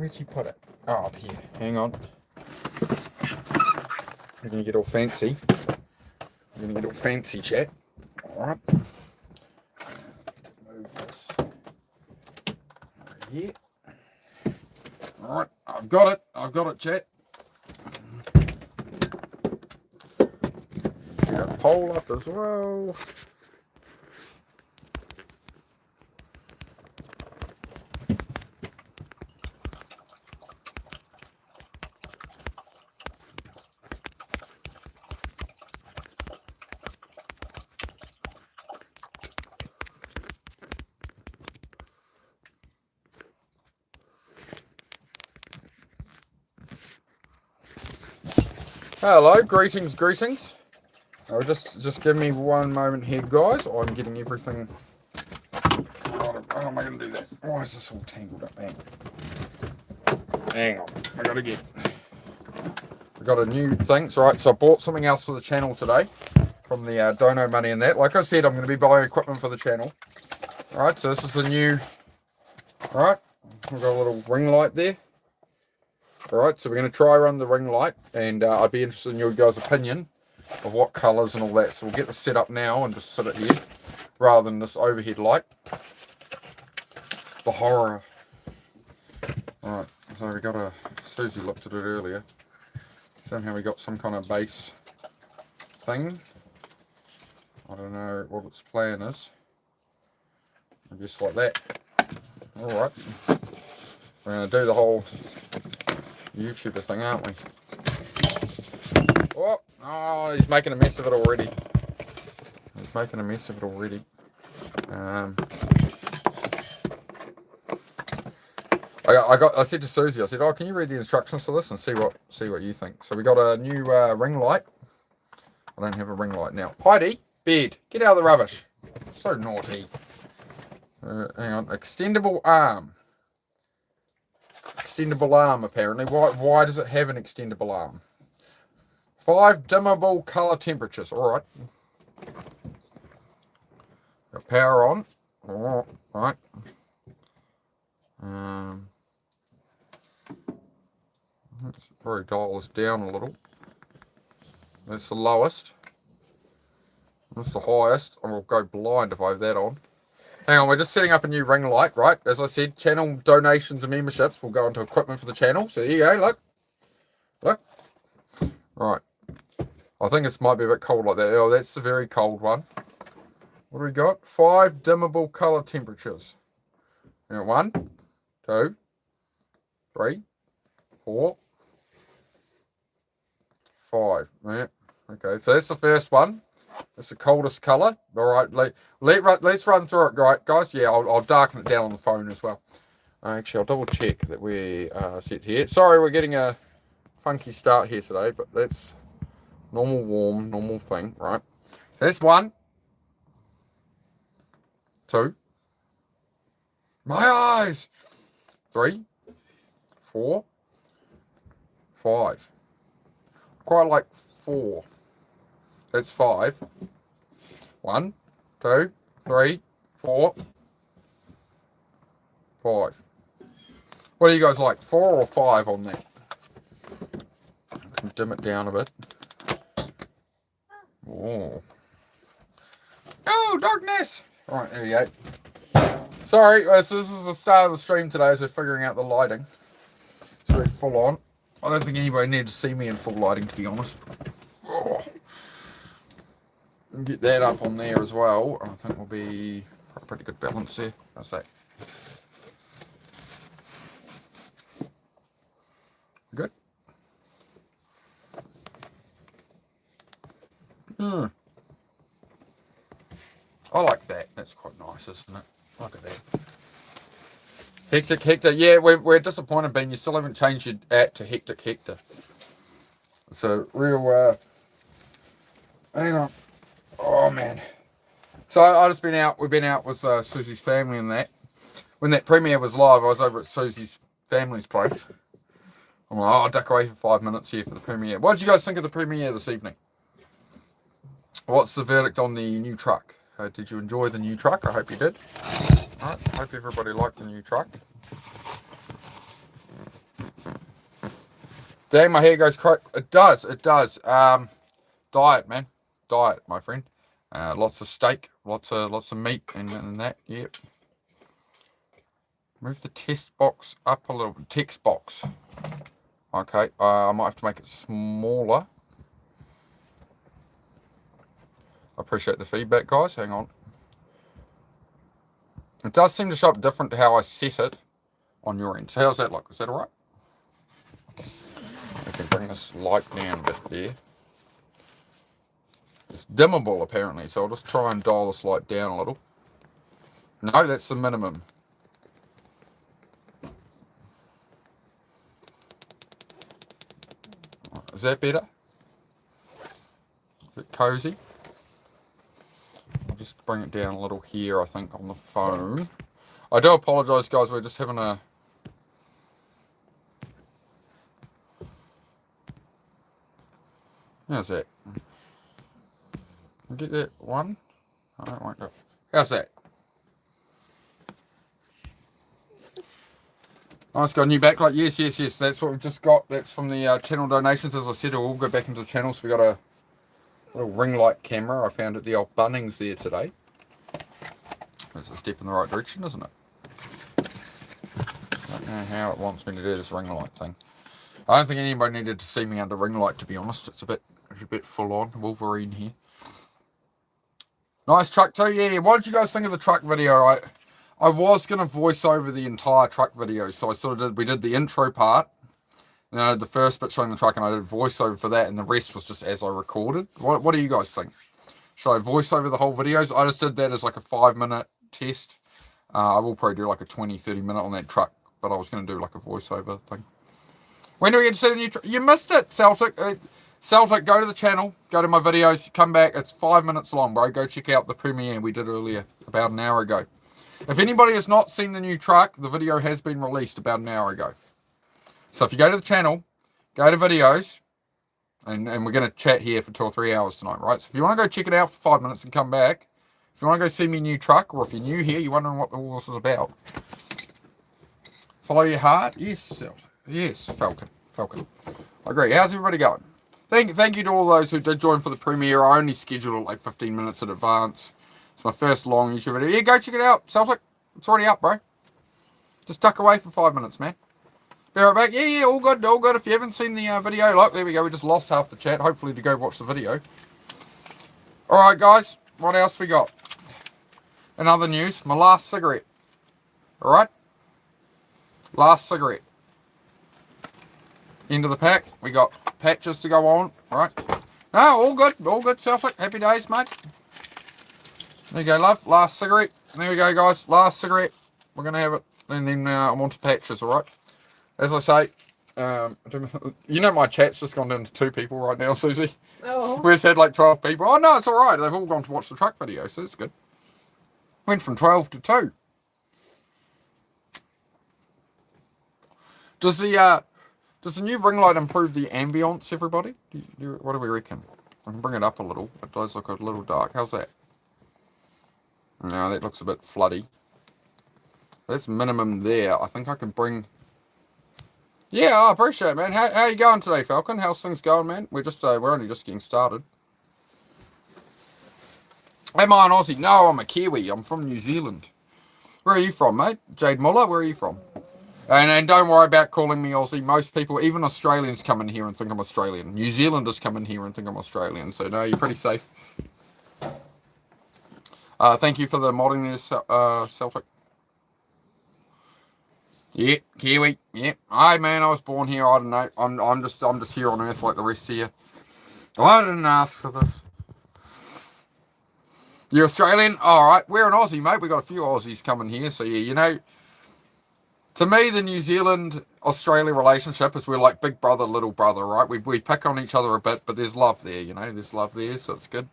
Where'd she put it? Oh, up here. Hang on. We're going to get all fancy. We're going to get all fancy, chat. Alright. Move this over here. Alright, I've got it. I've got it, chat. Get a pole up as well. Hello, greetings. Oh, just give me one moment here, guys. I'm getting everything. How am I going to do that? Why is this all tangled up, man? Hang on, I got a new thing. Right, so I bought something else for the channel today from the dono money and that. Like I said, I'm going to be buying equipment for the channel. All right, so this is a new. All right, we've got a little ring light there. Alright, so we're going to try run the ring light, and I'd be interested in your guys' opinion of what colours and all that. So we'll get this set up now and just sit it here, rather than this overhead light. The horror. Alright, so we got Susie looked at it earlier. Somehow we got some kind of base thing. I don't know what its plan is. Just like that. Alright. We're going to do the whole YouTuber thing, aren't we? Oh, he's making a mess of it already. I said to Susie, I said, "Oh, can you read the instructions for this and see what you think?" So we got a new ring light. I don't have a ring light now. Heidi, bed, get out of the rubbish. So naughty. Hang on, extendable arm. Extendable arm, apparently. Why does it have an extendable arm? 5 dimmable colour temperatures. Alright. Power on. Alright. Let's probably dial this down a little. That's the lowest. That's the highest. I will go blind if I have that on. Hang on, we're just setting up a new ring light, right? As I said, channel donations and memberships will go into equipment for the channel. So there you go, look. Look. Right. I think this might be a bit cold like that. Oh, that's the very cold one. What do we got? 5 dimmable colour temperatures. Now, 1, 2, 3, 4, 5. Yeah. Okay, so that's the first one. It's the coldest colour. All right, let's run through it, right, guys? Yeah, I'll darken it down on the phone as well. Actually, I'll double check that we're set here. Sorry, we're getting a funky start here today, but that's normal warm, normal thing, right? That's 1, 2. My eyes. 3, 4, 5. Quite like 4. That's 5. 1, 2, 3, 4, 5. What do you guys like? 4 or 5 on that? I can dim it down a bit. Oh. Oh, darkness! Alright, there we go. Sorry, so this is the start of the stream today as we're figuring out the lighting. It's very full on. I don't think anybody needs to see me in full lighting, to be honest. Oh. Get that up on there as well. I think we'll be a pretty good balance there. How's that? Good. I like that. That's quite nice, isn't it? Look at that. Hectic. Yeah, we're disappointed, Ben. You still haven't changed your app to Hectic. So real. Hang on. Oh man. So I just been out. We've been out with Susie's family and that. When that premiere was live, I was over at Susie's family's place. I'm like, I'll duck away for 5 minutes here for the premiere. What did you guys think of the premiere this evening? What's the verdict on the new truck? Did you enjoy the new truck? I hope you did. Alright, hope everybody liked the new truck. Damn, my hair goes crack. It does. Diet, man. Diet, my friend. Lots of steak, lots of meat and that, yep. Move the text box up a little. Text box. Okay, I might have to make it smaller. I appreciate the feedback, guys. Hang on. It does seem to show up different to how I set it on your end. So how's that look? Is that alright? I can bring this light down a bit there. It's dimmable apparently, so I'll just try and dial this light down a little. No, that's the minimum. Is that better? Is it cozy? I'll just bring it down a little here, I think, on the phone. I do apologise, guys. We're just having a... How's that? Get that one? I don't want to. How's that? Nice, got a new backlight. Yes. That's what we've just got. That's from the channel donations. As I said, it'll all go back into the channel. So we got a little ring light camera I found at the old Bunnings there today. That's a step in the right direction, isn't it? I don't know how it wants me to do this ring light thing. I don't think anybody needed to see me under ring light, to be honest. It's a bit full on. Wolverine here. Nice truck too. Yeah. What did you guys think of the truck video? I was going to voice over the entire truck video, so I sort of we did the intro part, and I did the first bit showing the truck, and I did voiceover for that, and the rest was just as I recorded. What do you guys think? Should I voice over the whole videos? I just did that as like a 5-minute test. I will probably do like a 20-30 minute on that truck, but I was going to do like a voiceover thing. When do we get to see the new truck? You missed it, Celtic. Celtic, go to the channel, go to my videos, come back. It's 5 minutes long, bro. Go check out the premiere we did earlier, about an hour ago. If anybody has not seen the new truck, the video has been released about an hour ago. So if you go to the channel, go to videos, and we're going to chat here for 2 or 3 hours tonight, right? So if you want to go check it out for 5 minutes and come back, if you want to go see me new truck, or if you're new here, you're wondering what all this is about, follow your heart. Yes, yes, Falcon. I agree. How's everybody going? Thank you to all those who did join for the premiere. I only scheduled it like 15 minutes in advance. It's my first long YouTube video. Yeah, go check it out, Celtic. It's already up, bro. Just tuck away for 5 minutes, man. Be right back. Yeah, all good. If you haven't seen the video, look, there we go. We just lost half the chat. Hopefully to go watch the video. Alright, guys. What else we got? In other news, my last cigarette. Alright? Last cigarette. End of the pack. We got patches to go on. Alright? No, all good, Celtic. Happy days, mate. There you go, love. Last cigarette. There we go, guys. Last cigarette. We're going to have it. And then I'm on to patches, alright? As I say, you know my chat's just gone down to 2 people right now, Susie. Oh. We just had like 12 people. Oh, no, it's alright. They've all gone to watch the truck video, so that's good. Went from 12 to 2. Does the new ring light improve the ambience, everybody? What do we reckon? I can bring it up a little. It does look a little dark. How's that? No, that looks a bit floody. That's minimum there. I think I can bring... Yeah, I appreciate it, man. How you going today, Falcon? How's things going, man? We're only just getting started. Am I an Aussie? No, I'm a Kiwi. I'm from New Zealand. Where are you from, mate? Jade Muller, where are you from? And don't worry about calling me Aussie. Most people, even Australians, come in here and think I'm Australian. New Zealanders come in here and think I'm Australian. So, no, you're pretty safe. Thank you for the modding there, Celtic. Yeah, Kiwi. Yeah. Hi, man. I was born here. I don't know. I'm just here on Earth like the rest of you. I didn't ask for this. You're Australian? All right. We're an Aussie, mate. We got a few Aussies coming here. So, yeah, you know, to me, the New Zealand-Australia relationship is we're like big brother, little brother, right? We pick on each other a bit, but there's love there, you know. There's love there, so it's good.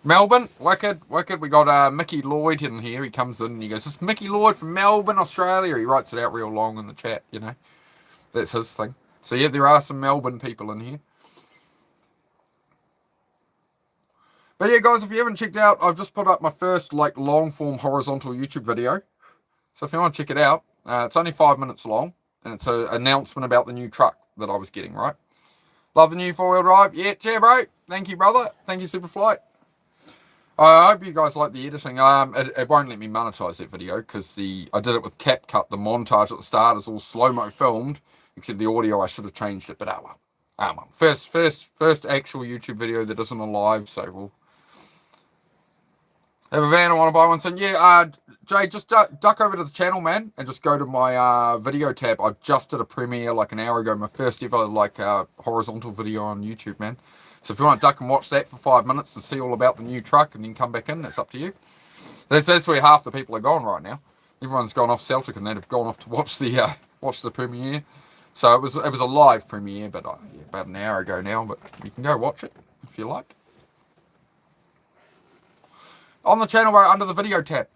Melbourne, wicked. We got Mickey Lloyd in here. He comes in and he goes, "This is Mickey Lloyd from Melbourne, Australia." He writes it out real long in the chat, you know. That's his thing. So, yeah, there are some Melbourne people in here. But, yeah, guys, if you haven't checked out, I've just put up my first, like, long-form horizontal YouTube video. So if you want to check it out, it's only 5 minutes long, and it's an announcement about the new truck. that I was getting, right? Love the new 4-wheel drive. Yeah, cheer, bro. Thank you, brother. Thank you, Superflight. I hope you guys like the editing. It won't let me monetize that video because I did it with CapCut. The montage at the start is all slow-mo filmed, except the audio I should have changed it. But oh well. Oh well. First actual YouTube video that isn't a live, so we'll have a van. I want to buy one soon. Yeah, Jay, just duck over to the channel, man, and just go to my video tab. I just did a premiere like an hour ago. My first ever horizontal video on YouTube, man. So if you want to duck and watch that for 5 minutes and see all about the new truck and then come back in, that's up to you. That's where half the people are gone right now. Everyone's gone off Celtic and they've gone off to watch the premiere. So it was a live premiere, but yeah, about an hour ago now. But you can go watch it if you like. On the channel, under the video tab.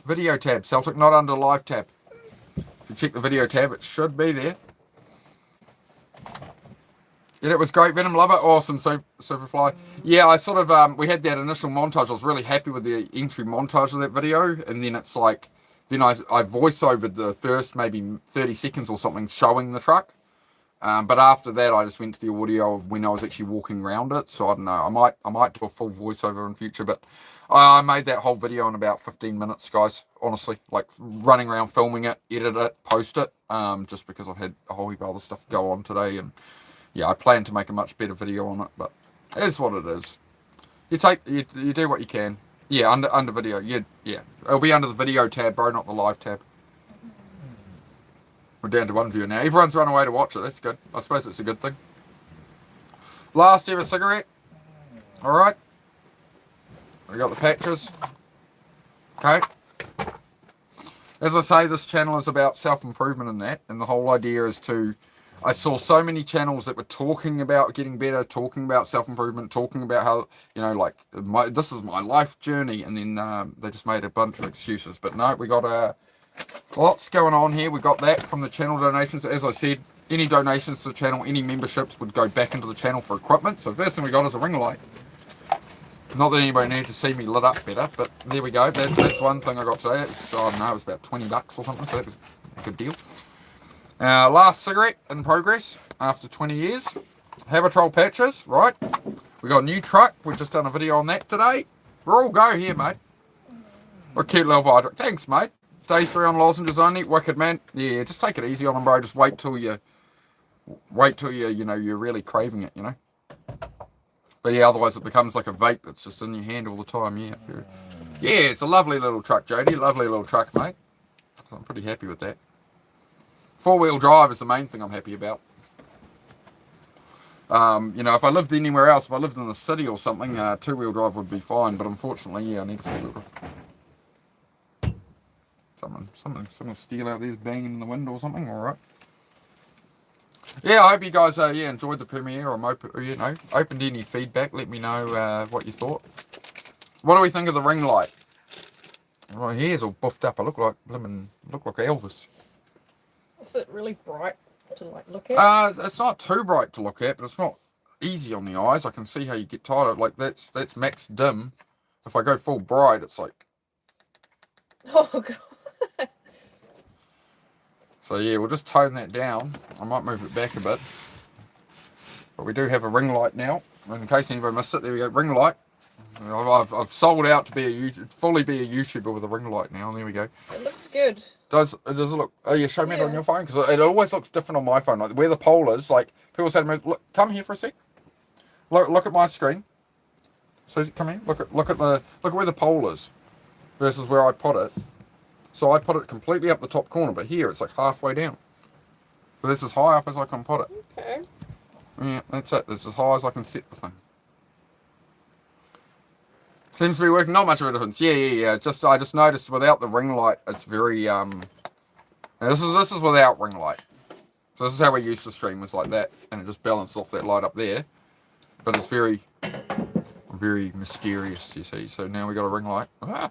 Video tab, Celtic, not under live tab. If you check the video tab, it should be there. Yeah, it was great. Venom, love it. Awesome, Superfly. Yeah, I sort of, we had that initial montage. I was really happy with the entry montage of that video. And then it's like, then I voice overed the first maybe 30 seconds or something showing the truck. But after that, I just went to the audio of when I was actually walking around it. So I don't know. I might do a full voiceover in future. But I made that whole video in about 15 minutes, guys. Honestly, like running around filming it, edit it, post it. Just because I've had a whole heap of other stuff go on today. And yeah, I plan to make a much better video on it. But it is what it is. You do what you can. Yeah, under video. Yeah. It'll be under the video tab, bro, not the live tab. We're down to one viewer now. Everyone's run away to watch it. That's good. I suppose it's a good thing. Last ever cigarette. Alright. We got the patches. Okay. As I say, this channel is about self-improvement in that. And the whole idea is to... I saw so many channels that were talking about getting better, talking about self-improvement, talking about how, like, this is my life journey. And then they just made a bunch of excuses. But no, we got lots going on here. We got that from the channel donations. As I said, any donations to the channel, any memberships would go back into the channel for equipment. So first thing we got is a ring light. Not that anybody needed to see me lit up better, but there we go. That's one thing I got today. I don't know, it was about $20 or something, so that was a good deal. Last cigarette in progress after 20 years. Habitrol patches, right? We got a new truck. We've just done a video on that today. We're all go here, mate. A cute little Vidra. Thanks, mate. Day 3 on lozenges only. Wicked, man. Yeah, just take it easy on them, bro. Just wait till you're really craving it, But yeah, otherwise it becomes like a vape that's just in your hand all the time. Yeah, it's a lovely little truck, Jody. Lovely little truck, mate. So I'm pretty happy with that. 4-wheel drive is the main thing I'm happy about. If I lived anywhere else, if I lived in the city or something, 2-wheel drive would be fine. But unfortunately, yeah, I need a 4-wheel drive. Someone steal out there banging in the window or something. All right. Yeah, I hope you guys enjoyed the premiere. I'm open to any feedback. Let me know what you thought. What do we think of the ring light? My hair's all buffed up. I look like Elvis. Is it really bright to look at? It's not too bright to look at, but it's not easy on the eyes. I can see how you get tired of. Like that's max dim. If I go full bright, it's like. Oh god. So yeah, we'll just tone that down. I might move it back a bit. But we do have a ring light now. In case anybody missed it, there we go, ring light. I've sold out to fully be a YouTuber with a ring light now. There we go. It looks good. Does it look? Oh, you show me it on your phone because it always looks different on my phone. Like where the pole is. Like people say to me, "Look, come here for a sec. Look at my screen. So come here. Look at where the pole is, versus where I put it. So I put it completely up the top corner, but here it's like halfway down. So this is as high up as I can put it. Okay. Yeah, that's it. That's as high as I can set the thing. Seems to be working. Not much of a difference. Yeah. I just noticed without the ring light, it's very This is without ring light. So this is how we used to stream, was like that, and it just balances off that light up there. But it's very, very mysterious, you see. So now we got a ring light. Ah.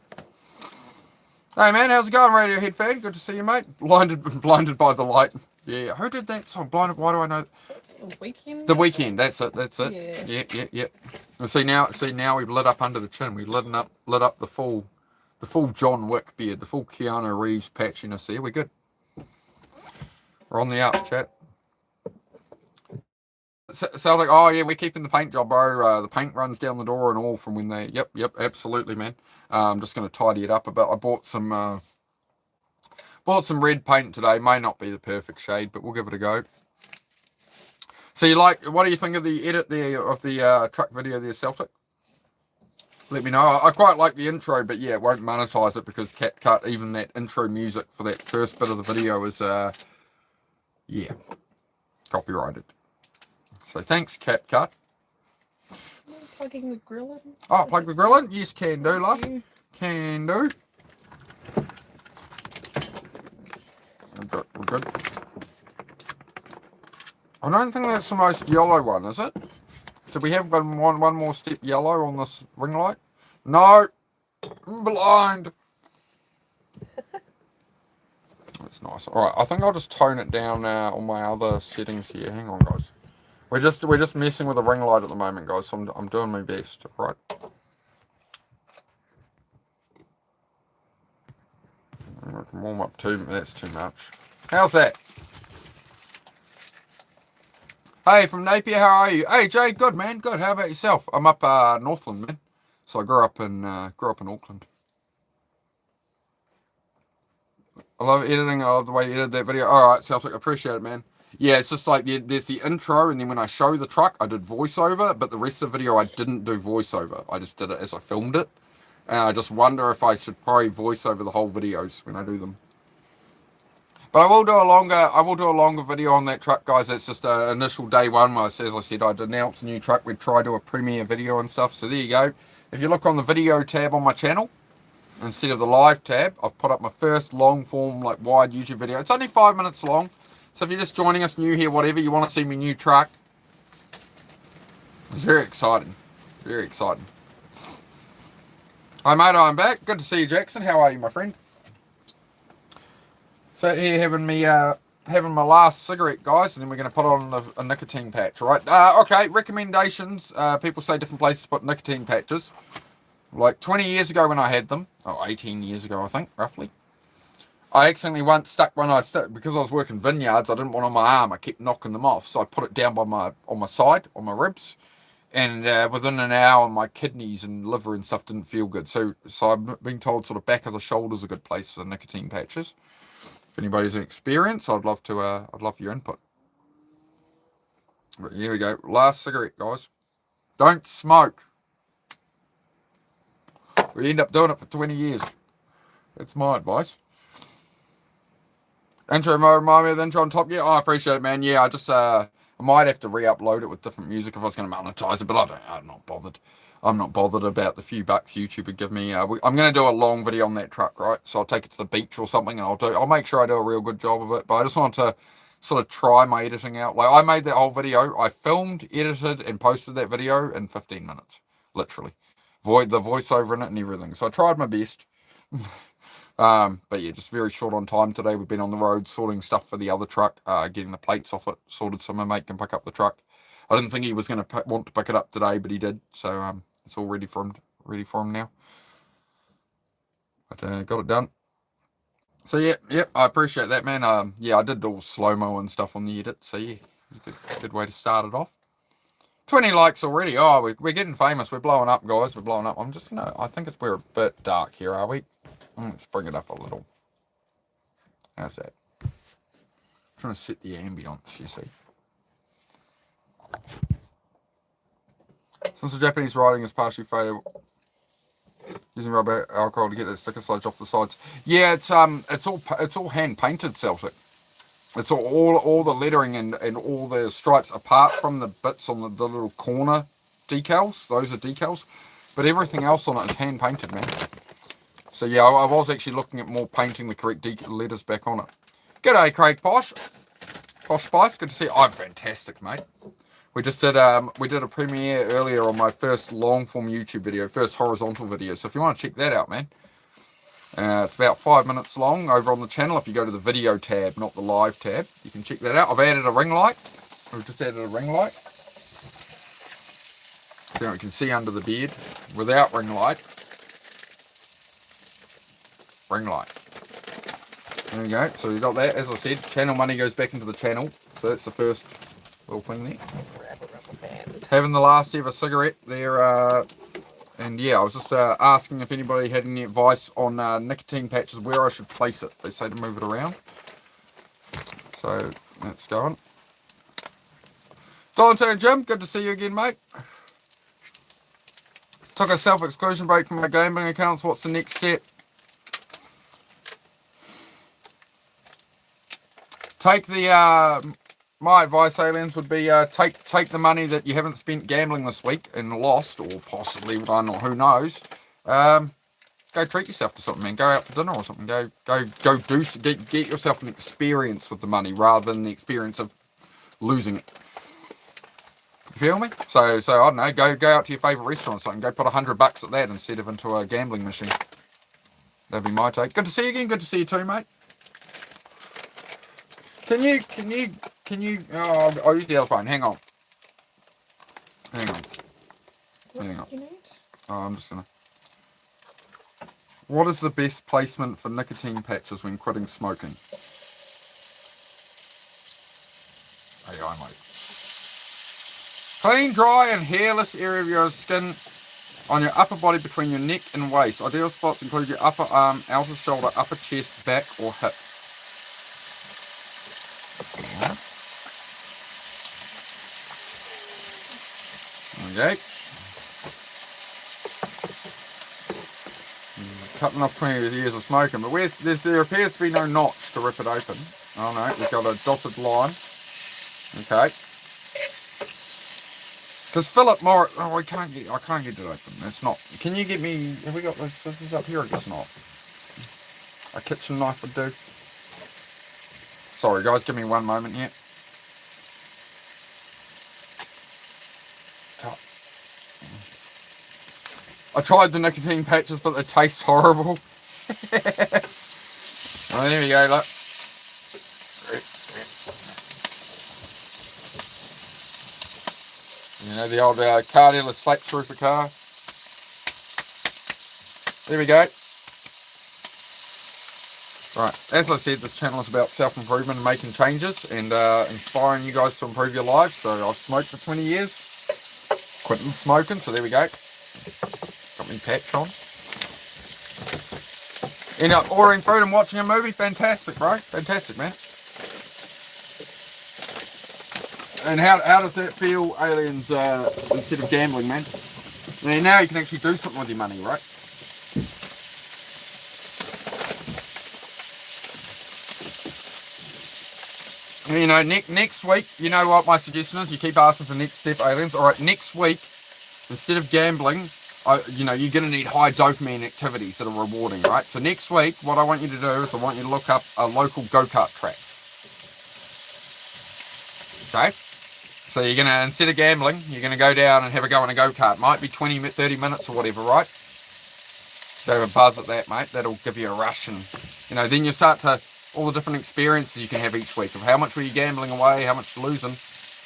Hey man, how's it going, Radiohead fan? Good to see you, mate. Blinded by the light. Yeah, who did that song? Blinded. Why do I know? The Weeknd. The Weeknd. That's it. Yeah. And see now we've lit up under the chin. We've lit up the full John Wick beard, the full Keanu Reeves patchiness there. We're good. We're on the up, chat. So like, oh yeah, we're keeping the paint job, bro. The paint runs down the door and all from when they. Yep, absolutely, man. I'm just gonna tidy it up a bit. I bought some red paint today. May not be the perfect shade, but we'll give it a go. So you like? What do you think of the edit there of the truck video there, Celtic? Let me know. I quite like the intro, but yeah, it won't monetize it because CapCut, even that intro music for that first bit of the video is yeah, copyrighted. So thanks, CapCut. Plugging the grill in. Oh, plug the grill in? Yes, can do, love. Can do. We're good. I don't think that's the most yellow one, is it? Did we have one more step yellow on this ring light? No. I'm blind. That's nice. Alright, I think I'll just tone it down on my other settings here. Hang on, guys. We're just messing with the ring light at the moment, guys, so I'm doing my best, right? I can warm up too, that's too much. How's that? Hey, from Napier, how are you? Hey, Jay, good, man, good. How about yourself? I'm up Northland, man. So I grew up in Auckland. I love editing. I love the way you edited that video. All right, Celtic, appreciate it, man. Yeah, it's just like there's the intro, and then when I show the truck, I did voiceover, but the rest of the video I didn't do voiceover. I just did it as I filmed it, and I just wonder if I should probably voice over the whole videos when I do them. But I will do a longer video on that truck, guys. That's just an initial day one. As I said, I'd announce a new truck. We'd try to do a premiere video and stuff. So there you go. If you look on the video tab on my channel, instead of the live tab, I've put up my first long form, like wide YouTube video. It's only 5 minutes long. So if you're just joining us new here, whatever, you want to see my new truck, it's very exciting. Very exciting. Hi, mate. I'm back. Good to see you, Jackson. How are you, my friend? So here having my last cigarette, guys, and then we're going to put on a nicotine patch, right? Okay, recommendations. People say different places to put nicotine patches. Like 20 years ago when I had them, 18 years ago, I think, roughly, I accidentally once stuck one, because I was working vineyards, I didn't want on my arm, I kept knocking them off, so I put it down on my side, on my ribs, and within an hour, my kidneys and liver and stuff didn't feel good. So I've been told sort of back of the shoulder is a good place for nicotine patches. If anybody's an experience, I'd love your input. But here we go. Last cigarette, guys. Don't smoke. We end up doing it for 20 years. That's my advice. Intro remind me of the intro on Top Gear. Oh, I appreciate it, man. Yeah, I might have to re-upload it with different music if I was going to monetize it, but I'm not bothered. I'm not bothered about the few bucks YouTube would give me. I'm going to do a long video on that truck, right? So I'll take it to the beach or something, and I'll make sure I do a real good job of it. But I just want to sort of try my editing out. Like, I made that whole video. I filmed, edited, and posted that video in 15 minutes, literally. The voiceover in it and everything. So I tried my best. But yeah, just very short on time today. We've been on the road sorting stuff for the other truck, getting the plates off it, sorted so my mate can pick up the truck. I didn't think he was going to want to pick it up today, but he did. So it's all ready for him now. But got it done. So yeah, I appreciate that, man. Yeah, I did all slow-mo and stuff on the edit. So yeah, good way to start it off. 20 likes already. Oh, we're getting famous. We're blowing up, guys. We're blowing up. I think we're a bit dark here, are we? Let's bring it up a little. How's that? I'm trying to set the ambience, you see. Since the Japanese writing is partially faded, using rubber alcohol to get that sticker sludge off the sides. Yeah, it's all hand painted, Celtic. It's all the lettering and all the stripes apart from the bits on the little corner decals. Those are decals, but everything else on it is hand painted, man. So yeah, I was actually looking at more painting the correct letters back on it. G'day, Craig Posh Spice. Good to see you. I'm fantastic, mate. We just did a premiere earlier on my first long form YouTube video, first horizontal video. So if you want to check that out, man, it's about 5 minutes long over on the channel. If you go to the video tab, not the live tab, you can check that out. I've added a ring light. We've just added a ring light. So you can see under the beard without ring light. Ring light. There we go. So we got that. As I said, channel money goes back into the channel. So that's the first little thing there. having the last ever cigarette there. And yeah, I was just asking if anybody had any advice on nicotine patches, where I should place it. They say to move it around. So that's going. Dante and Jim, good to see you again, mate. Took a self-exclusion break from my gambling accounts. What's the next step? Take the, my advice, aliens, would be take the money that you haven't spent gambling this week and lost, or possibly won, or who knows. Go treat yourself to something, man. Go out for dinner or something. Go get yourself an experience with the money rather than the experience of losing it. You feel me? So I don't know. Go out to your favourite restaurant or something. Go put $100 at that instead of into a gambling machine. That'd be my take. Good to see you again. Good to see you too, mate. Can you? Oh, I'll use the other phone. Hang on. Hang on. Oh, I'm just gonna. What is the best placement for nicotine patches when quitting smoking? AI, mate. Clean, dry, and hairless area of your skin on your upper body between your neck and waist. Ideal spots include your upper arm, outer shoulder, upper chest, back, or hip. Okay. Cutting off 20 years of smoking, but there appears to be no notch to rip it open. Oh no, we've got a dotted line. Okay. Because Philip Morris, oh, I can't get it open. It's not. Can you get me? Have we got this? This is up here. I guess not. A kitchen knife would do. Sorry, guys. Give me one moment here. I tried the nicotine patches, but they taste horrible. Well, there we go, look. You know, the old car dealer slaps through the car. There we go. Right, as I said, this channel is about self-improvement and making changes and inspiring you guys to improve your lives. So I've smoked for 20 years. Quitting smoking, so there we go. Got me patch on. You know, ordering food and watching a movie, fantastic, bro. Fantastic, man. And how does that feel, aliens, instead of gambling, man? Now you can actually do something with your money, right? You know, next week, you know what my suggestion is? You keep asking for next step, aliens. All right, next week, instead of gambling, you know, you're going to need high dopamine activities that are rewarding, right? So next week, what I want you to do is I want you to look up a local go-kart track. Okay? So you're going to, instead of gambling, you're going to go down and have a go in a go-kart. Might be 20, 30 minutes or whatever, right? So have a buzz at that, mate. That'll give you a rush. And, you know, then you start to, all the different experiences you can have each week of how much were you gambling away, how much losing.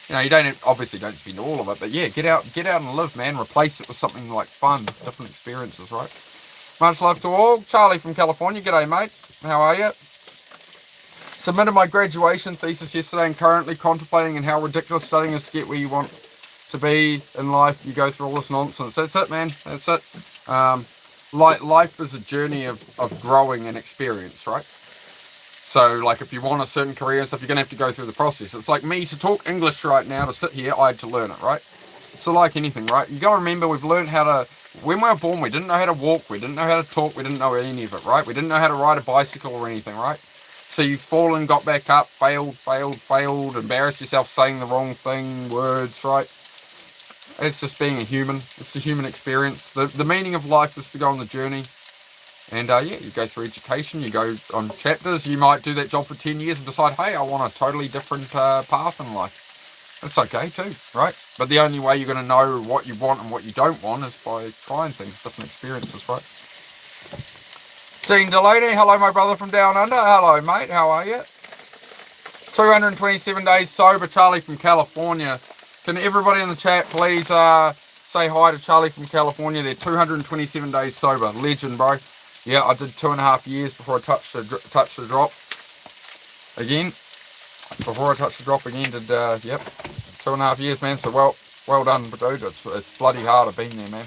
You know, you obviously don't spend all of it, but yeah, get out and live, man. Replace it with something like fun, different experiences, right? Much love to all. Charlie from California, g'day, mate. How are you? Submitted my graduation thesis yesterday and currently contemplating on how ridiculous studying is to get where you want to be in life. You go through all this nonsense. That's it, man. That's it. Life is a journey of growing and experience, right? So, like, if you want a certain career and stuff, you're going to have to go through the process. It's like me to talk English right now, to sit here, I had to learn it, right? So, like anything, right? You got to remember, we've learned how to, when we were born, we didn't know how to walk, we didn't know how to talk, we didn't know any of it, right? We didn't know how to ride a bicycle or anything, right? So you've fallen, got back up, failed, embarrassed yourself saying the wrong thing, words, right? It's just being a human. It's a human experience. The meaning of life is to go on the journey. And yeah, you go through education, you go on chapters, you might do that job for 10 years and decide, hey, I want a totally different path in life. That's okay too, right? But the only way you're going to know what you want and what you don't want is by trying things, different experiences, right? Dean Delaney, hello my brother from down under. Hello mate, how are you? 227 days sober, Charlie from California. Can everybody in the chat please say hi to Charlie from California? They're 227 days sober. Legend, bro. Yeah, I did 2.5 years before I touched the drop again. Before I touched the drop again, yep, 2.5 years, man. So, well, Well done, dude. It's bloody hard. I've been there, man.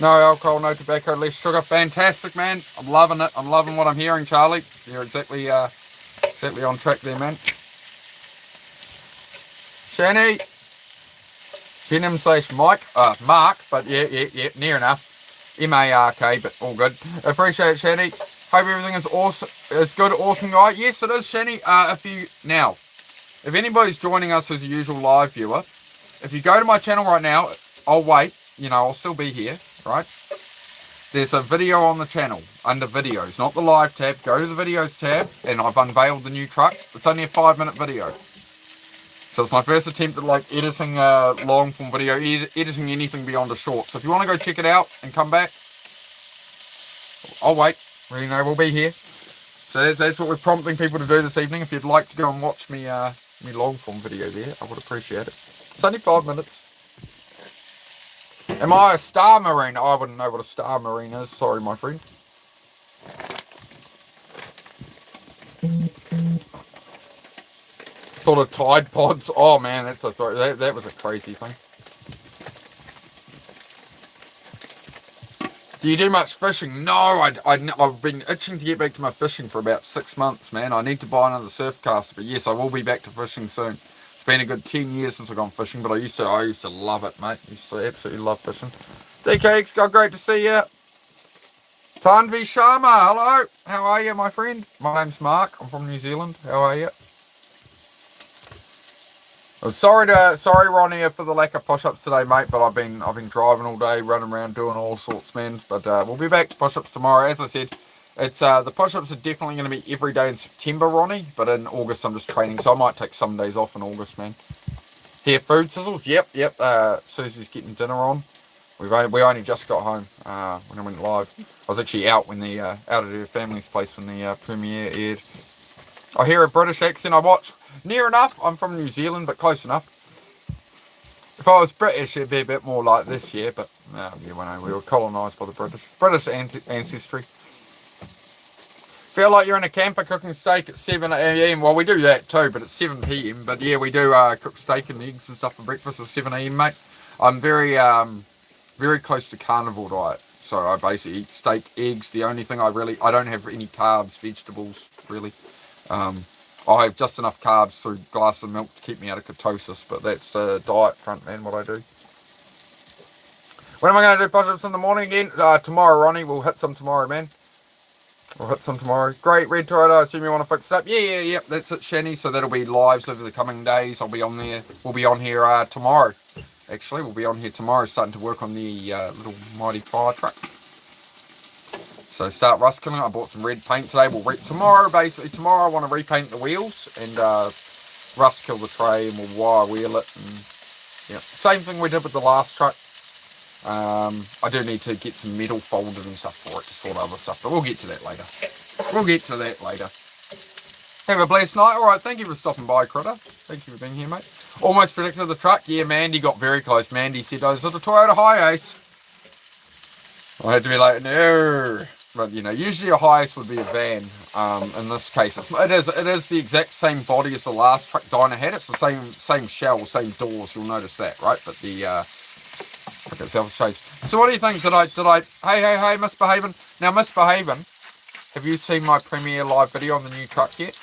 No alcohol, no tobacco, less sugar. Fantastic, man. I'm loving it. I'm loving what I'm hearing, Charlie. You're exactly on track there, man. Shani. Venom / Mike. Mark, but yeah, near enough. M-A-R-K, but all good. Appreciate it, Shani. Hope everything is awesome. It's good, awesome, guy. Yes, it is, Shani. If anybody's joining us who's a usual live viewer, if you go to my channel right now, I'll wait. I'll still be here, right? There's a video on the channel under videos, not the live tab. Go to the videos tab, and I've unveiled the new truck. It's only a 5-minute video. So it's my first attempt at editing a long form video, editing anything beyond a short. So if you want to go check it out and come back, I'll wait. We'll be here. So that's what we're prompting people to do this evening. If you'd like to go and watch me long form video there, I would appreciate it. It's only 5 minutes. Am I a Star Marine? I wouldn't know what a Star Marine is. Sorry, my friend. Sort of Tide Pods. Oh man, that was a crazy thing. Do you do much fishing? No, I've been itching to get back to my fishing for about 6 months, man. I need to buy another surf caster, but yes, I will be back to fishing soon. It's been a good 10 years since I've gone fishing, but I used to love it, mate. I used to absolutely love fishing. DKX, great to see you. Tanvi Sharma, hello. How are you, my friend? My name's Mark. I'm from New Zealand. How are you? Sorry, Ronnie, for the lack of push-ups today, mate. But I've been driving all day, running around, doing all sorts, man. But we'll be back to push-ups tomorrow. As I said, it's the push-ups are definitely going to be every day in September, Ronnie. But in August, I'm just training, so I might take some days off in August, man. Here, food sizzles. Yep. Susie's getting dinner on. We only just got home when I went live. I was actually out when out at her family's place when the premiere aired. I hear a British accent. I watch. Near enough. I'm from New Zealand, but close enough. If I was British, it'd be a bit more like this, yeah. But we were colonised by the British. British ancestry. Feel like you're in a camper cooking steak at 7 a.m. Well, we do that too, but it's 7 p.m. But yeah, we do cook steak and eggs and stuff for breakfast at 7 a.m. mate. I'm very close to carnivore diet. So I basically eat steak, eggs. The only thing I don't have any carbs, vegetables, really. I have just enough carbs through a glass of milk to keep me out of ketosis, but that's diet front, man, what I do. When am I going to do push-ups in the morning again? Tomorrow, Ronnie. We'll hit some tomorrow, man. We'll hit some tomorrow. Great, Red Toyota. I assume you want to fix it up. Yeah. That's it, Shani. So that'll be lives over the coming days. I'll be on there. We'll be on here tomorrow. Actually, we'll be on here tomorrow starting to work on the little mighty fire truck. So start rust killing. I bought some red paint today. Tomorrow I want to repaint the wheels and rust kill the tray, and we'll wire wheel it. And yeah, same thing we did with the last truck. I do need to get some metal folded and stuff for it to sort other stuff, but we'll get to that later. Have a blessed night. All right, thank you for stopping by, Critter. Thank you for being here, mate. Almost predicted the truck. Yeah, Mandy got very close. Mandy said, "Oh, is it a Toyota Hiace?" I had to be like, no. But usually a Hiace would be a van. In this case, it is the exact same body as the last truck Dinah had. It's the same shell, same doors. You'll notice that, right? But the truck itself has changed. So what do you think? Did I? Hey, Misbehavin'. Now, Misbehavin', have you seen my premiere live video on the new truck yet?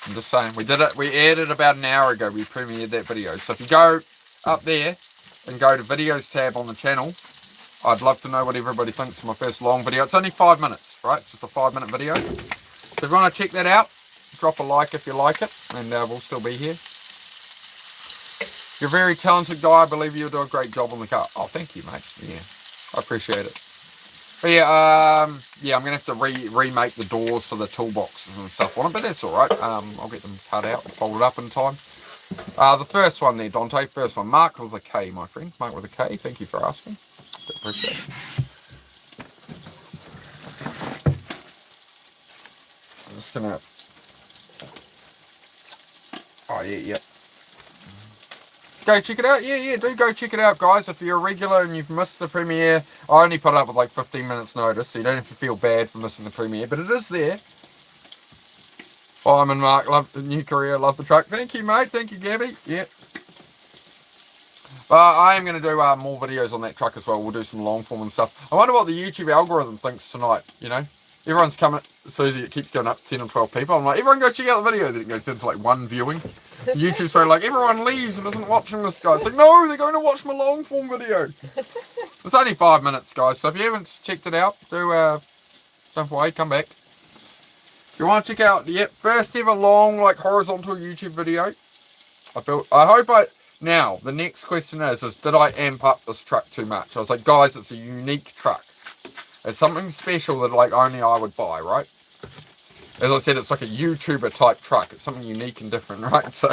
I'm just saying, we did it. We aired it about an hour ago. We premiered that video. So if you go up there and go to videos tab on the channel, I'd love to know what everybody thinks of my first long video. It's only 5 minutes, right? It's just a 5-minute video. So if you want to check that out, drop a like if you like it, and we'll still be here. You're a very talented guy. I believe you'll do a great job on the car. Oh, thank you, mate. Yeah, I appreciate it. But yeah, I'm going to have to remake the doors for the toolboxes and stuff on it, but that's all right. I'll get them cut out and folded up in time. The first one there, Dante, first one. Mark with a K, my friend. Mark with a K, thank you for asking. Appreciate it. I'm just going to... Oh, yeah. Go check it out. Yeah, do go check it out, guys. If you're a regular and you've missed the premiere, I only put it up with like 15 minutes notice, so you don't have to feel bad for missing the premiere, but it is there. Oh, I'm in Mark. Love the new career. Love the truck. Thank you, mate. Thank you, Gabby. Yeah. I am going to do more videos on that truck as well. We'll do some long form and stuff. I wonder what the YouTube algorithm thinks tonight, you know. Everyone's coming, Susie, it keeps going up 10 or 12 people. I'm like, everyone go check out the video. Then it goes down to like 1 viewing. YouTube's very like, everyone leaves and isn't watching this, guy. It's like, no, they're going to watch my long form video. It's only 5 minutes, guys. So if you haven't checked it out, don't worry, come back. If you want to check out, first ever long, like horizontal YouTube video. Now, the next question is did I amp up this truck too much? I was like, guys, it's a unique truck. It's something special that like only I would buy, right? As I said, it's like a YouTuber type truck. It's something unique and different, right? So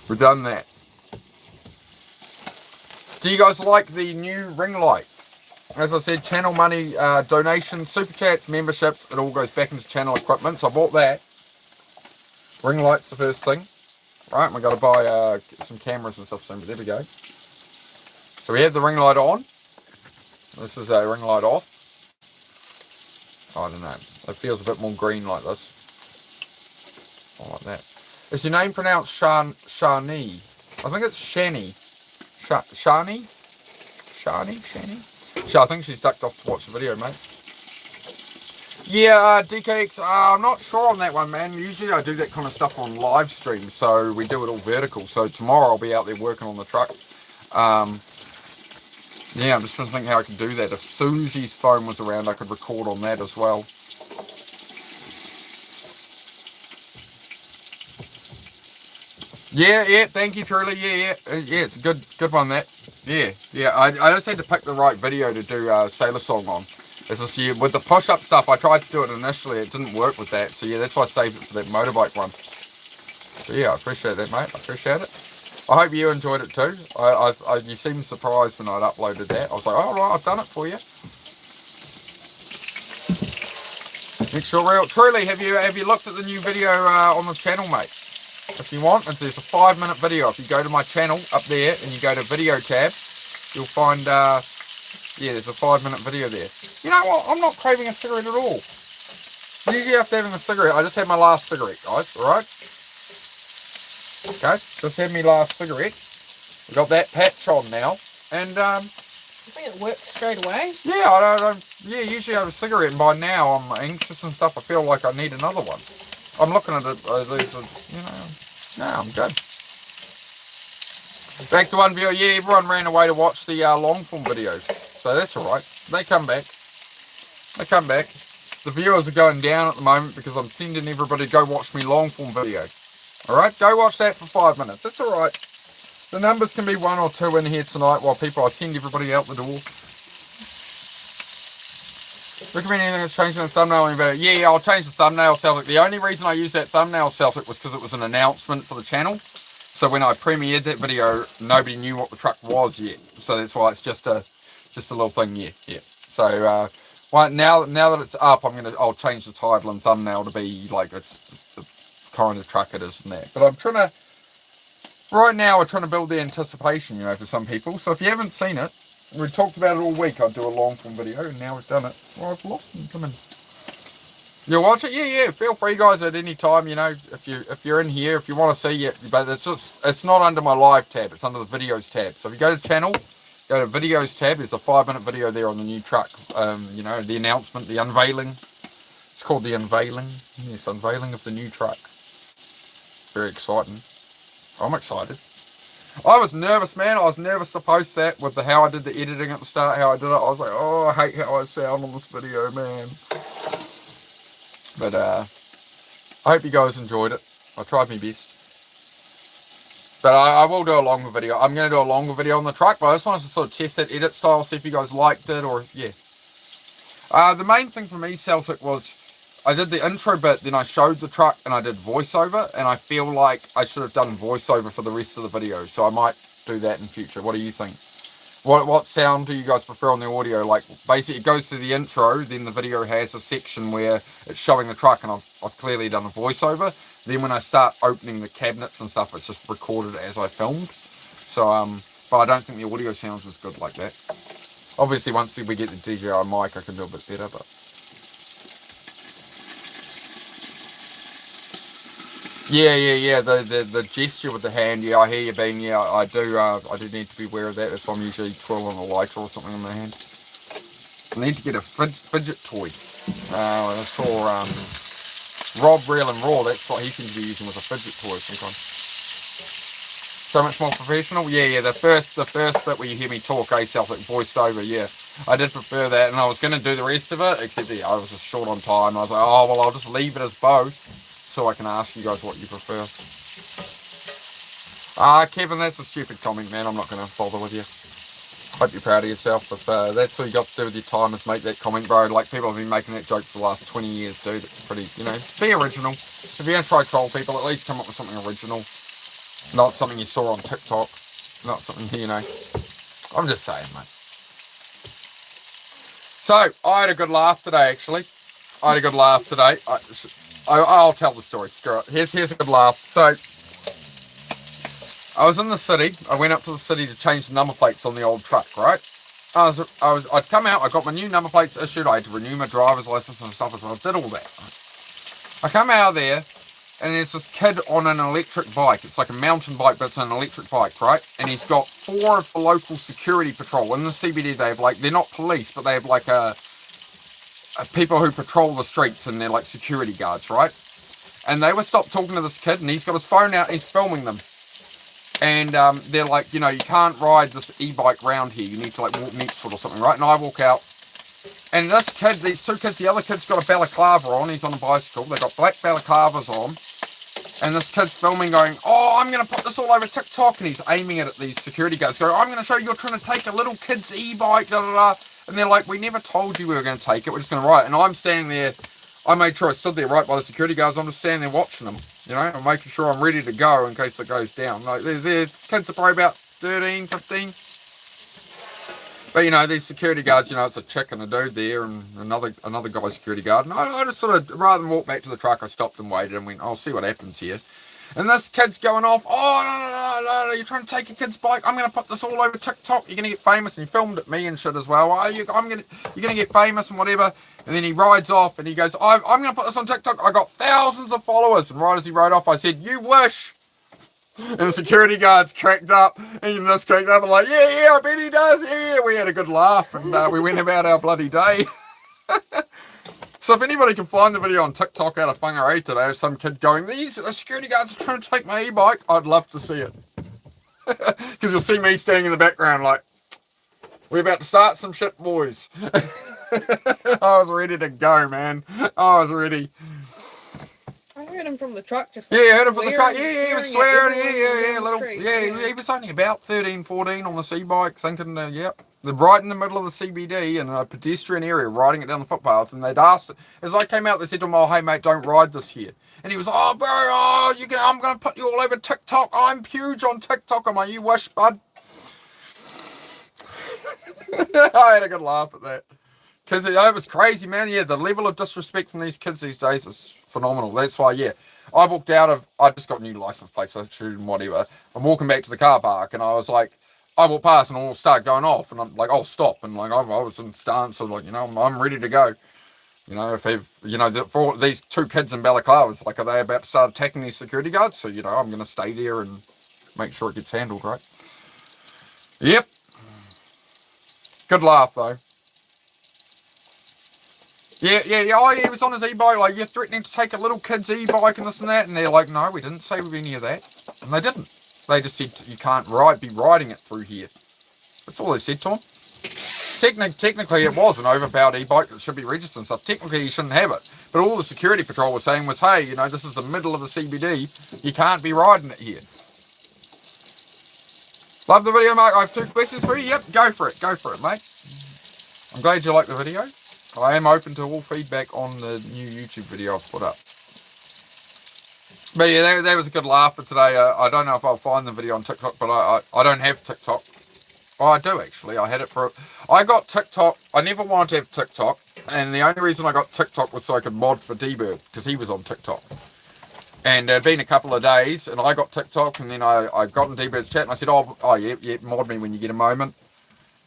we've done that. Do you guys like the new ring light? As I said, channel money, donations, super chats, memberships, it all goes back into channel equipment. So I bought that. Ring light's the first thing. Right, we've got to buy some cameras and stuff soon, but there we go. So we have the ring light on. This is a ring light off. I don't know. It feels a bit more green like this. I like that. Is your name pronounced Shani? I think it's Shani. Shani? I think she's ducked off to watch the video, mate. Yeah, DKX, I'm not sure on that one, man. Usually I do that kind of stuff on live stream, so we do it all vertical. So tomorrow I'll be out there working on the truck. Yeah, I'm just trying to think how I can do that. If Susie's phone was around, I could record on that as well. Yeah, thank you, truly. Yeah, it's a good one, that. Yeah, I just had to pick the right video to do Sailor Song on. As I see, with the push-up stuff, I tried to do it initially. It didn't work with that. So, yeah, that's why I saved it for that motorbike one. So, yeah, I appreciate that, mate. I appreciate it. I hope you enjoyed it too. You seemed surprised when I'd uploaded that. I was like, oh, right, I've done it for you. Next real. Truly, have you looked at the new video on the channel, mate? If you want, there's a 5-minute video. If you go to my channel up there and you go to video tab, you'll find... yeah, there's a 5-minute video there. You know what? I'm not craving a cigarette at all. Usually after having a cigarette, I just had my last cigarette, guys, alright? Okay, just had my last cigarette. We've got that patch on now. And, I think it works straight away. Yeah, usually I have a cigarette, and by now I'm anxious and stuff. I feel like I need another one. I'm looking at it, no, I'm good. Back to one viewer. Yeah, everyone ran away to watch the long form video. So that's alright. They come back. The viewers are going down at the moment because I'm sending everybody to go watch me long form video. Alright, go watch that for 5 minutes. That's alright. The numbers can be 1 or 2 in here tonight while I send everybody out the door. Recommend anything that's changed in the thumbnail in video? Yeah, I'll change the thumbnail, Celtic. The only reason I used that thumbnail, Celtic, was because it was an announcement for the channel. So when I premiered that video, nobody knew what the truck was yet. So that's why it's just a little thing, yeah. So now that it's up, I'll change the title and thumbnail to be like it's the kind of truck it is and that. But right now we're trying to build the anticipation, for some people. So if you haven't seen it, we talked about it all week. I'd do a long form video, and now we've done it. Well, I've lost them. Come in. You'll watch it? Yeah. Feel free, guys, at any time. If you're in here, if you want to see it, but it's not under my live tab. It's under the videos tab. So if you go to channel, go to videos tab. There's a 5-minute video there on the new truck. The announcement, the unveiling. It's called the unveiling. Yes, unveiling of the new truck. Very exciting. I'm excited. I was nervous, man. I was nervous to post that with how I did the editing at the start, how I did it. I was like, oh, I hate how I sound on this video, man. But I hope you guys enjoyed it. I tried my best. But I will do a longer video. I'm going to do a longer video on the truck, but I just wanted to sort of test that edit style, see if you guys liked it, or, yeah. The main thing for me, Celtic, was I did the intro bit, then I showed the truck, and I did voiceover, and I feel like I should have done voiceover for the rest of the video, so I might do that in future. What do you think? What sound do you guys prefer on the audio? Like, basically, it goes through the intro, then the video has a section where it's showing the truck, and I've clearly done a voiceover. Then when I start opening the cabinets and stuff, it's just recorded as I filmed. So, but I don't think the audio sounds as good like that. Obviously, once we get the DJI mic, I can do a bit better, but... Yeah. The gesture with the hand. Yeah, I hear you, Bean. Yeah, I do. I do need to be aware of that. That's why I'm usually twirling a lighter or something in my hand. I need to get a fidget toy. I saw Rob Real and Raw. That's what he seemed to be using, was a fidget toy sometimes. So much more professional. Yeah. The first bit where you hear me talk, self voiced over. Yeah, I did prefer that, and I was going to do the rest of it, except I was just short on time. I was like, oh well, I'll just leave it as both, so I can ask you guys what you prefer. Kevin, that's a stupid comment, man. I'm not going to bother with you. Hope you're proud of yourself. If that's all you got to do with your time is make that comment, bro. Like, people have been making that joke for the last 20 years, dude. It's pretty, be original. If you're going to try to troll people, at least come up with something original. Not something you saw on TikTok. Not something, I'm just saying, mate. So, I had a good laugh today, actually. I'll tell the story. Screw it. Here's a good laugh. So, I was in the city. I went up to the city to change the number plates on the old truck, right? I'd come out. I got my new number plates issued. I had to renew my driver's license and stuff as well. I did all that. I come out of there, and there's this kid on an electric bike. It's like a mountain bike, but it's an electric bike, right? And he's got 4 of the local security patrol. In the CBD, they have they're not police, but they have people who patrol the streets, and they're like security guards, right? And they were stopped talking to this kid, and he's got his phone out, and he's filming them. And they're like, you can't ride this e-bike round here. You need to walk next to it or something, right? And I walk out. And this kid, these 2 kids, the other kid's got a balaclava on. He's on a bicycle. They've got black balaclavas on. And this kid's filming going, oh, I'm going to put this all over TikTok. And he's aiming it at these security guards. Going, I'm going to show you you're trying to take a little kid's e-bike, da-da-da. And they're like, we never told you we were going to take it. We're just going to ride it. And I'm standing there. I made sure I stood there right by the security guards. I'm just standing there watching them. I'm making sure I'm ready to go in case it goes down. Like, there's kids are probably about 13, 15. But, these security guards, it's a chick and a dude there and another guy security guard. And I just sort of, rather than walk back to the truck, I stopped and waited and went, I'll see what happens here. And this kid's going off, oh, no, you're trying to take a kid's bike. I'm going to put this all over TikTok. You're going to get famous. And he filmed at me and shit as well. You're going to get famous and whatever. And then he rides off and he goes, I'm going to put this on TikTok. I got thousands of followers. And right as he rode off, I said, you wish. And the security guards cracked up. And this cracked up and like, yeah, I bet he does. Yeah, we had a good laugh. And we went about our bloody day. So if anybody can find the video on TikTok out of Whangarei today of some kid going, these security guards are trying to take my e-bike, I'd love to see it. Because you'll see me standing in the background like, we're about to start some shit, boys. I was ready to go, man. I was ready. I heard him from the truck just I heard him from the truck. Yeah, he was swearing. He was only about 13, 14 on the e-bike thinking, yep. They're right in the middle of the CBD in a pedestrian area, riding it down the footpath, and they'd asked, as I came out, they said to him, oh, hey, mate, don't ride this here. And he was, oh, bro, I'm going to put you all over TikTok. I'm huge on TikTok. I'm like, you wish, bud. I had a good laugh at that. Because it was crazy, man. Yeah, the level of disrespect from these kids these days is phenomenal. That's why, I walked out of, I just got new license plates, and whatever. I'm walking back to the car park, and I was like, I walk past and all start going off, and I'm like, oh, stop. And like, I was in stance, so like, I'm ready to go. For these 2 kids in balaclavas, like, are they about to start attacking these security guards? So, I'm going to stay there and make sure it gets handled, right? Yep. Good laugh, though. Yeah. Oh, yeah, he was on his e-bike, like, you're threatening to take a little kid's e-bike and this and that. And they're like, no, we didn't say any of that. And they didn't. They just said you can't be riding it through here. That's all they said to him. Technically, it was an overpowered e-bike that should be registered and stuff. Technically, you shouldn't have it. But all the security patrol was saying was, hey, this is the middle of the CBD. You can't be riding it here. Love the video, Mark. I have 2 questions for you. Yep, go for it. Go for it, mate. I'm glad you like the video. I am open to all feedback on the new YouTube video I've put up. But yeah, that was a good laugh for today. I don't know if I'll find the video on TikTok, but I don't have TikTok. Oh, I do actually. I had it I got TikTok. I never wanted to have TikTok. And the only reason I got TikTok was so I could mod for D-Bird, because he was on TikTok. And it had been a couple of days, and I got TikTok, and then I got in D-Bird's chat, and I said, oh yeah, mod me when you get a moment.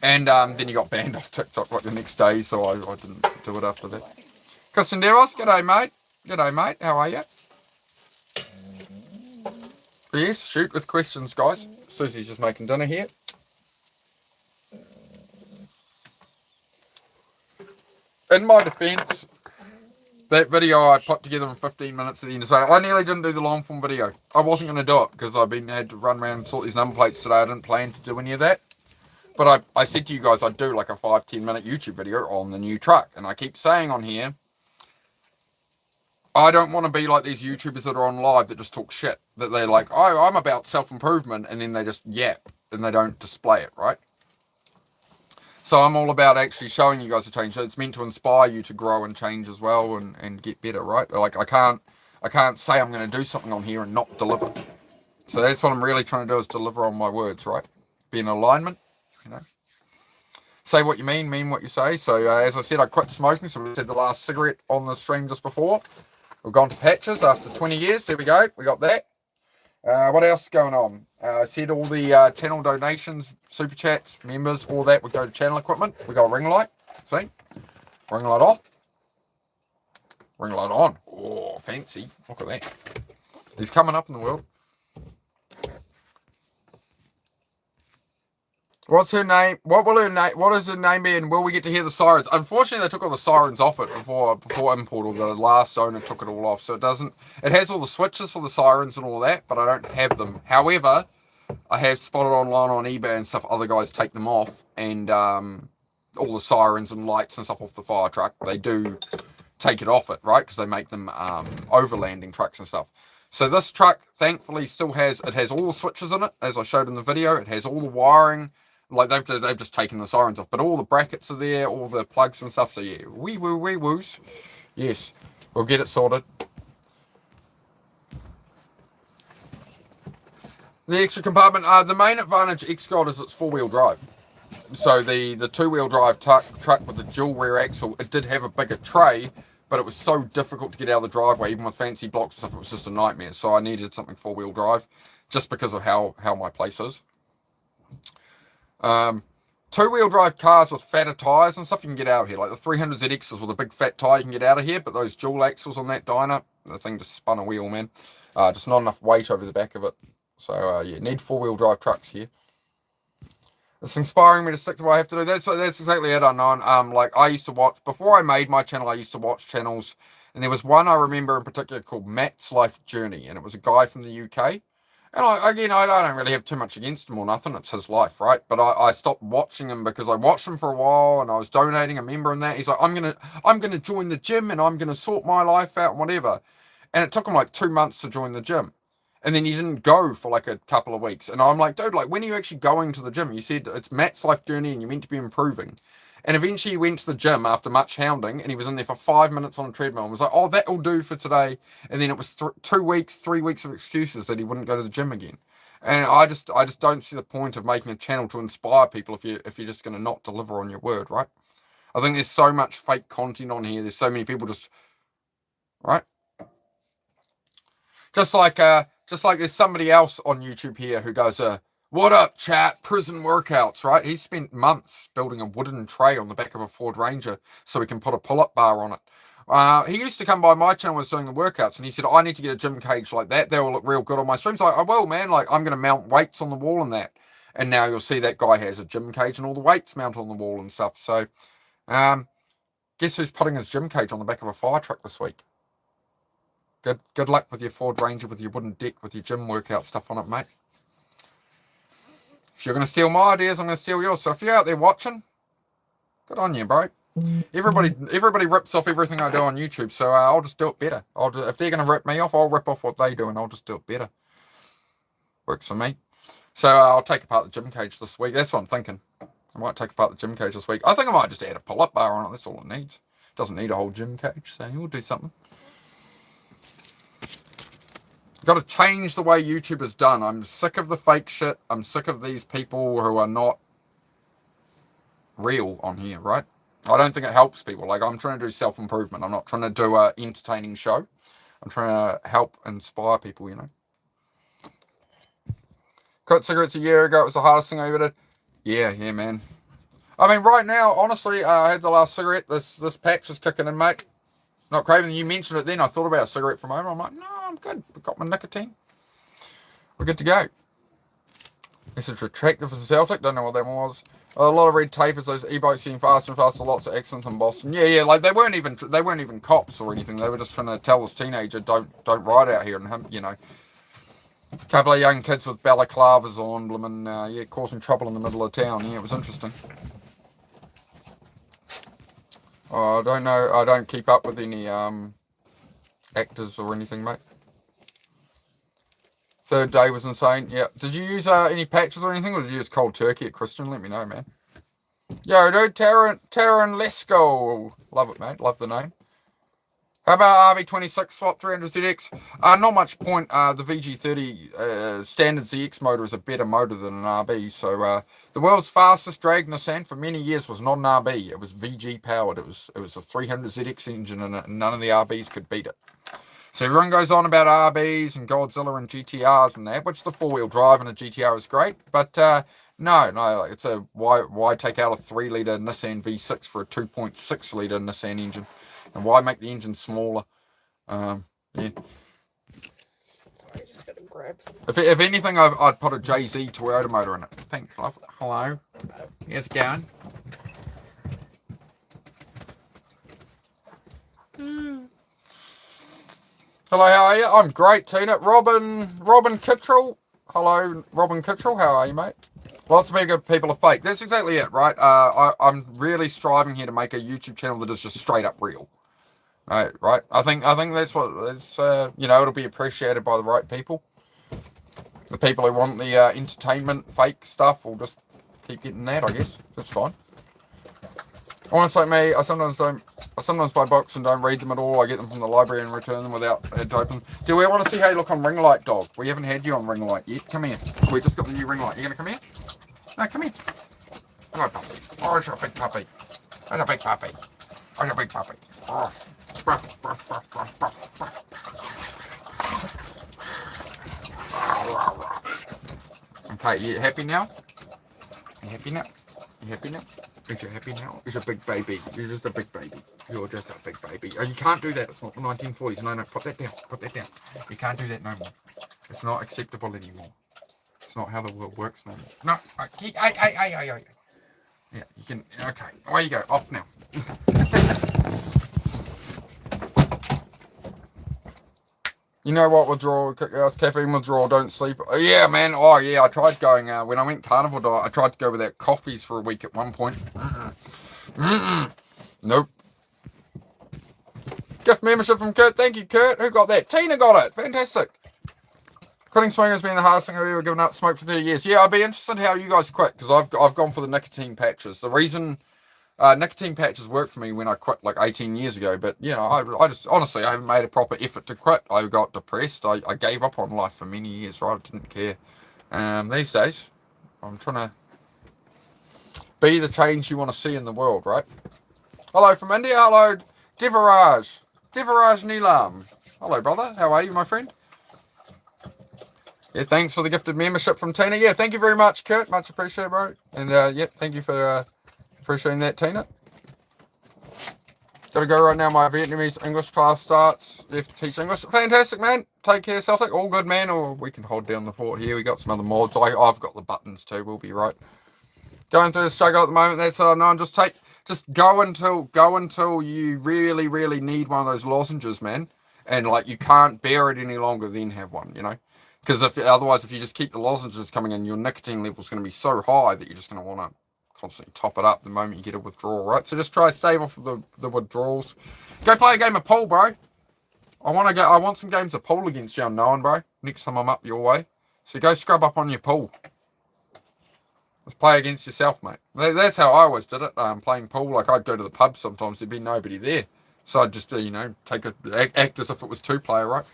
And then he got banned off TikTok like the next day, so I didn't do it after that. Christian Devos, g'day mate. How are you? Yes, shoot with questions, guys. Susie's just making dinner here. In my defense, that video I put together in 15 minutes at the end of the day, I nearly didn't do the long form video. I wasn't going to do it because had to run around and sort these number plates today. I didn't plan to do any of that. But I said to you guys I'd do like a 5-10 minute YouTube video on the new truck. And I keep saying on here, I don't want to be like these YouTubers that are on live that just talk shit. That they're like, oh, I'm about self-improvement, and then they just yap and they don't display it, right? So I'm all about actually showing you guys a change. So it's meant to inspire you to grow and change as well and get better, right? Like I can't say I'm going to do something on here and not deliver. So that's what I'm really trying to do, is deliver on my words, right? Be in alignment, you know. Say what you mean what you say. So as I said, I quit smoking. So we had the last cigarette on the stream just before. We've gone to patches after 20 years. There we go. We got that. What else is going on? I said all the channel donations, super chats, members, all that would go to channel equipment. We got a ring light. See? Ring light off. Ring light on. Oh, fancy. Look at that. He's coming up in the world. What's her name? What is her name be, and will we get to hear the sirens? Unfortunately, they took all the sirens off it before import, or the last owner took it all off. So it has all the switches for the sirens and all that, but I don't have them. However, I have spotted online on eBay and stuff, other guys take them off, and all the sirens and lights and stuff off the fire truck, they do take it off it, right? Because they make them overlanding trucks and stuff. So this truck, thankfully, still has all the switches in it, as I showed in the video. It has all the wiring. Like they've just taken the sirens off, but all the brackets are there, all the plugs and stuff. So yeah, wee woos. Yes, we'll get it sorted. The extra compartment, the main advantage X-Gold is it's 4-wheel drive. So the 2-wheel drive truck with the dual rear axle, it did have a bigger tray, but it was so difficult to get out of the driveway, even with fancy blocks and stuff. It was just a nightmare. So I needed something 4-wheel drive, just because of how my place is. 2-wheel drive cars with fatter tyres and stuff, you can get out of here. Like the 300 ZXs with a big fat tyre, you can get out of here. But those dual axles on that Dyna, the thing just spun a wheel, man. Just not enough weight over the back of it. So yeah, need 4-wheel drive trucks here. It's inspiring me to stick to what I have to do. That's exactly it, Unknown. Like I used to watch, before I made my channel, I used to watch channels. And there was one I remember in particular called Matt's Life Journey. And it was a guy from the UK. And I don't really have too much against him or nothing. It's his life, right? But I stopped watching him because I watched him for a while and I was donating a member and that. He's like, I'm gonna join the gym and I'm gonna sort my life out and whatever. And it took him like 2 months to join the gym. And then he didn't go for like a couple of weeks. And I'm like, dude, like when are you actually going to the gym? You said it's Matt's Life Journey and you're meant to be improving. And eventually he went to the gym after much hounding, and he was in there for 5 minutes on a treadmill and was like, oh, that'll do for today. And then it was 3 weeks of excuses that he wouldn't go to the gym again. And I just don't see the point of making a channel to inspire people if you're just going to not deliver on your word, right? I think there's so much fake content on here. There's so many people just, right? Just like there's somebody else on YouTube here who goes, what up, chat? Prison workouts, right? He spent months building a wooden tray on the back of a Ford Ranger so he can put a pull-up bar on it. He used to come by my channel when I was doing the workouts, and he said, I need to get a gym cage like that. They will look real good on my streams. Like, I will, man. Like, I'm going to mount weights on the wall and that. And now you'll see that guy has a gym cage and all the weights mounted on the wall and stuff. So, guess who's putting his gym cage on the back of a fire truck this week? Good luck with your Ford Ranger, with your wooden deck, with your gym workout stuff on it, mate. If you're going to steal my ideas, I'm going to steal yours. So if you're out there watching, good on you, bro. Everybody rips off everything I do on YouTube, so I'll just do it better. If they're going to rip me off, I'll rip off what they do, and I'll just do it better. Works for me. So I'll take apart the gym cage this week. That's what I'm thinking. I might take apart the gym cage this week. I think I might just add a pull-up bar on it. That's all it needs. It doesn't need a whole gym cage, so we'll do something. Got to change the way YouTube is done. I'm sick of the fake shit. I'm sick of these people who are not real on here, right? I don't think it helps people. Like, I'm trying to do self-improvement. I'm not trying to do an entertaining show. I'm trying to help inspire people, you know. Quit cigarettes a year ago. It was the hardest thing I ever did. Yeah, man. I mean, right now, honestly, I had the last cigarette. This patch is kicking in, mate. Not craving. You mentioned it then. I thought about a cigarette from home. I'm like, no, I'm good. I've got my nicotine. We're good to go. This is retractor for Celtic. Don't know what that one was. A lot of red tape as those e-bikes getting faster and faster. Lots of accidents in Boston. Yeah. Like they weren't even cops or anything. They were just trying to tell this teenager don't ride out here, and him, you know. A couple of young kids with balaclavas on them and causing trouble in the middle of town. Yeah, it was interesting. Oh, I don't know. I don't keep up with any actors or anything, mate. Third day was insane. Yeah. Did you use any patches or anything, or did you use cold turkey at Christian? Let me know, man. Yo, dude, Taran Lesko. Love it, mate. Love the name. How about RB26 swap 300ZX? Not much point. The VG30 standard ZX motor is a better motor than an RB. So the world's fastest drag Nissan for many years was not an RB. It was VG powered. It was a 300ZX engine in it, and none of the RBs could beat it. So everyone goes on about RBs and Godzilla and GTRs and that, which the four-wheel drive in a GTR is great, but no, it's a why take out a 3-litre Nissan V6 for a 2.6-litre Nissan engine, and why make the engine smaller? Yeah. Sorry, just gotta grab some. If anything, I'd put a JZ Toyota motor in it. Thanks, love. Hello. How's it going? Hello, how are you? I'm great, Tina. Robin Kittrell. Hello, Robin Kittrell. How are you, mate? Lots of people are fake. That's exactly it, right? I'm really striving here to make a YouTube channel that is just straight up real. Right. I think that's what it's. It'll be appreciated by the right people. The people who want the entertainment fake stuff will just keep getting that. I guess that's fine. Honestly, me, I sometimes buy books and don't read them at all. I get them from the library and return them without head to open. Do we want to see how you look on ring light, dog? We haven't had you on ring light yet. Come here. We just got the new ring light. You gonna come here? No, come here. Come on, puppy. Oh, it's a big puppy. It's a big puppy. Oh, it's a big puppy. Oh. Okay, you happy now? You happy now? You happy now? Is you happy now? You're a big baby. You're just a big baby. You're just a big baby. Oh, you can't do that. It's not the 1940s. No, put that down. Put that down. You can't do that no more. It's not acceptable anymore. It's not how the world works no more. No. Yeah, you can. Okay. Away you go. Off now. You know what withdrawal? Caffeine withdrawal. Don't sleep. Yeah, man. Oh, yeah. I tried going when I went carnivore diet. I tried to go without coffees for a week at one point. Nope. Gift membership from Kurt. Thank you, Kurt. Who got that? Tina got it. Fantastic. Quitting smoking has been the hardest thing I've ever given up. Smoke for 30 years. Yeah, I'd be interested in how you guys quit, because I've gone for the nicotine patches. The reason nicotine patches worked for me when I quit like 18 years ago, but I just honestly I haven't made a proper effort to quit. I got depressed. I gave up on life for many years. Right, I didn't care. These days, I'm trying to be the change you want to see in the world. Right. Hello from India. Hello, Devaraj Neelam. Hello, brother. How are you, my friend? Yeah, thanks for the gifted membership from Tina. Yeah, thank you very much, Kurt. Much appreciated, bro. And thank you for appreciating that, Tina. Gotta go right now. My Vietnamese English class starts. You have to teach English. Fantastic, man. Take care, Celtic. All good, man. Or we can hold down the fort here. We got some other mods. I've got the buttons too. We'll be right. Going through the struggle at the moment. That's no. Just go until you really, really need one of those lozenges, man. And like you can't bear it any longer, then have one. You know. Because otherwise, if you just keep the lozenges coming in, your nicotine level is going to be so high that you're just going to want to constantly top it up the moment you get a withdrawal, right? So just try to stave off the withdrawals. Go play a game of pool, bro. I want some games of pool against you, unknown, bro. Next time I'm up your way. So go scrub up on your pool. Let's play against yourself, mate. That's how I always did it. Playing pool, like I'd go to the pub sometimes, there'd be nobody there. So I'd just, act as if it was 2-player, right?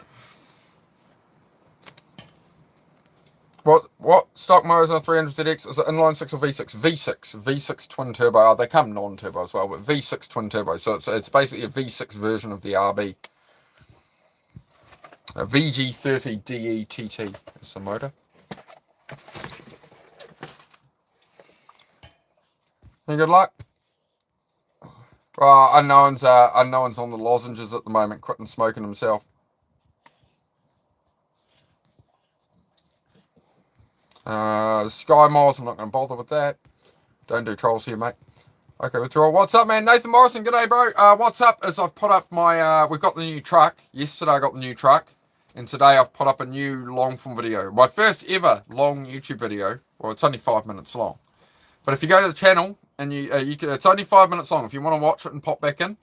What stock motors on 300ZX? Is it inline 6 or V6? V6 twin turbo. Oh, they come non-turbo as well, but V6 twin turbo. So it's basically a V6 version of the RB. A VG30 DETT is the motor. Any good luck? Oh, unknown's on the lozenges at the moment, quitting smoking himself. Sky Miles, I'm not going to bother with that. Don't do trolls here, mate. Okay, withdrawal. What's up, man? Nathan Morrison, g'day, bro. What's up is I've put up my, we've got the new truck. Yesterday I got the new truck. And today I've put up a new long form video. My first ever long YouTube video. Well, it's only 5 minutes long. But if you go to the channel, and it's only 5 minutes long. If you want to watch it and pop back in,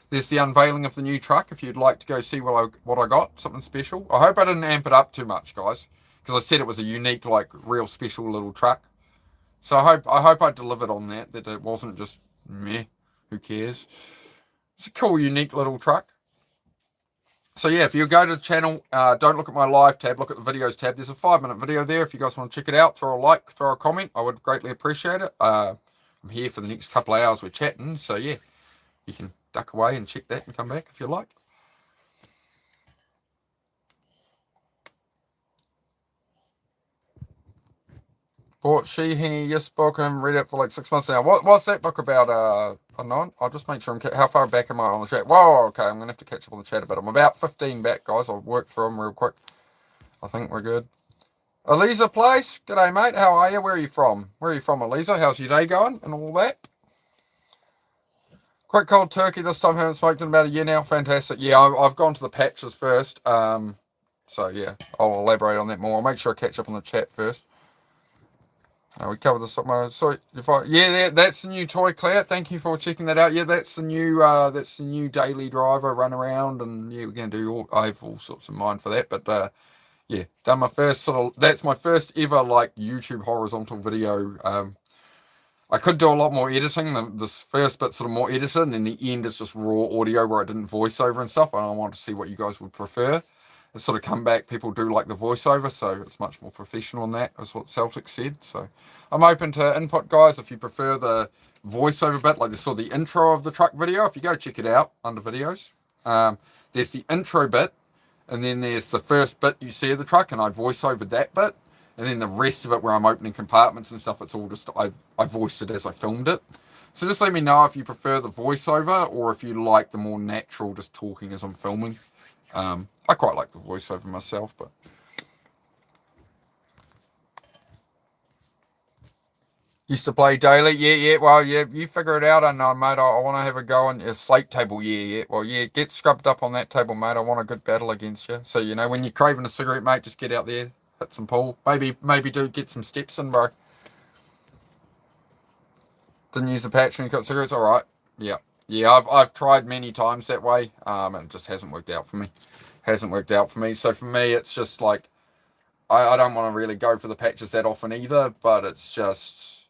there's the unveiling of the new truck. If you'd like to go see what I got, something special. I hope I didn't amp it up too much, guys. Because I said it was a unique, like, real special little truck. So I hope I delivered on that it wasn't just meh, who cares. It's a cool, unique little truck. So yeah, if you go to the channel, don't look at my live tab, look at the videos tab. There's a 5-minute video there. If you guys want to check it out, throw a like, throw a comment. I would greatly appreciate it. I'm here for the next couple of hours. We're chatting. So yeah, you can duck away and check that and come back if you like. Bought Sheehy, yes book, and read it for like 6 months now. What's that book about? Unknown? I'll just make sure how far back am I on the chat? Whoa, okay, I'm going to have to catch up on the chat a bit. I'm about 15 back, guys. I'll work through them real quick. I think we're good. Eliza Place, g'day, mate. How are you? Where are you from? Where are you from, Eliza? How's your day going and all that? Quick cold turkey this time. Haven't smoked in about a year now. Fantastic. Yeah, I've gone to the patches first. So yeah, I'll elaborate on that more. I'll make sure I catch up on the chat first. We covered this. So yeah, that's the new toy, Claire. Thank you for checking that out. Yeah, that's the new daily driver run around, and yeah, we're gonna do I have all sorts of mind for that. But yeah, done my first that's my first ever like YouTube horizontal video. I could do a lot more editing. This first bit's sort of more edited, and then the end is just raw audio where I didn't voice over and stuff. And I want to see what you guys would prefer. It's sort of come back. People do like the voiceover, so it's much more professional than that, is what Celtic said. So I'm open to input, guys. If you prefer the voiceover bit, like the intro of the truck video, if you go check it out under videos, there's the intro bit, and then there's the first bit you see of the truck, and I voice over that bit, and then the rest of it where I'm opening compartments and stuff, it's all just I voiced it as I filmed it. So just let me know if you prefer the voiceover or if you like the more natural, just talking as I'm filming. I quite like the voiceover myself, but used to play daily. Yeah. Well, yeah, you figure it out. I know, mate. I want to have a go on your slate table. Yeah. Well, yeah, get scrubbed up on that table, mate. I want a good battle against you. So you know, when you're craving a cigarette, mate, just get out there, hit some pool. Maybe do get some steps in, bro. Didn't use the patch when you got cigarettes. All right. Yeah. I've tried many times that way, and it just hasn't worked out for me. So for me, it's just like I don't want to really go for the patches that often either. But it's just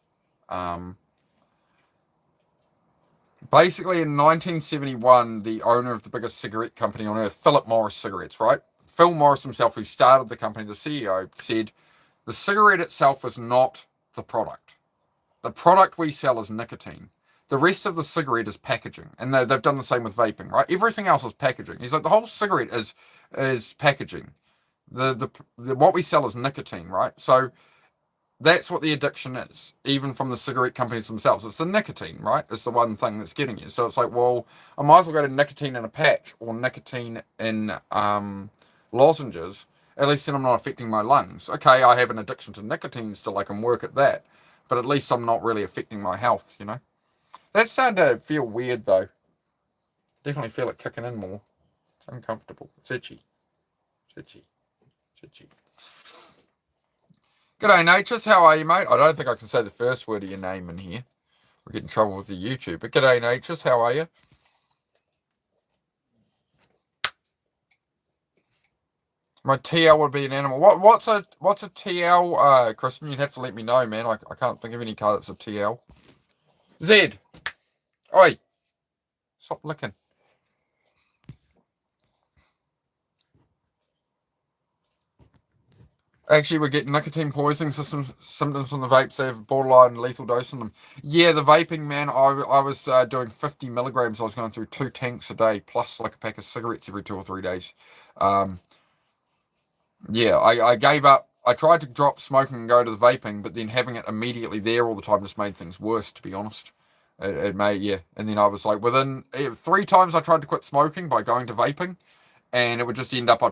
basically in 1971, the owner of the biggest cigarette company on earth, Philip Morris Cigarettes, right? Phil Morris himself, who started the company, the CEO, said the cigarette itself is not the product. The product we sell is nicotine. The rest of the cigarette is packaging, and they've done the same with vaping, right? Everything else is packaging. He's like, the whole cigarette is packaging. The what we sell is nicotine, right? So that's what the addiction is, even from the cigarette companies themselves. It's the nicotine, right? It's the one thing that's getting you. So it's like, well, I might as well go to nicotine in a patch or nicotine in lozenges. At least then I'm not affecting my lungs. Okay, I have an addiction to nicotine still. I can work at that, but at least I'm not really affecting my health, you know? That's starting to feel weird, though. Definitely feel it kicking in more. It's uncomfortable. It's itchy. G'day, Natures. How are you, mate? I don't think I can say the first word of your name in here. We'll get in trouble with the YouTube. But g'day, Natures. How are you? My TL would be an animal. What's a TL, Kristen? You'd have to let me know, man. I can't think of any car that's a TL. Zed. Oi. Stop licking. Actually, we're getting nicotine poisoning symptoms from the vapes. They have borderline lethal dose in them. Yeah, the vaping, man, I was doing 50 milligrams. I was going through 2 tanks a day, plus like a pack of cigarettes every 2 or 3 days. Yeah, I gave up. I tried to drop smoking and go to the vaping, but then having it immediately there all the time just made things worse, to be honest. It made, yeah. And then I was like, within 3 times I tried to quit smoking by going to vaping, and it would just end up,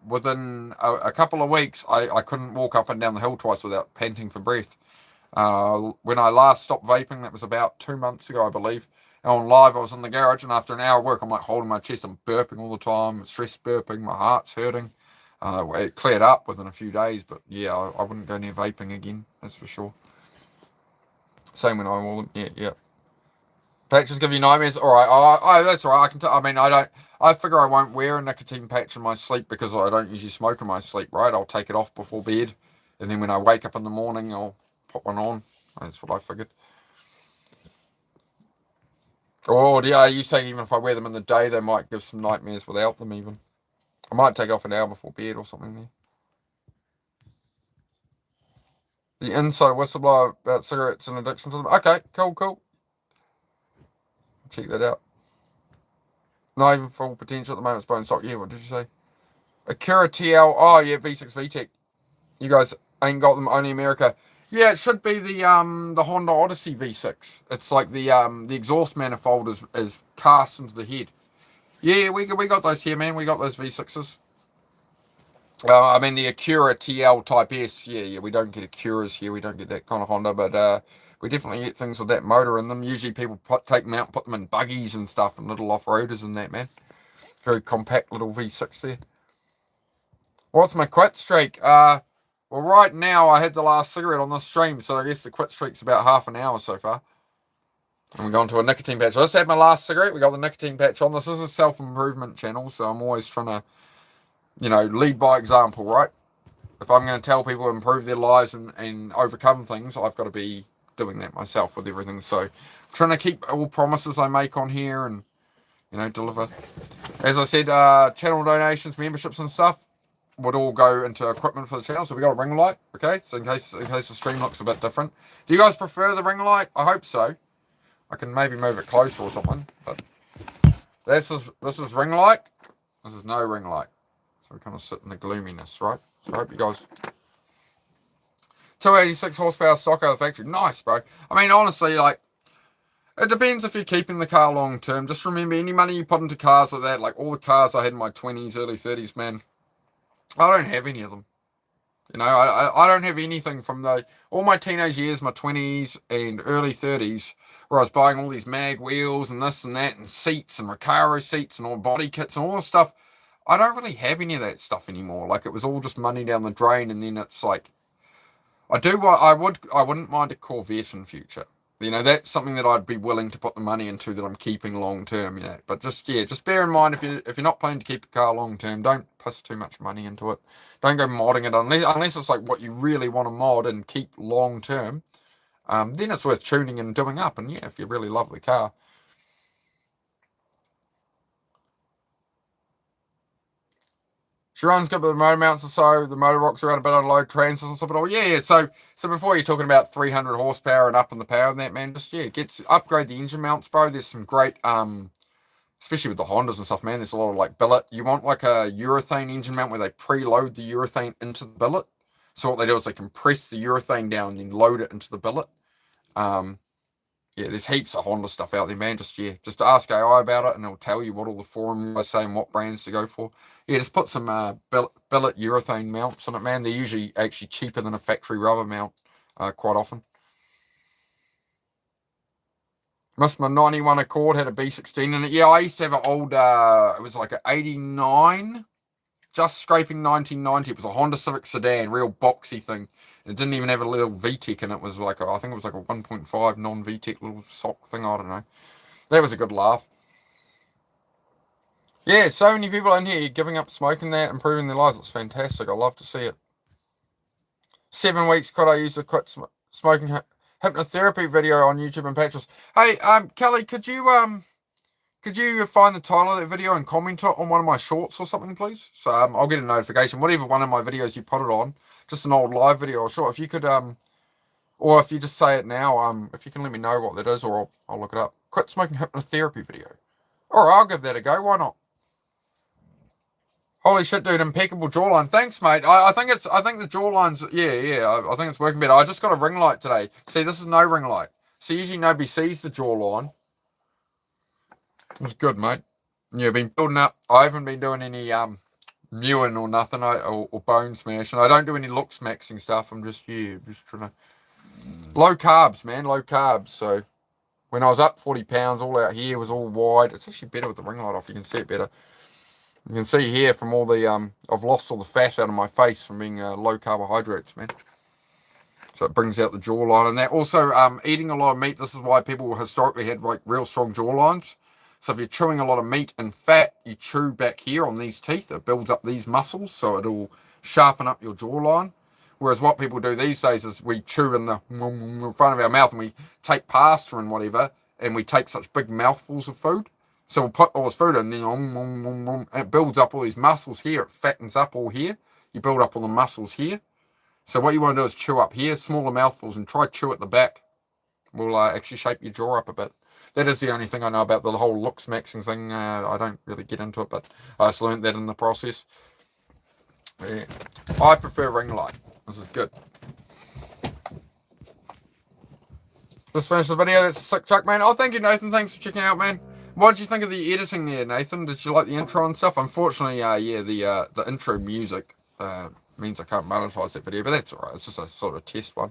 within a couple of weeks, I couldn't walk up and down the hill twice without panting for breath. When I last stopped vaping, that was about 2 months ago, I believe. And on live, I was in the garage, and after an hour of work, I'm like holding my chest, I'm burping all the time, stress burping, my heart's hurting. It cleared up within a few days, but yeah, I wouldn't go near vaping again, that's for sure. Same when I wore them, yeah. Patches give you nightmares? Alright, that's alright, I figure I won't wear a nicotine patch in my sleep because I don't usually smoke in my sleep, right? I'll take it off before bed, and then when I wake up in the morning, I'll put one on. That's what I figured. Oh, yeah, are you saying even if I wear them in the day, they might give some nightmares without them even? I might take it off an hour before bed or something there. The inside whistleblower about cigarettes and addiction to them. Okay, cool. Check that out. Not even full potential at the moment. It's bone stock. Yeah, what did you say? Acura TL. Oh, yeah, V6 VTEC. You guys ain't got them, only America. Yeah, it should be the Honda Odyssey V6. It's like the exhaust manifold is cast into the head. Yeah, we got those here, man. We got those V6s. The Acura TL Type S. Yeah, we don't get Acuras here. We don't get that kind of Honda, but we definitely get things with that motor in them. Usually people take them out and put them in buggies and stuff and little off-roaders and that, man. Very compact little V6 there. What's my quit streak? Well, right now I had the last cigarette on this stream, so I guess the quit streak's about half an hour so far. And we're going to a nicotine patch. I just had my last cigarette. We got the nicotine patch on. This is a self-improvement channel, so I'm always trying to, lead by example, right? If I'm going to tell people to improve their lives and overcome things, I've got to be doing that myself with everything. So I'm trying to keep all promises I make on here and, deliver. As I said, channel donations, memberships and stuff would all go into equipment for the channel. So we got a ring light, okay? So in case the stream looks a bit different. Do you guys prefer the ring light? I hope so. I can maybe move it closer or something. But this is ring light. This is no ring light. So we kind of sit in the gloominess, right? So I hope you guys... 286 horsepower stock out of the factory. Nice, bro. Honestly, it depends if you're keeping the car long term. Just remember, any money you put into cars like that, like all the cars I had in my 20s, early 30s, man, I don't have any of them. I don't have anything from all my teenage years, my 20s and early 30s, where I was buying all these mag wheels and this and that and seats and Recaro seats and all body kits and all this stuff. I don't really have any of that stuff anymore. Like, it was all just money down the drain, and then it's like, I wouldn't mind a Corvette in future. That's something that I'd be willing to put the money into that I'm keeping long term. But just bear in mind, if you're not planning to keep a car long term, don't piss too much money into it. Don't go modding it unless it's like what you really want to mod and keep long term. Then it's worth tuning and doing up. And yeah, if you really love the car. She runs good with the motor mounts or so. The motor rocks around a bit on low transits and stuff. But all, yeah. So before you're talking about 300 horsepower and up in the power and that, man, just upgrade the engine mounts, bro. There's some great, especially with the Hondas and stuff, man. There's a lot of like billet. You want like a urethane engine mount where they preload the urethane into the billet. So what they do is they compress the urethane down and then load it into the billet. Yeah, there's heaps of Honda stuff out there, man. Just ask AI about it, and it'll tell you what all the forums are saying, what brands to go for. Yeah, just put some billet urethane mounts on it, man. They're usually actually cheaper than a factory rubber mount, quite often. Missed my 91 Accord, had a B16 in it. Yeah, I used to have an old, it was like an 89, just scraping 1990. It was a Honda Civic sedan, real boxy thing. It didn't even have a little VTEC in it. It was like I think it was like a 1.5 non-VTEC little sock thing. I don't know. That was a good laugh. Yeah, so many people in here giving up smoking that, improving their lives. It's fantastic. I love to see it. 7 weeks could I use to quit smoking hypnotherapy video on YouTube and Patreon. Hey, Kelly, could you find the title of that video and comment it on one of my shorts or something, please? So I'll get a notification. Whatever one of my videos you put it on, just an old live video or short. If you could, or if you just say it now, if you can let me know what that is, or I'll look it up. Quit smoking hypnotherapy video. All right, I'll give that a go. Why not? Holy shit, dude! Impeccable jawline. Thanks, mate. I think the jawline's yeah. I think it's working better. I just got a ring light today. See, this is no ring light. So usually nobody sees the jawline. It's good, mate. Yeah, been building up. I haven't been doing any mewing or nothing, or bone smashing. I don't do any looks maxing stuff. I'm just trying to low carbs, man, low carbs. So when I was up 40 pounds, all out here was all wide. It's actually better with the ring light off. You can see it better. You can see here from all the I've lost all the fat out of my face from being low carbohydrates, man. So it brings out the jawline, and that also eating a lot of meat. This is why people historically had like real strong jawlines. So if you're chewing a lot of meat and fat, you chew back here on these teeth. It builds up these muscles, so it'll sharpen up your jawline. Whereas what people do these days is we chew in the front of our mouth, and we take pasta and whatever, and we take such big mouthfuls of food. So we'll put all this food in, and it builds up all these muscles here. It fattens up all here. You build up all the muscles here. So what you want to do is chew up here, smaller mouthfuls, and try chew at the back. Will actually shape your jaw up a bit. That is the only thing I know about the whole looks maxing thing. I don't really get into it, but I just learned that in the process. Yeah. I prefer ring light. This is good. Let's finish the video. That's a sick chuck, man. Oh, thank you, Nathan. Thanks for checking out, man. What did you think of the editing there, Nathan? Did you like the intro and stuff? Unfortunately, yeah, the intro music means I can't monetize that video, but that's alright. It's just a sort of test one.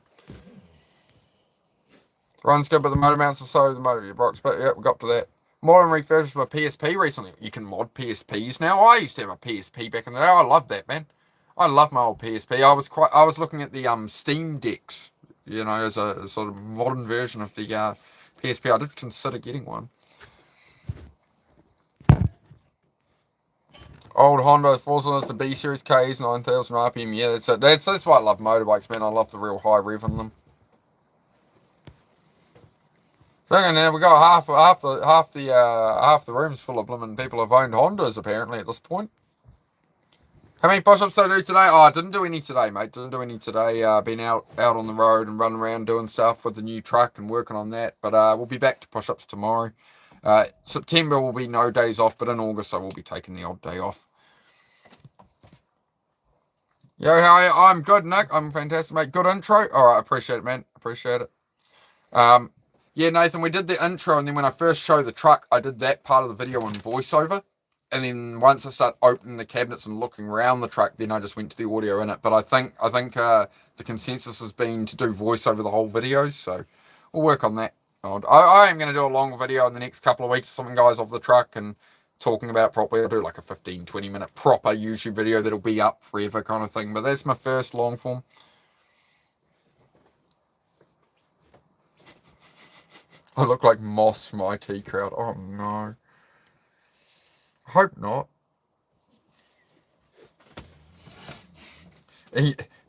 Runs good, but the motor mounts are so the motor box. But yeah, we got to that. Modern refurbished my PSP recently. You can mod PSPs now. I used to have a PSP back in the day. I love that, man. I love my old PSP. I was looking at the Steam decks, you know, as a sort of modern version of the PSP. I did consider getting one. Old Honda 4 cylinders, the B series Ks, 9,000 RPM. Yeah, that's it. That's why I love motorbikes, man. I love the real high rev in them. Thinking now we got half the rooms full of blooming people have owned Hondas apparently at this point. How many push-ups did I do today? Oh, I didn't do any today, mate. Didn't do any today. Been out on the road and running around doing stuff with the new truck and working on that. But we'll be back to push-ups tomorrow. September will be no days off, but in August I will be taking the odd day off. Yo, how I'm good, Nick. I'm fantastic, mate. Good intro. All right, appreciate it, man. Appreciate it. Yeah, Nathan, we did the intro, and then when I first showed the truck, I did that part of the video in voiceover. And then once I start opening the cabinets and looking around the truck, then I just went to the audio in it. But I think the consensus has been to do voiceover the whole video, so we'll work on that. I am going to do a long video in the next couple of weeks, something guys off the truck and talking about it properly. I'll do like a 15-20 minute proper YouTube video that'll be up forever kind of thing. But that's my first long form. I look like Moss from IT Crowd. Oh no. I hope not.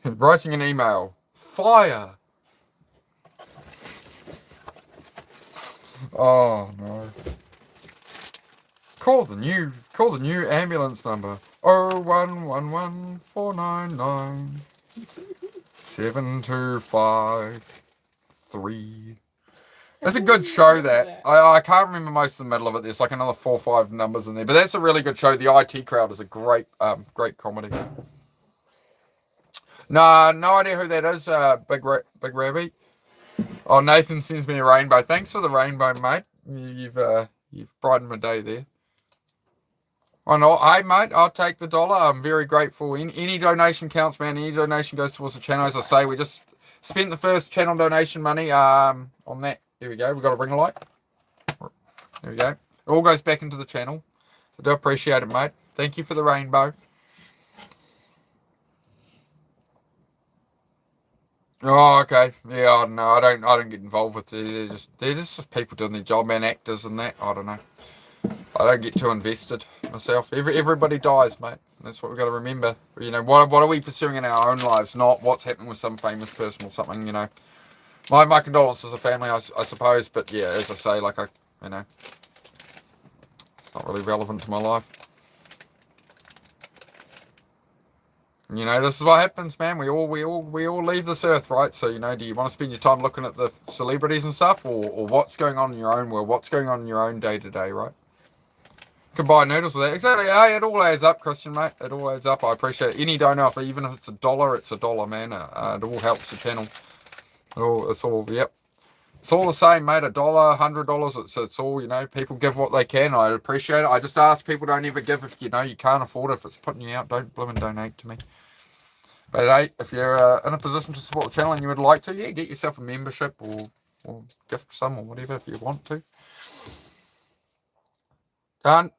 Writing an email. Fire. Oh no. Call the new ambulance number. 0111 499 7253. That's a good show, that. I can't remember most of the middle of it. There's like another 4 or 5 numbers in there. But that's a really good show. The IT Crowd is a great comedy. No idea who that is. Big Rabbit. Oh, Nathan sends me a rainbow. Thanks for the rainbow, mate. You've brightened my day there. Oh no, hey mate, I'll take the dollar. I'm very grateful. Any donation counts, man. Any donation goes towards the channel. As I say, we just spent the first channel donation money on that. Here we go. We've got a ring light. There we go. It all goes back into the channel. I do appreciate it, mate. Thank you for the rainbow. Oh, okay. Yeah, I don't know. I don't get involved with it. They're just people doing their job, man, actors and that. I don't know. I don't get too invested myself. Everybody dies, mate. That's what we've got to remember. You know, what are we pursuing in our own lives, not what's happening with some famous person or something, you know. My condolences to family, I suppose, but yeah, as I say, like it's not really relevant to my life. You know, this is what happens, man. We all leave this earth, right? So, you know, do you want to spend your time looking at the celebrities and stuff, or what's going on in your own world? What's going on in your own day to day, right? Can buy noodles with that. Exactly. Hey, it all adds up, Christian, mate. It all adds up. I appreciate it. Any donor, even if it's $1, it's $1, man. It all helps the channel. It's all, yep. It's all the same, mate. $1, $100. It's all, you know, people give what they can. I appreciate it. I just ask people don't ever give if, you know, you can't afford it. If it's putting you out, don't blooming donate to me. But hey, if you're in a position to support the channel and you would like to, yeah, get yourself a membership or gift some or whatever if you want to. Done.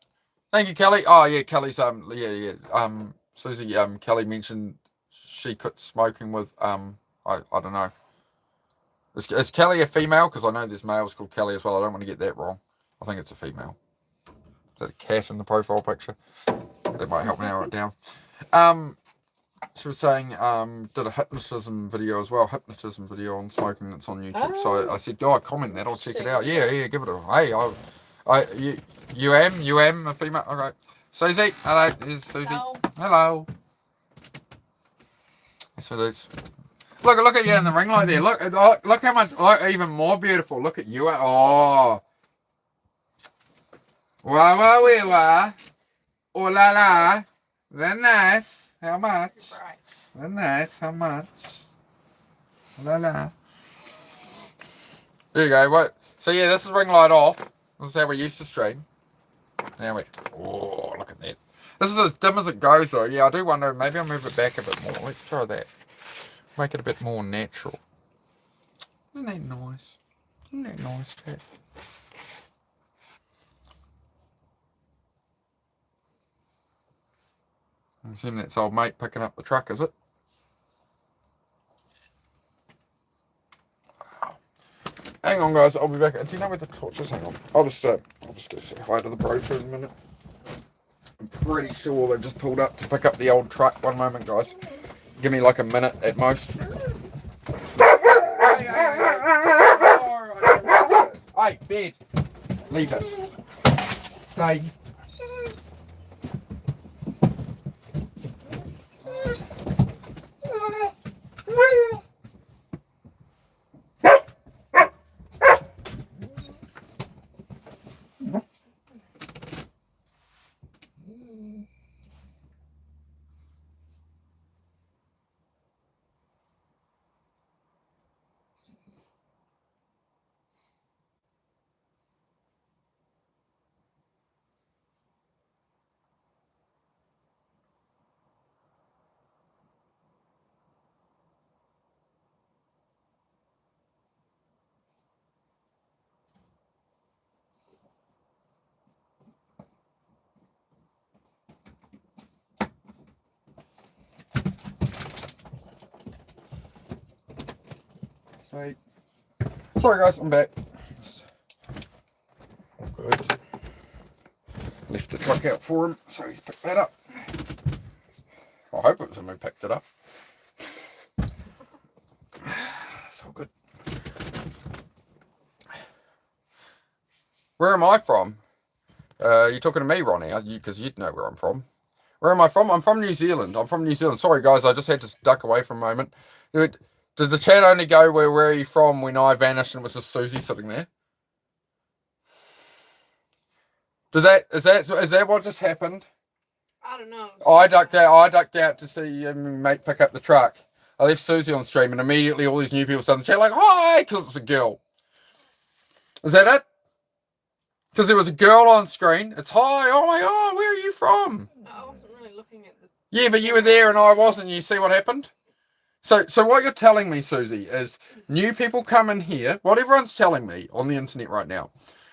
Thank you, Kelly. Oh yeah, Kelly's Susie, Kelly mentioned she quit smoking with I don't know. Is Kelly a female? Because I know there's males called Kelly as well. I don't want to get that wrong. I think it's a female. Is that a cat in the profile picture? That might help me narrow it down. She was saying, did a hypnotism video as well. Hypnotism video on smoking that's on YouTube. Oh. So I said, oh, comment that. I'll check it out. Yeah, give it a. Hey, you am a female. Okay, Susie. Hello, here's Susie. Hello. So that's. Look at you in the ring light there. Look how much. Look, even more beautiful. Look at you. Oh. Wah. Oh la la. Very nice. How much? Very nice. How much? La la. There you go. What? So yeah, this is ring light off. This is how we used to stream. Now we. Oh, look at that. This is as dim as it goes though. Yeah, I do wonder. Maybe I'll move it back a bit more. Let's try that. Make it a bit more natural. Isn't that nice? Isn't that nice, Cat? I assume that's old mate picking up the truck, is it? Hang on, guys. I'll be back. Do you know where the torch is? Hang on. I'll just go say hi to the bro for a minute. I'm pretty sure they've just pulled up to pick up the old truck. One moment, guys. Give me like a minute at most. Hey, bed. Leave it. Stay. Hey. Sorry guys, I'm back. All good. Left the truck out for him, so he's picked that up. I hope it was him who picked it up. It's all good. Where am I from? You're talking to me, Ronnie, because you'd know where I'm from. Where am I from? I'm from New Zealand. Sorry guys, I just had to duck away for a moment. Did the chat only go where are you from when I vanished and it was just Susie sitting there? Is that what just happened? I don't know. I ducked out to see mate pick up the truck. I left Susie on stream and immediately all these new people started chat like, hi, because it's a girl. Is that it? Because there was a girl on screen. It's hi, oh my god, where are you from? I wasn't really looking at the... Yeah, but you were there and I wasn't. You see what happened? So what you're telling me, Susie, is new people come in here. What everyone's telling me on the internet right now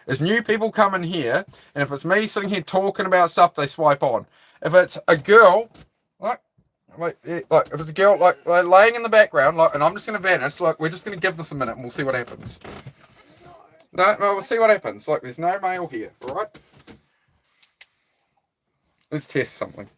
is new people come in here, and if it's me sitting here talking about stuff, they swipe on. If it's a girl, like if it's a girl, like laying in the background, and I'm just going to vanish, we're just going to give this a minute, and we'll see what happens. No, we'll see what happens. There's no male here, all right? Let's test something.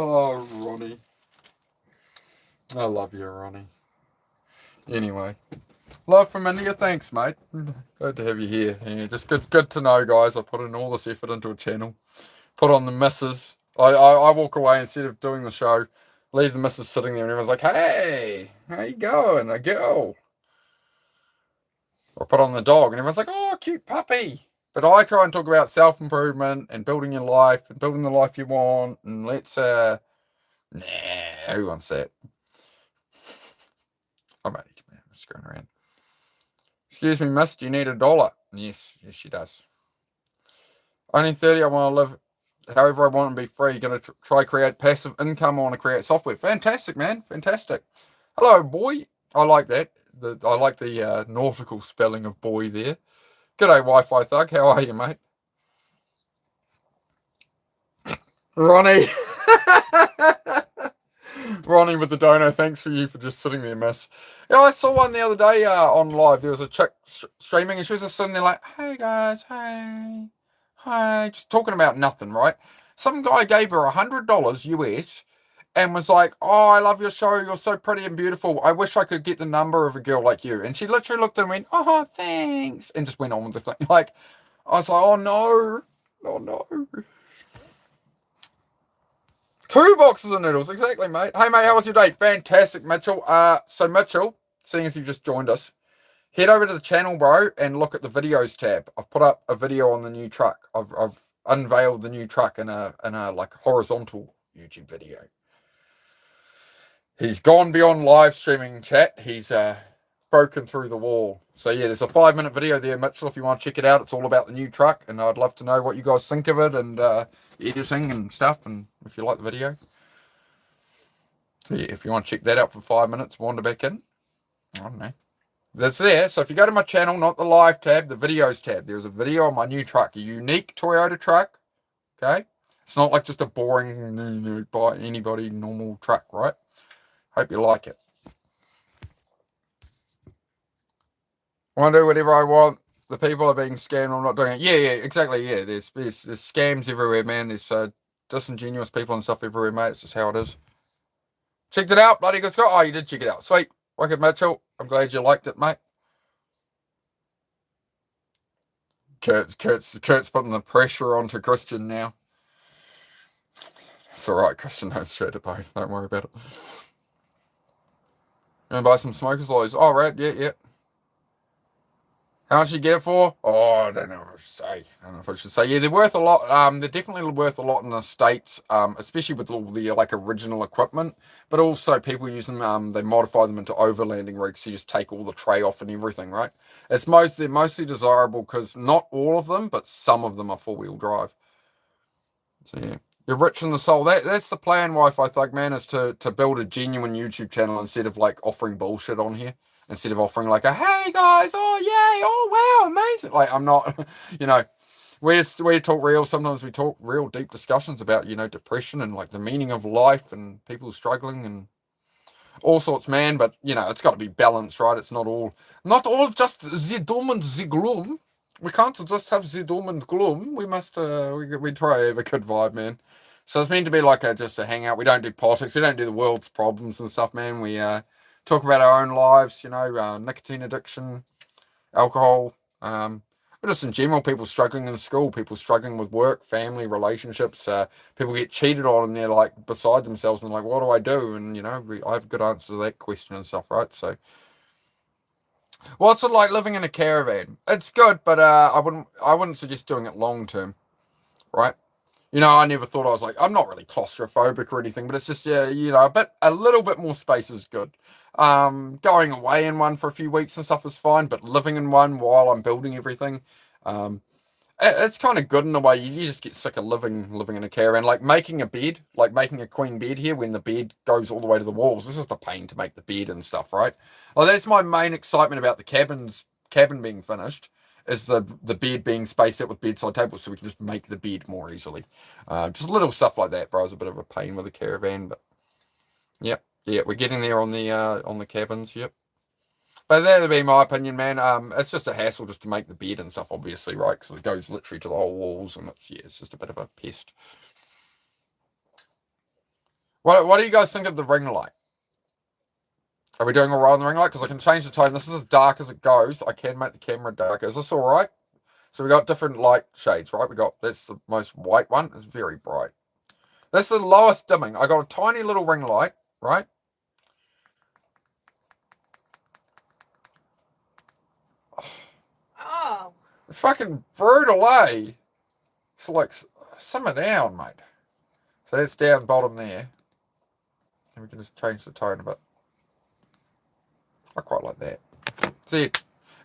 Oh, Ronnie. I love you, Ronnie. Anyway, Love from India, thanks, mate. Glad to have you here. Yeah, just good to know, guys. I put in all this effort into a channel. Put on the missus. I walk away instead of doing the show, leave the missus sitting there, and everyone's like, "Hey, how you going, a girl?" Or put on the dog, and everyone's like, "Oh, cute puppy." But I try and talk about self-improvement and building your life and building the life you want, and nah, who wants that? I'm only just going around. Excuse me, miss, do you need $1? Yes, she does. Only 30, I want to live however I want and be free. Going to try create passive income. I want to create software. Fantastic, man. Fantastic. Hello, boy. I like that. I like the nautical spelling of boy there. G'day, Wi-Fi thug. How are you, mate? Ronnie. Ronnie with the dono. Thanks for just sitting there, miss. Yeah, I saw one the other day on live. There was a chick streaming, and she was just sitting there like, "Hey guys, hey, just talking about nothing, right?" Some guy gave her $100 US and was like, "Oh, I love your show. You're so pretty and beautiful. I wish I could get the number of a girl like you." And she literally looked at him and went, "Oh, thanks," and just went on with the thing. Like, I was like, "Oh no, oh no." 2 boxes of noodles, exactly, mate. Hey, mate, how was your day? Fantastic, Mitchell. So Mitchell, seeing as you just joined us, head over to the channel, bro, and look at the videos tab. I've put up a video on the new truck. I've unveiled the new truck in a like horizontal YouTube video. He's gone beyond live streaming chat. He's broken through the wall. So yeah, there's a 5-minute video there, Mitchell, if you want to check it out. It's all about the new truck, and I'd love to know what you guys think of it and editing and stuff, and if you like the video. So yeah, if you want to check that out for 5 minutes, wander back in. I don't know. That's there. So if you go to my channel, not the live tab, the videos tab, there's a video on my new truck, a unique Toyota truck. Okay? It's not like just a boring, by anybody normal truck, right? Hope you like it. I want to do whatever I want. The people are being scammed. I'm not doing it. Yeah, exactly. Yeah, there's scams everywhere, man. There's disingenuous people and stuff everywhere, mate. It's just how it is. Checked it out, bloody good Scott. Oh, you did check it out. Sweet. Wicked, Mitchell. I'm glad you liked it, mate. Kurt's putting the pressure onto Christian now. It's alright, Christian knows straight to both. Don't worry about it. Gonna buy some smokers lollies. Oh, right, yeah. How much did you get it for? Oh, I don't know what I should say. Yeah, they're worth a lot. They're definitely worth a lot in the States, especially with all the like original equipment. But also people use them. They modify them into overlanding rigs. So you just take all the tray off and everything, right? They're mostly desirable because not all of them, but some of them are 4-wheel drive. So yeah. You're rich in the soul. That's the plan, Wi-Fi Thug Man, is to build a genuine YouTube channel instead of like offering bullshit on here. Instead of offering like a, "Hey guys, oh yay, oh wow, amazing." Like, I'm not, we talk real. Sometimes we talk real deep discussions about, depression and like the meaning of life and people struggling and all sorts, man. But it's got to be balanced, right? It's not all just the doom and the gloom. We can't just have the doom and gloom. We must, we try to have a good vibe, man. So it's meant to be like just a hangout. We don't do politics. We don't do the world's problems and stuff, man. We talk about our own lives, nicotine addiction, alcohol, just in general, people struggling in school, people struggling with work, family, relationships, people get cheated on and they're like beside themselves and like, what do I do? And, I have a good answer to that question and stuff, right? So, what's it like living in a caravan? It's good, but I wouldn't suggest doing it long term, right? I never thought I was like, I'm not really claustrophobic or anything, but it's just, a little bit more space is good. Going away in one for a few weeks and stuff is fine, but living in one while I'm building everything, it's kind of good in a way. You just get sick of living in a caravan, like making a bed, like making a queen bed here when the bed goes all the way to the walls. This is the pain to make the bed and stuff, right? Well, that's my main excitement about the cabin being finished. Is the bed being spaced out with bedside tables so we can just make the bed more easily. Just little stuff like that, bro. It's a bit of a pain with a caravan, but yep, we're getting there on the cabins, yep. But that would be my opinion, man. It's just a hassle just to make the bed and stuff, obviously, right? Because it goes literally to the whole walls, and it's just a bit of a pest. What do you guys think of the ring light? Are we doing all right on the ring light? Because I can change the tone. This is as dark as it goes. I can make the camera darker. Is this all right? So we got different light shades, right? That's the most white one. It's very bright. This is the lowest dimming. I got a tiny little ring light, right? Oh. Fucking brutal, eh? So like, simmer down, mate. So that's down bottom there. And we can just change the tone a bit. I quite like that. See,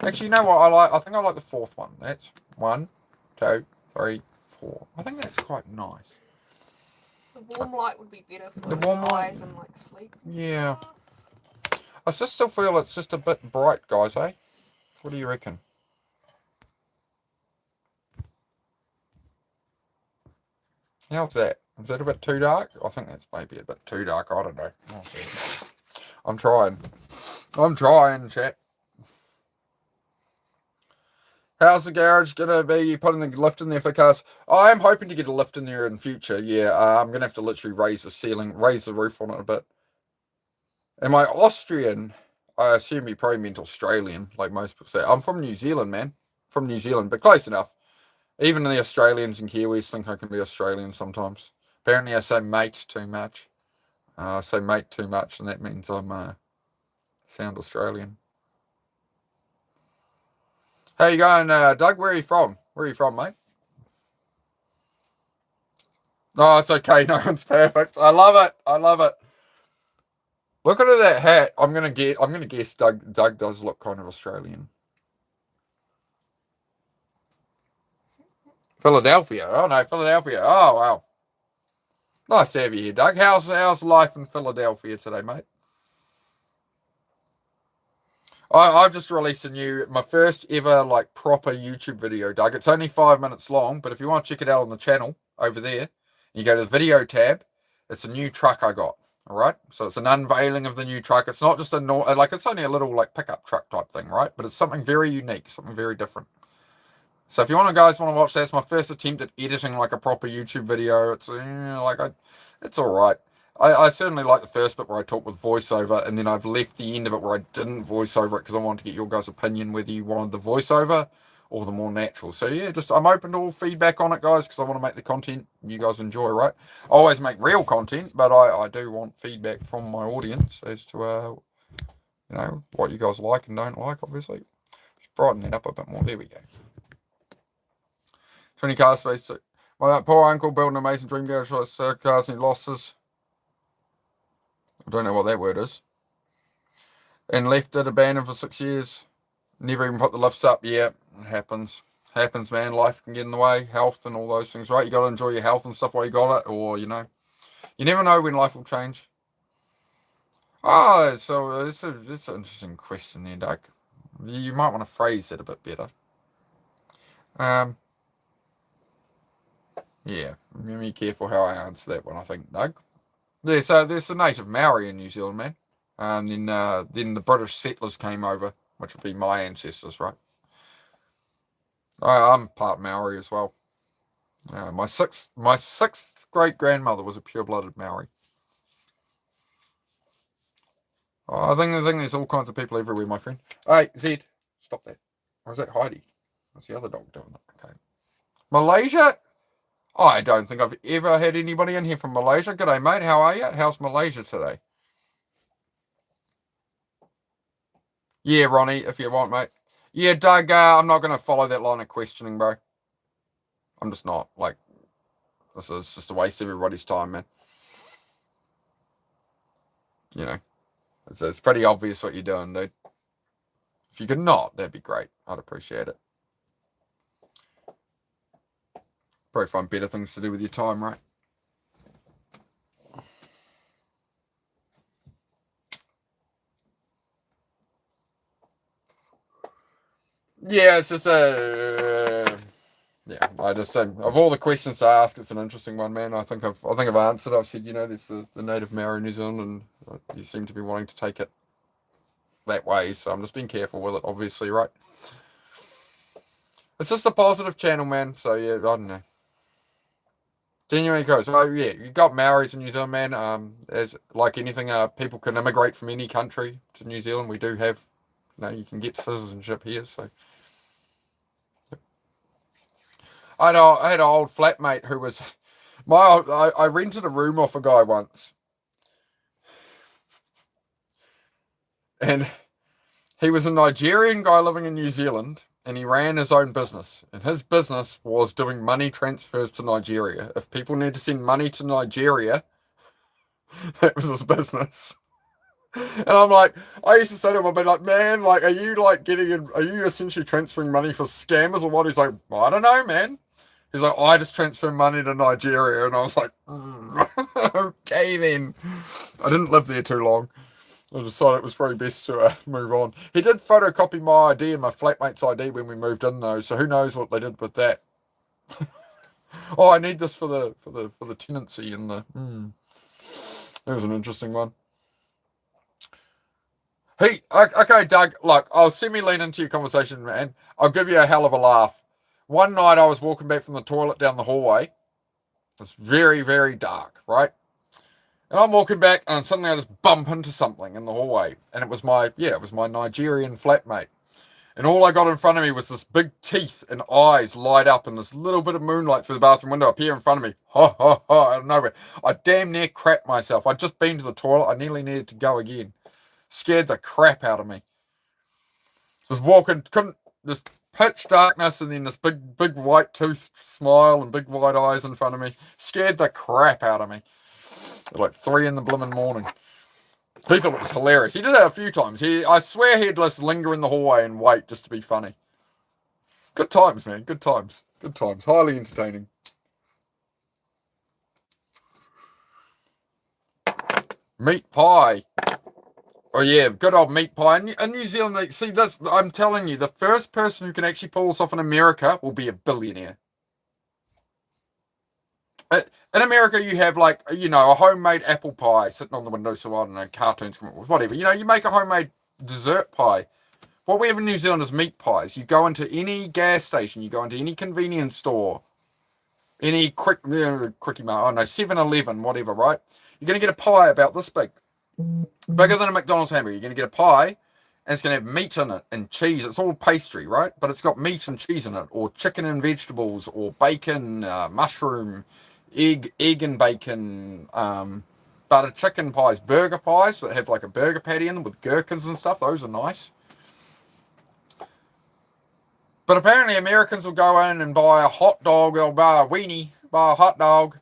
actually, you know what? I think I like the fourth one. That's 1, 2, 3, 4. I think that's quite nice. The warm light would be better for The warm your light? eyes and like sleep. Yeah. I just still feel it's just a bit bright, guys, eh? What do you reckon? How's that? Is that a bit too dark? I think that's maybe a bit too dark. I don't know. I'm trying. I'm trying, chat. How's the garage going to be? You putting the lift in there for cars? I am hoping to get a lift in there in future. Yeah, I'm going to have to literally raise the ceiling, raise the roof on it a bit. Am I Austrian? I assume you probably meant Australian, like most people say. I'm from New Zealand, man. From New Zealand, but close enough. Even the Australians and Kiwis think I can be Australian sometimes. Apparently I say mate too much. I say mate too much, and that means I'm sound Australian. How you going, Doug? Where are you from? Where are you from, mate? Oh, it's okay. No one's perfect. I love it. I love it. Look at that hat. I'm gonna guess Doug does look kind of Australian. Philadelphia. Oh no, Philadelphia. Oh wow. Nice to have you here, Doug. How's life in Philadelphia today, mate? I've just released my first ever like proper YouTube video, Doug. It's only 5 minutes long, but if you want to check it out on the channel over there, you go to the video tab. It's a new truck I got. All right, so it's an unveiling of the new truck. It's not just it's only a little like pickup truck type thing, right? But it's something very unique, something very different. So if you guys want to watch that, it's my first attempt at editing like a proper YouTube video. It's it's all right. I certainly like the first bit where I talk with voiceover, and then I've left the end of it where I didn't voice over it because I wanted to get your guys' opinion whether you wanted the voiceover or the more natural. So yeah, I'm open to all feedback on it, guys, because I want to make the content you guys enjoy, right? I always make real content, but I do want feedback from my audience as to what you guys like and don't like, obviously. Just brighten that up a bit more. There we go. 20 car space. My poor uncle built an amazing dream garage for cars and he lost his. I don't know what that word is. And left it abandoned for 6 years. Never even put the lifts up. Yeah, it happens. Happens, man. Life can get in the way. Health and all those things, right? You got to enjoy your health and stuff while you got it. Or, you never know when life will change. Oh, so it's an interesting question there, Doug. You might want to phrase it a bit better. Yeah, be careful how I answer that one, I think, Doug. Yeah, so there's the native Maori in New Zealand, man. Then the British settlers came over, which would be my ancestors, right? I'm part Maori as well. My sixth great grandmother was a pure-blooded Maori. I think there's all kinds of people everywhere, my friend. Hey, Zed, stop that. Or is that Heidi? What's the other dog doing? Okay. Malaysia? I don't think I've ever had anybody in here from Malaysia. G'day, mate. How are you? How's Malaysia today? Yeah, Ronnie, if you want, mate. Yeah, Doug, I'm not going to follow that line of questioning, bro. I'm just not. Like, this is just a waste of everybody's time, man. It's pretty obvious what you're doing, dude. If you could not, that'd be great. I'd appreciate it. Probably find better things to do with your time, right? Yeah, it's just yeah. I just of all the questions to ask, it's an interesting one, man. I think I've answered. I've said, there's the native Maori New Zealand, and you seem to be wanting to take it that way. So I'm just being careful with it, obviously, right? It's just a positive channel, man. So yeah, I don't know. Genuinely cool. So yeah, you got Maoris in New Zealand, man. As like anything, people can immigrate from any country to New Zealand. We do have, you can get citizenship here. So I had an old flatmate who was I rented a room off a guy once, and he was a Nigerian guy living in New Zealand, and he ran his own business. And his business was doing money transfers to Nigeria. If people need to send money to Nigeria, that was his business. And I'm like, I used to say to him, I'd be like, man, like, are you essentially transferring money for scammers or what? He's like, I don't know, man. He's like, I just transfer money to Nigeria. And I was like, okay then. I didn't live there too long. I decided it was probably best to move on. He did photocopy my ID and my flatmate's ID when we moved in though, so who knows what they did with that. Oh, I need this for the tenancy and the. That was an interesting one. Hey, okay, Doug. Look, I'll semi-lean into your conversation, man. I'll give you a hell of a laugh. One night I was walking back from the toilet down the hallway. It's very, very dark, right? And I'm walking back, and suddenly I just bump into something in the hallway, and it was my Nigerian flatmate. And all I got in front of me was this big teeth and eyes light up, and this little bit of moonlight through the bathroom window appear in front of me. Ha ha ha! Out of nowhere, I damn near crapped myself. I'd just been to the toilet. I nearly needed to go again. Scared the crap out of me. Just walking, couldn't, just pitch darkness, and then this big white tooth smile and big white eyes in front of me. Scared the crap out of me. At like 3 in the blooming morning. He thought it was hilarious. He did it a few times. I swear he'd just linger in the hallway and wait just to be funny. Good times, man. Good times. Good times. Highly entertaining. Meat pie. Oh yeah, good old meat pie. In New Zealand, see this. I'm telling you, the first person who can actually pull this off in America will be a billionaire. In America, you have like, a homemade apple pie sitting on the windowsill. I don't know, cartoons come up with whatever. You make a homemade dessert pie. What we have in New Zealand is meat pies. You go into any gas station, you go into any convenience store, any quickie mart, 7-Eleven, whatever, right? You're going to get a pie about this big. Bigger than a McDonald's hamburger. You're going to get a pie, and it's going to have meat in it and cheese. It's all pastry, right? But it's got meat and cheese in it, or chicken and vegetables, or bacon, mushroom, egg and bacon, butter chicken pies, burger pies that have like a burger patty in them with gherkins and stuff. Those are nice. But apparently Americans will go in and buy a hot dog, or buy a weenie, buy a hot dog,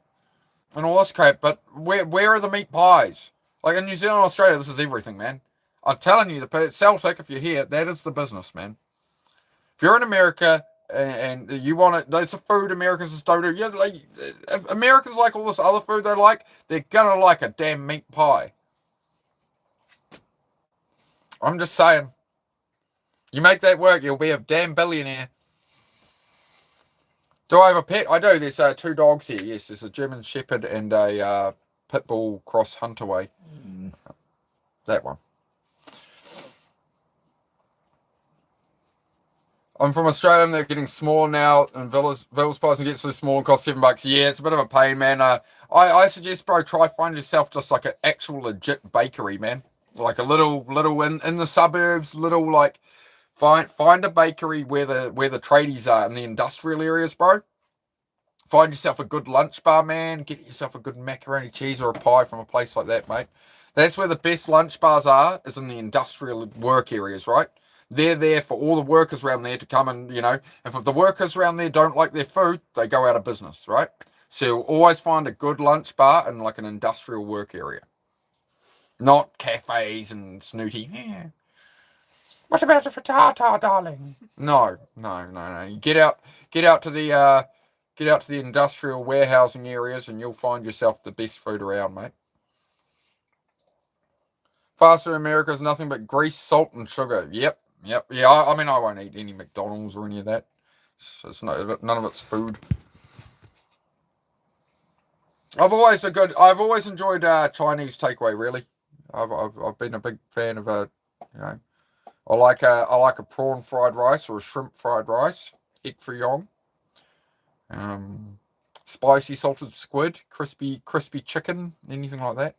and all this crap. But where are the meat pies? Like in New Zealand and Australia, this is everything, man. I'm telling you, the Celtic, if you're here, that is the business, man. If you're in America and you want it, it's a food Americans just don't do. Yeah, like if Americans like all this other food they like, they're gonna like a damn meat pie. I'm just saying. You make that work, you'll be a damn billionaire. Do I have a pet? I do. There's 2 dogs here. Yes, there's a German Shepherd and a Pit Bull Cross Hunterway. That one. I'm from Australia, and they're getting small now, and Vill's pies and get so small and cost $7. Yeah, it's a bit of a pain, man. I suggest, bro, find yourself just like an actual legit bakery, man. Like a little in the suburbs, little like find a bakery where the tradies are in the industrial areas, bro. Find yourself a good lunch bar, man. Get yourself a good macaroni cheese or a pie from a place like that, mate. That's where the best lunch bars are, is in the industrial work areas, right? They're there for all the workers around there to come and, if the workers around there don't like their food, they go out of business, right? So you'll always find a good lunch bar in like an industrial work area. Not cafes and snooty. Yeah. What about the frittata, darling? No. You get out to the industrial warehousing areas, and you'll find yourself the best food around, mate. Fast food in America is nothing but grease, salt, and sugar. Yep. Yeah, I mean, I won't eat any McDonald's or any of that. None of it's food. I've always enjoyed Chinese takeaway. Really, I've been a big fan of I like a prawn fried rice or a shrimp fried rice, egg foo young. spicy salted squid, crispy chicken, anything like that.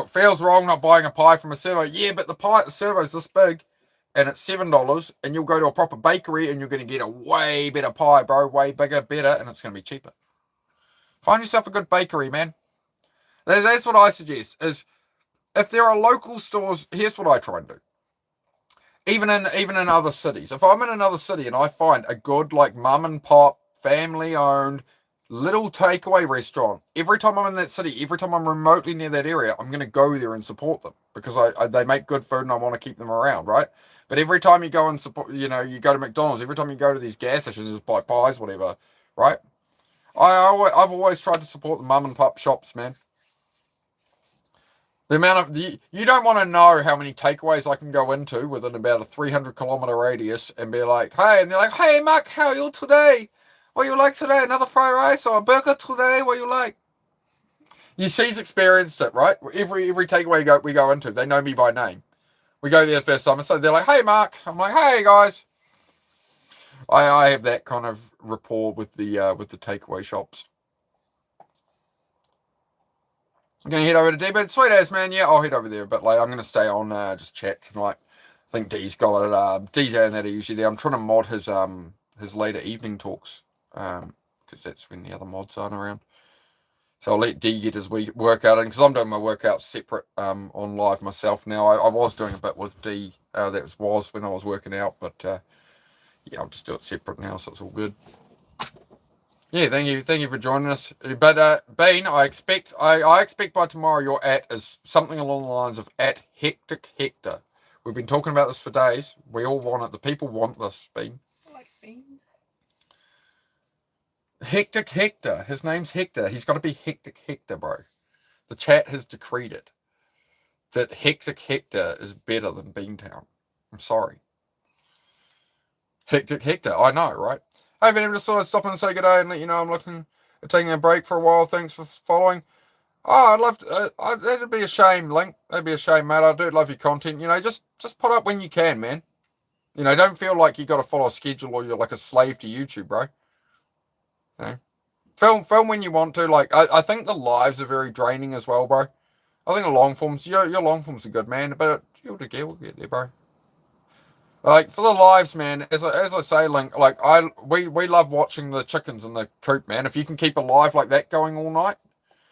Feels wrong not buying a pie from a servo. Yeah, but the servo's this big, and it's $7, and you'll go to a proper bakery, and you're going to get a way better pie, bro. Way bigger, better, and it's going to be cheaper. Find yourself a good bakery, man. That's what I suggest, is if there are local stores, here's what I try and do. Even in other cities. If I'm in another city and I find a good, like, mum and pop, family-owned, little takeaway restaurant, every time I'm in that city, every time I'm remotely near that area, I'm going to go there and support them because they make good food and I want to keep them around, right? But every time you go and support, you go to McDonald's, every time you go to these gas stations, just buy pies, whatever, right? I've always tried to support the mum and pop shops, man. The amount of you don't want to know how many takeaways I can go into within about a 300-kilometer radius and be like, hey, and they're like, hey, Mark, how are you today? What you like today? Another fried rice or a burger today? What you like? She's experienced it, right? Every takeaway we go into, they know me by name. We go there the first time, so they're like, hey, Mark. I'm like, hey, guys. I have that kind of rapport with the takeaway shops. I'm going to head over to D, but sweet as, man. Yeah, I'll head over there. But, like, I'm going to stay on, just chat tonight. I think D's got it. DJ and that are usually there. I'm trying to mod his later evening talks. Because that's when the other mods aren't around. So I'll let D get his workout in, because I'm doing my workouts separate on live myself now. I was doing a bit with D, that was when I was working out, but yeah, I'll just do it separate now, so it's all good. Yeah, thank you for joining us. But Bean, I expect by tomorrow your is something along the lines of @Hectic Hector. We've been talking about this for days. We all want it. The people want this, Bean. I like Bean. Hectic Hector. His name's Hector. He's got to be Hectic Hector, bro. The chat has decreed it. That Hectic Hector is better than Beantown. I'm sorry. Hectic Hector. I know, right? Hey, man, I just thought I'd stop and say good day and let you know I'm looking at taking a break for a while. Thanks for following. Oh, I'd love to. That'd be a shame, Link. That'd be a shame, mate. I do love your content. Just put up when you can, man. Don't feel like you got to follow a schedule or you're like a slave to YouTube, bro. Film when you want to. Like, I think the lives are very draining as well, bro. I think the long forms, your long forms are good, man. But we'll get there, bro. Like, for the lives, man, as I say, Link, like, we love watching the chickens in the coop, man. If you can keep a live like that going all night,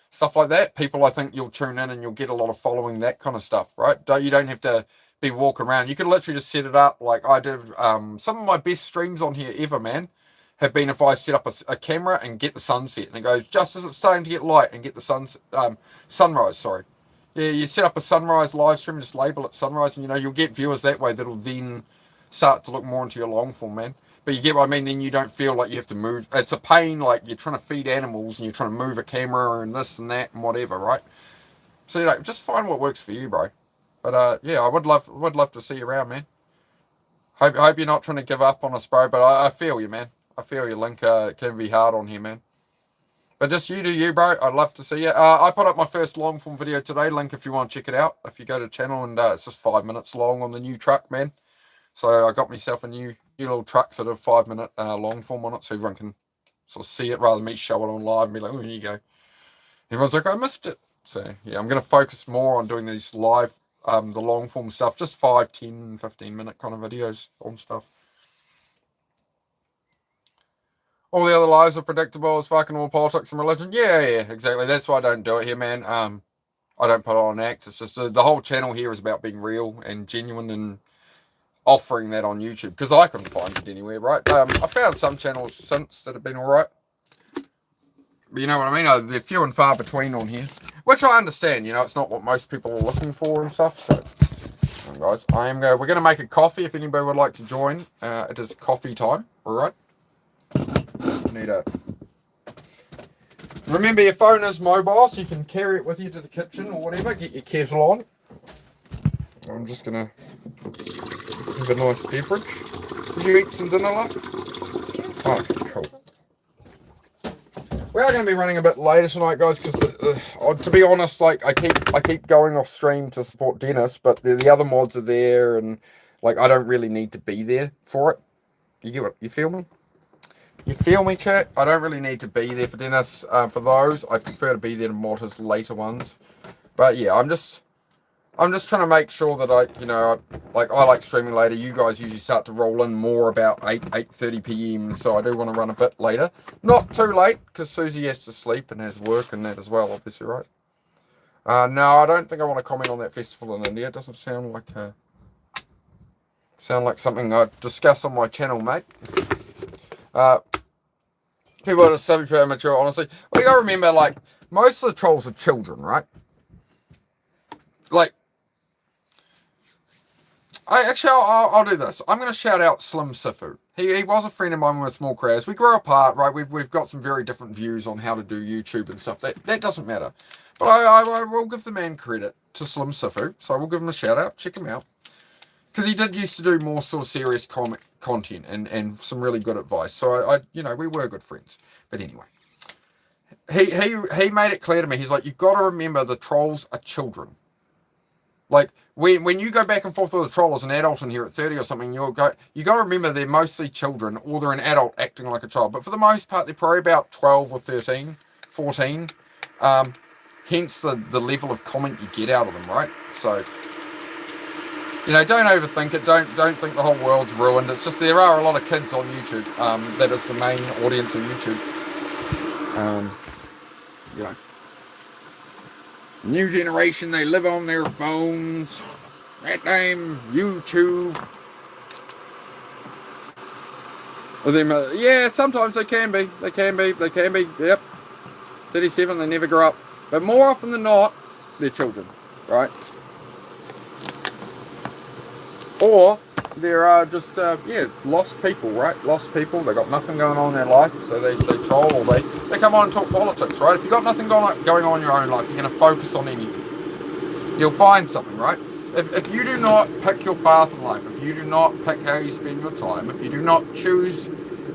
stuff like that, people, I think you'll tune in and you'll get a lot of following, that kind of stuff, right? You don't have to be walking around. You can literally just set it up like I did. Some of my best streams on here ever, man, have been if I set up a camera and get the sunset, and it goes just as it's starting to get light and get the sunrise, sorry. Yeah, you set up a sunrise live stream and just label it sunrise, and you'll get viewers that way that'll then start to look more into your long form, man. But you get what I mean? Then you don't feel like you have to move. It's a pain, like you're trying to feed animals and you're trying to move a camera and this and that and whatever, right? So just find what works for you, bro. But yeah, I would love to see you around, man. Hope you're not trying to give up on us, bro. But I feel you, man. I feel you, Link. It can be hard on here, man. But just you do you, bro. I'd love to see you. I put up my first long form video today, Link, if you want to check it out. If you go to the channel, and it's just 5 minutes long on the new truck, man. So I got myself a new little truck, sort of 5 minute long form on it, so everyone can sort of see it rather than me show it on live and be like, oh, here you go. Everyone's like, I missed it. So yeah, I'm going to focus more on doing these live, the long form stuff, just 5, 10, 15 minute kind of videos on stuff. All the other lives are predictable as fucking all politics and religion. Yeah, exactly. That's why I don't do it here, man. I don't put it on act. It's just the whole channel here is about being real and genuine and offering that on YouTube, because I couldn't find it anywhere, right? I found some channels since that have been alright, but you know what I mean? They're few and far between on here, which I understand. It's not what most people are looking for and stuff. So guys, we're going to make a coffee if anybody would like to join. It is coffee time, alright? Remember, your phone is mobile, so you can carry it with you to the kitchen or whatever. Get your kettle on. I'm just going to have a nice beverage. Did you eat some dinner, love? Oh, cool. We are going to be running a bit later tonight, guys, because to be honest, like I keep going off stream to support Dennis, but the other mods are there, and like I don't really need to be there for it. You get what? You feel me? You feel me, chat? I don't really need to be there for Dennis for those. I prefer to be there to mod his later ones. But yeah, I'm just trying to make sure that I like streaming later. You guys usually start to roll in more about 8:30 p.m. So I do want to run a bit later. Not too late, because Susie has to sleep and has work and that as well, obviously, right? No, I don't think I want to comment on that festival in India. It doesn't sound like something I'd discuss on my channel, mate. People that are subject to mature, honestly. Well, you gotta remember, like, most of the trolls are children, right? Like, I'll do this. I'm going to shout out Slim Sifu. He was a friend of mine with Small Crowds. We grew apart, right? We've got some very different views on how to do YouTube and stuff. That doesn't matter. But I will give the man credit to Slim Sifu. So I will give him a shout out. Check him out. Because he did used to do more sort of serious content and some really good advice. So we were good friends. But anyway. He made it clear to me. He's like, you've got to remember the trolls are children. Like, when you go back and forth with a troll as an adult in here at 30 or something, you got to remember they're mostly children, or they're an adult acting like a child. But for the most part, they're probably about 12 or 13, 14. Hence the level of comment you get out of them, right? So, don't overthink it. Don't think the whole world's ruined. It's just there are a lot of kids on YouTube. That is the main audience of YouTube. New generation, they live on their phones. That damn YouTube. Yeah, sometimes they can be. They can be. Yep. 37, they never grow up. But more often than not, they're children, right? Or there are just, lost people, right? Lost people, they got nothing going on in their life, so they troll, or they come on and talk politics, right? If you've got nothing going on in your own life, you're going to focus on anything. You'll find something, right? If you do not pick your path in life, if you do not pick how you spend your time, if you do not choose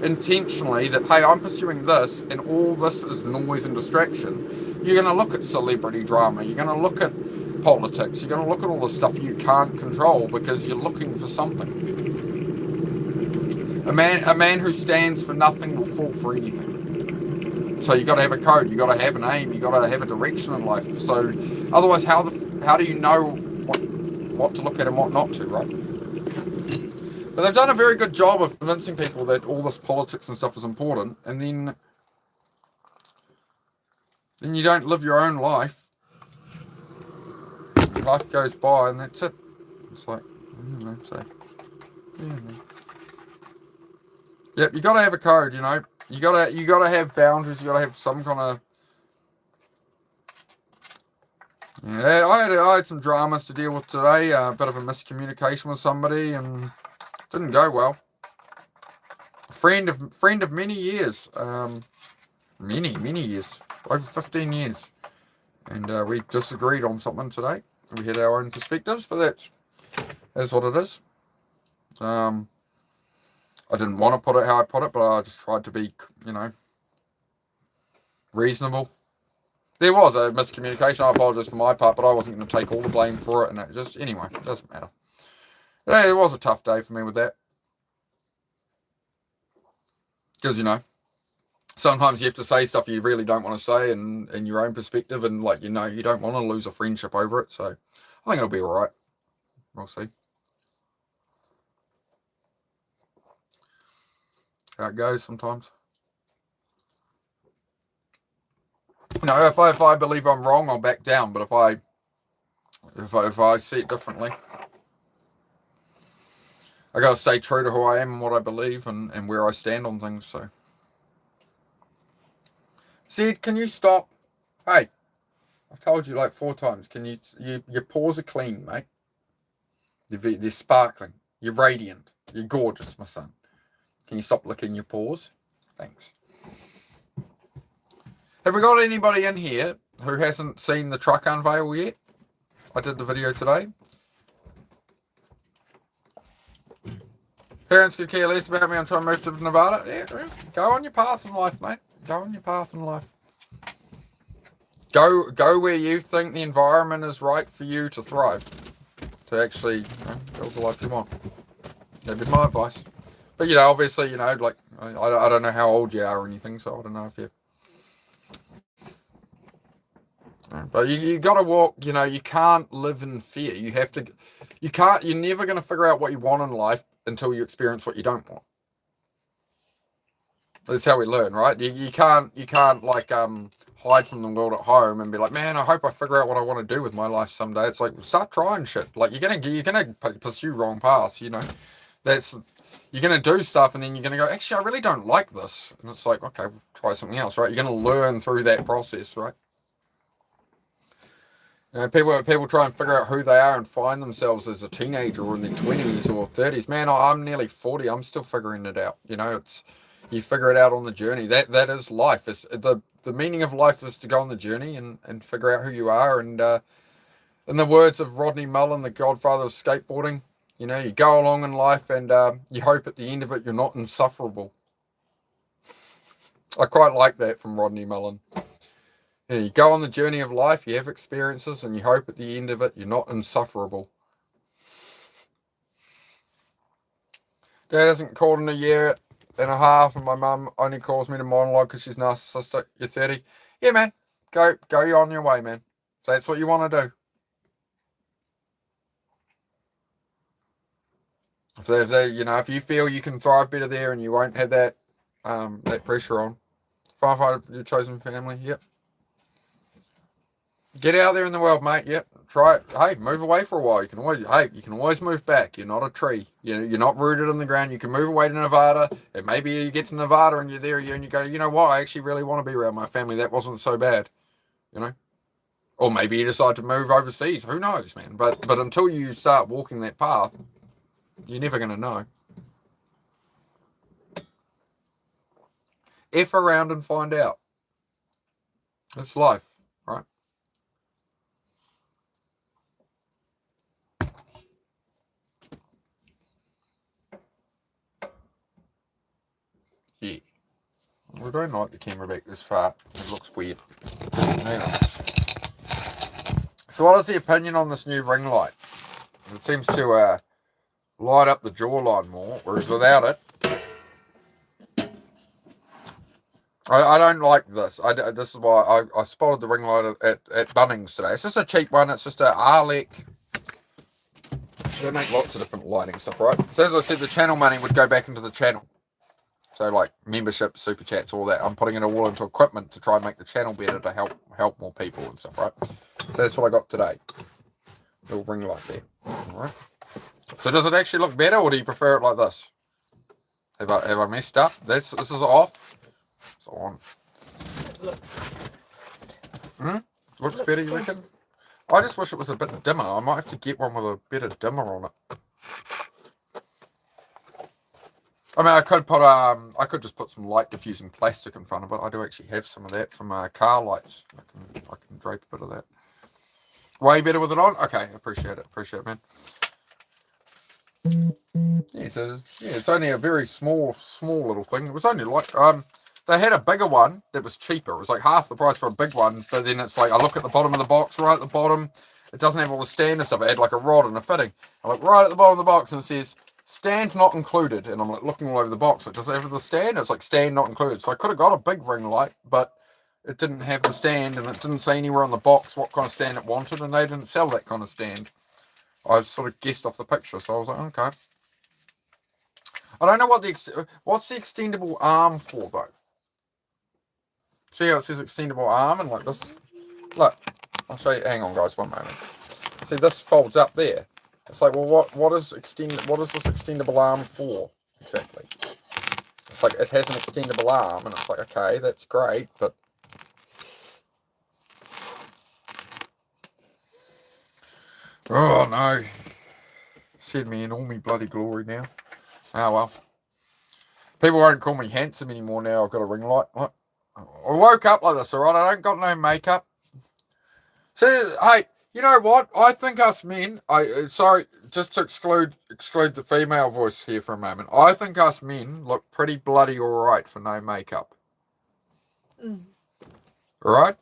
intentionally that, hey, I'm pursuing this, and all this is noise and distraction, you're going to look at celebrity drama, you're going to look at politics, you're going to look at all the stuff you can't control because you're looking for something. A man who stands for nothing will fall for anything. So you got to have a code, you got to have an aim, you got to have a direction in life. So otherwise, how do you know what to look at and what not to, right? But they've done a very good job of convincing people that all this politics and stuff is important, and then you don't live your own life. Life goes by and that's it. It's like, Yep, you gotta have a code, You gotta have boundaries, you gotta have some kind of. Yeah, I had some dramas to deal with today, a bit of a miscommunication with somebody, and it didn't go well. A friend of many years, many years, over 15 years, and we disagreed on something today. We had our own perspectives, but that's what it is. I didn't want to put it how I put it, but I just tried to be, reasonable. There was a miscommunication. I apologize for my part, but I wasn't going to take all the blame for it. And anyway, it doesn't matter. Yeah, it was a tough day for me with that. Because, sometimes you have to say stuff you really don't want to say in your own perspective. And, you don't want to lose a friendship over it. So, I think it'll be all right. We'll see how it goes sometimes. If I believe I'm wrong, I'll back down. But if I see it differently, I gotta stay true to who I am and what I believe and where I stand on things. So, Sid, can you stop? Hey, I've told you 4 times. Can your pores are clean, mate. They're sparkling. You're radiant. You're gorgeous, my son. Can you stop licking your paws? Thanks. Have we got anybody in here who hasn't seen the truck unveil yet? I did the video today. Parents could care less about me. I'm trying to move to Nevada. Yeah, go on your path in life, mate. Go on your path in life. Go where you think the environment is right for you to thrive. To actually build the life you want. That'd be my advice. But, obviously, I I don't know how old you are or anything, so I don't know if you. But you got to walk. You can't live in fear. You have to. You can't. You're never going to figure out what you want in life until you experience what you don't want. That's how we learn, right? You can't like hide from the world at home and be like, man, I hope I figure out what I want to do with my life someday. It's like, start trying shit. Like you're gonna pursue wrong paths. That's you're gonna do stuff and then you're gonna go, actually, I really don't like this, and it's like, okay, try something else, right? You're gonna learn through that process, right? People try and figure out who they are and find themselves as a teenager or in their 20s or 30s. Man, I'm nearly 40. I'm still figuring it out. You figure it out on the journey. That is life. It's the meaning of life is to go on the journey and figure out who you are. And in the words of Rodney Mullen, the godfather of skateboarding, you go along in life and you hope at the end of it you're not insufferable. I quite like that from Rodney Mullen. You go on the journey of life, you have experiences, and you hope at the end of it you're not insufferable. Dad hasn't called in a year and a half, and my mum only calls me to monologue because she's narcissistic. You're 30. Yeah, man. Go on your way, man. If that's what you want to do. If you feel you can thrive better there and you won't have that pressure on, find your chosen family. Yep. Get out there in the world, mate. Yep. Try it. Hey, move away for a while. You can always move back. You're not a tree. You're not rooted in the ground. You can move away to Nevada. And maybe you get to Nevada and you're there and you go, you know what? I actually really want to be around my family. That wasn't so bad. Or maybe you decide to move overseas. Who knows, man? But until you start walking that path, you're never going to know. F around and find out. It's life, right? Yeah. I don't like the camera back this far. It looks weird. Hang on. So what is the opinion on this new ring light? It seems to light up the jawline more, whereas without it, I don't like this. This is why I spotted the ring light at Bunnings today. It's just a cheap one. It's just a Arlec. They make lots of different lighting stuff, right? So as I said, the channel money would go back into the channel. So like membership, super chats, all that. I'm putting it all into equipment to try and make the channel better to help more people and stuff, right? So that's what I got today. Little ring light there. Alright. So does it actually look better or do you prefer it like this? Have I messed up? This is off. It's on. It looks Looks better, you reckon? I just wish it was a bit dimmer. I might have to get one with a better dimmer on it. I mean, I could just put some light diffusing plastic in front of it. I do actually have some of that from car lights. I can drape a bit of that. Way better with it on? Okay, appreciate it, man. Yeah, it's only a very small little thing. It was only like, they had a bigger one that was cheaper. It was like half the price for a big one, but then it's like, I look at the bottom of the box, right at the bottom, it doesn't have all the stand and stuff. It had like a rod and a fitting. I look right at the bottom of the box and it says, stand not included. And I'm like looking all over the box. Like, does it have the stand? It's like stand not included. So I could have got a big ring light, but it didn't have the stand and it didn't say anywhere on the box what kind of stand it wanted, and they didn't sell that kind of stand. I sort of guessed off the picture, so I was like, okay. I don't know what's the extendable arm for though. See how it says extendable arm and like this? Look, I'll show you. Hang on, guys, one moment. See, this folds up there. It's like, well, what is this extendable arm for exactly? It's like it has an extendable arm, and it's like, okay, that's great, but oh no, said me in all me bloody glory now. Oh well, people won't call me handsome anymore now. I've got a ring light. What? I woke up like this, alright? I don't got no makeup. So, hey, you know what? I think us men, sorry, just to exclude the female voice here for a moment. I think us men look pretty bloody alright for no makeup. Alright?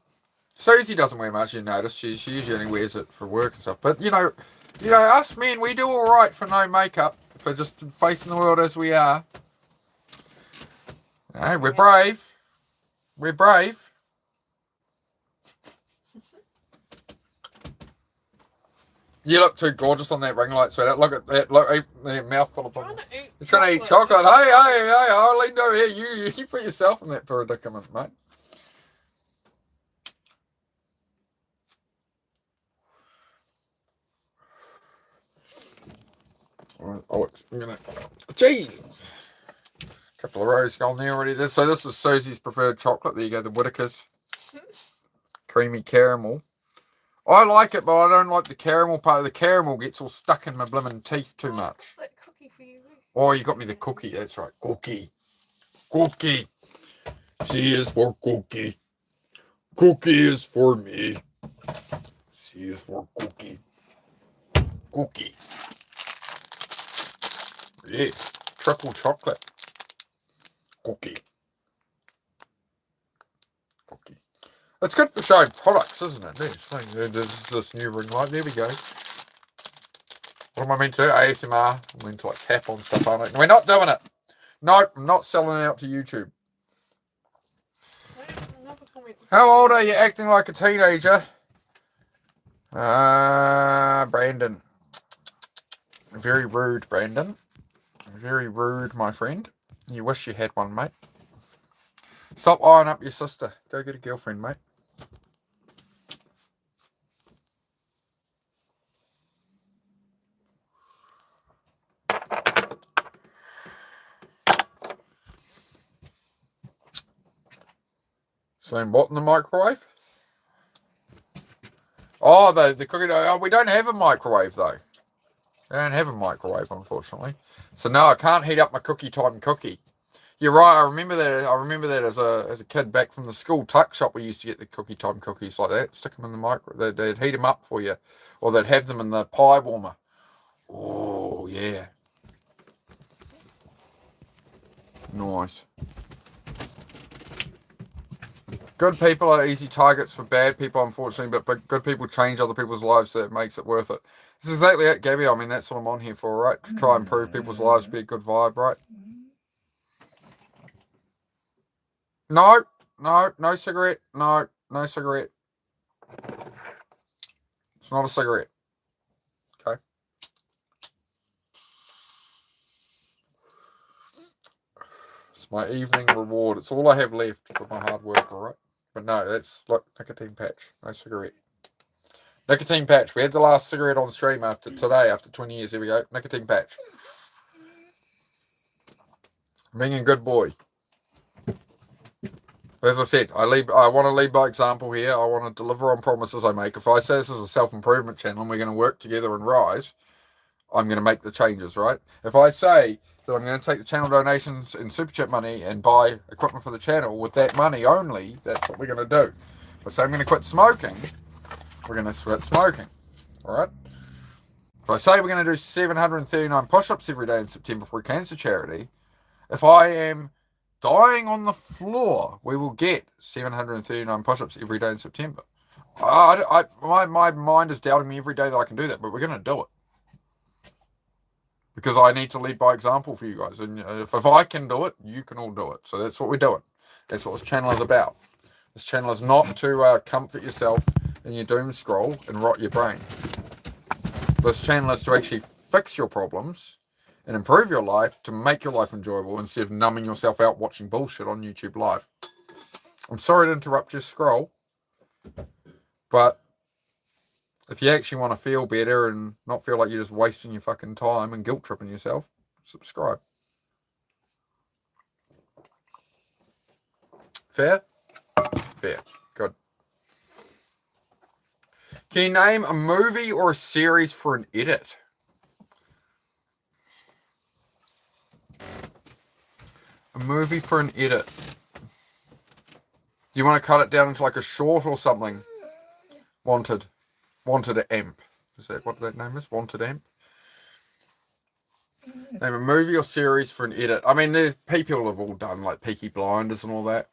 Susie doesn't wear much, you notice. She usually only wears it for work and stuff. But, you know, us men, we do alright for no makeup, for just facing the world as we are. Hey, we're brave. We're brave. You look too gorgeous on that ring light, sweater. Look at that. Look, the mouthful of bubbles. You're trying to eat chocolate. Hey, I'll lean over here. You put yourself in that predicament, mate. Oh, I'm gonna. Jeez. Couple of rows gone there already. So this is Susie's preferred chocolate. There you go, the Whitakers. Creamy caramel. I like it, but I don't like the caramel part. The caramel gets all stuck in my blimmin' teeth too much. That cookie for you. Oh, you got me the cookie. That's right. Cookie. Cookie. C is for cookie. Cookie is for me. C is for cookie. Cookie. Yes. Triple chocolate. Cookie. Cookie. It's good for showing products, isn't it? There's this new ring light. There we go. What am I meant to do? ASMR. I'm meant to like tap on stuff, aren't I? We're not doing it. Nope, I'm not selling it out to YouTube. How old are you? Acting like a teenager? Brandon. Very rude, Brandon. Very rude, my friend. You wish you had one, mate. Stop eyeing up your sister. Go get a girlfriend, mate. Saying what in the microwave? Oh, the cookie dough. Oh, we don't have a microwave, though. We don't have a microwave, unfortunately. So, no, I can't heat up my cookie time cookie. You're right. I remember that as a kid back from the school tuck shop. We used to get the cookie time cookies like that. Stick them in the microwave. They'd heat them up for you. Or they'd have them in the pie warmer. Oh, yeah. Nice. Good people are easy targets for bad people, unfortunately, but good people change other people's lives, so it makes it worth it. This is exactly it, Gabby. I mean, that's what I'm on here for, right? To try and improve people's lives, be a good vibe, right? No cigarette. No cigarette. It's not a cigarette. Okay. It's my evening reward. It's all I have left for my hard work, all right? But no, that's like nicotine patch. No cigarette. Nicotine patch. We had the last cigarette on stream after 20 years. Here we go. Nicotine patch. Being a good boy. As I said, I want to lead by example here. I want to deliver on promises I make. If I say this is a self-improvement channel and we're going to work together and rise, I'm going to make the changes, right? If I say that I'm going to take the channel donations and super chat money and buy equipment for the channel with that money only, that's what we're going to do. If I say I'm going to quit smoking, we're going to quit smoking, all right? If I say we're going to do 739 push-ups every day in September for a cancer charity, if I am dying on the floor, we will get 739 push-ups every day in September. My mind is doubting me every day that I can do that, but we're going to do it. Because I need to lead by example for you guys. And if I can do it, you can all do it. So that's what we're doing. That's what this channel is about. This channel is not to comfort yourself in your doom scroll and rot your brain. This channel is to actually fix your problems and improve your life to make your life enjoyable instead of numbing yourself out watching bullshit on YouTube Live. I'm sorry to interrupt your scroll, but if you actually want to feel better and not feel like you're just wasting your fucking time and guilt tripping yourself, subscribe. Fair? Fair. Good. Can you name a movie or a series for an edit? A movie for an edit. Do you want to cut it down into like a short or something? Wanted Amp. Is that what that name is? Wanted Amp? Name a movie or series for an edit. I mean, there's people have all done like Peaky Blinders and all that.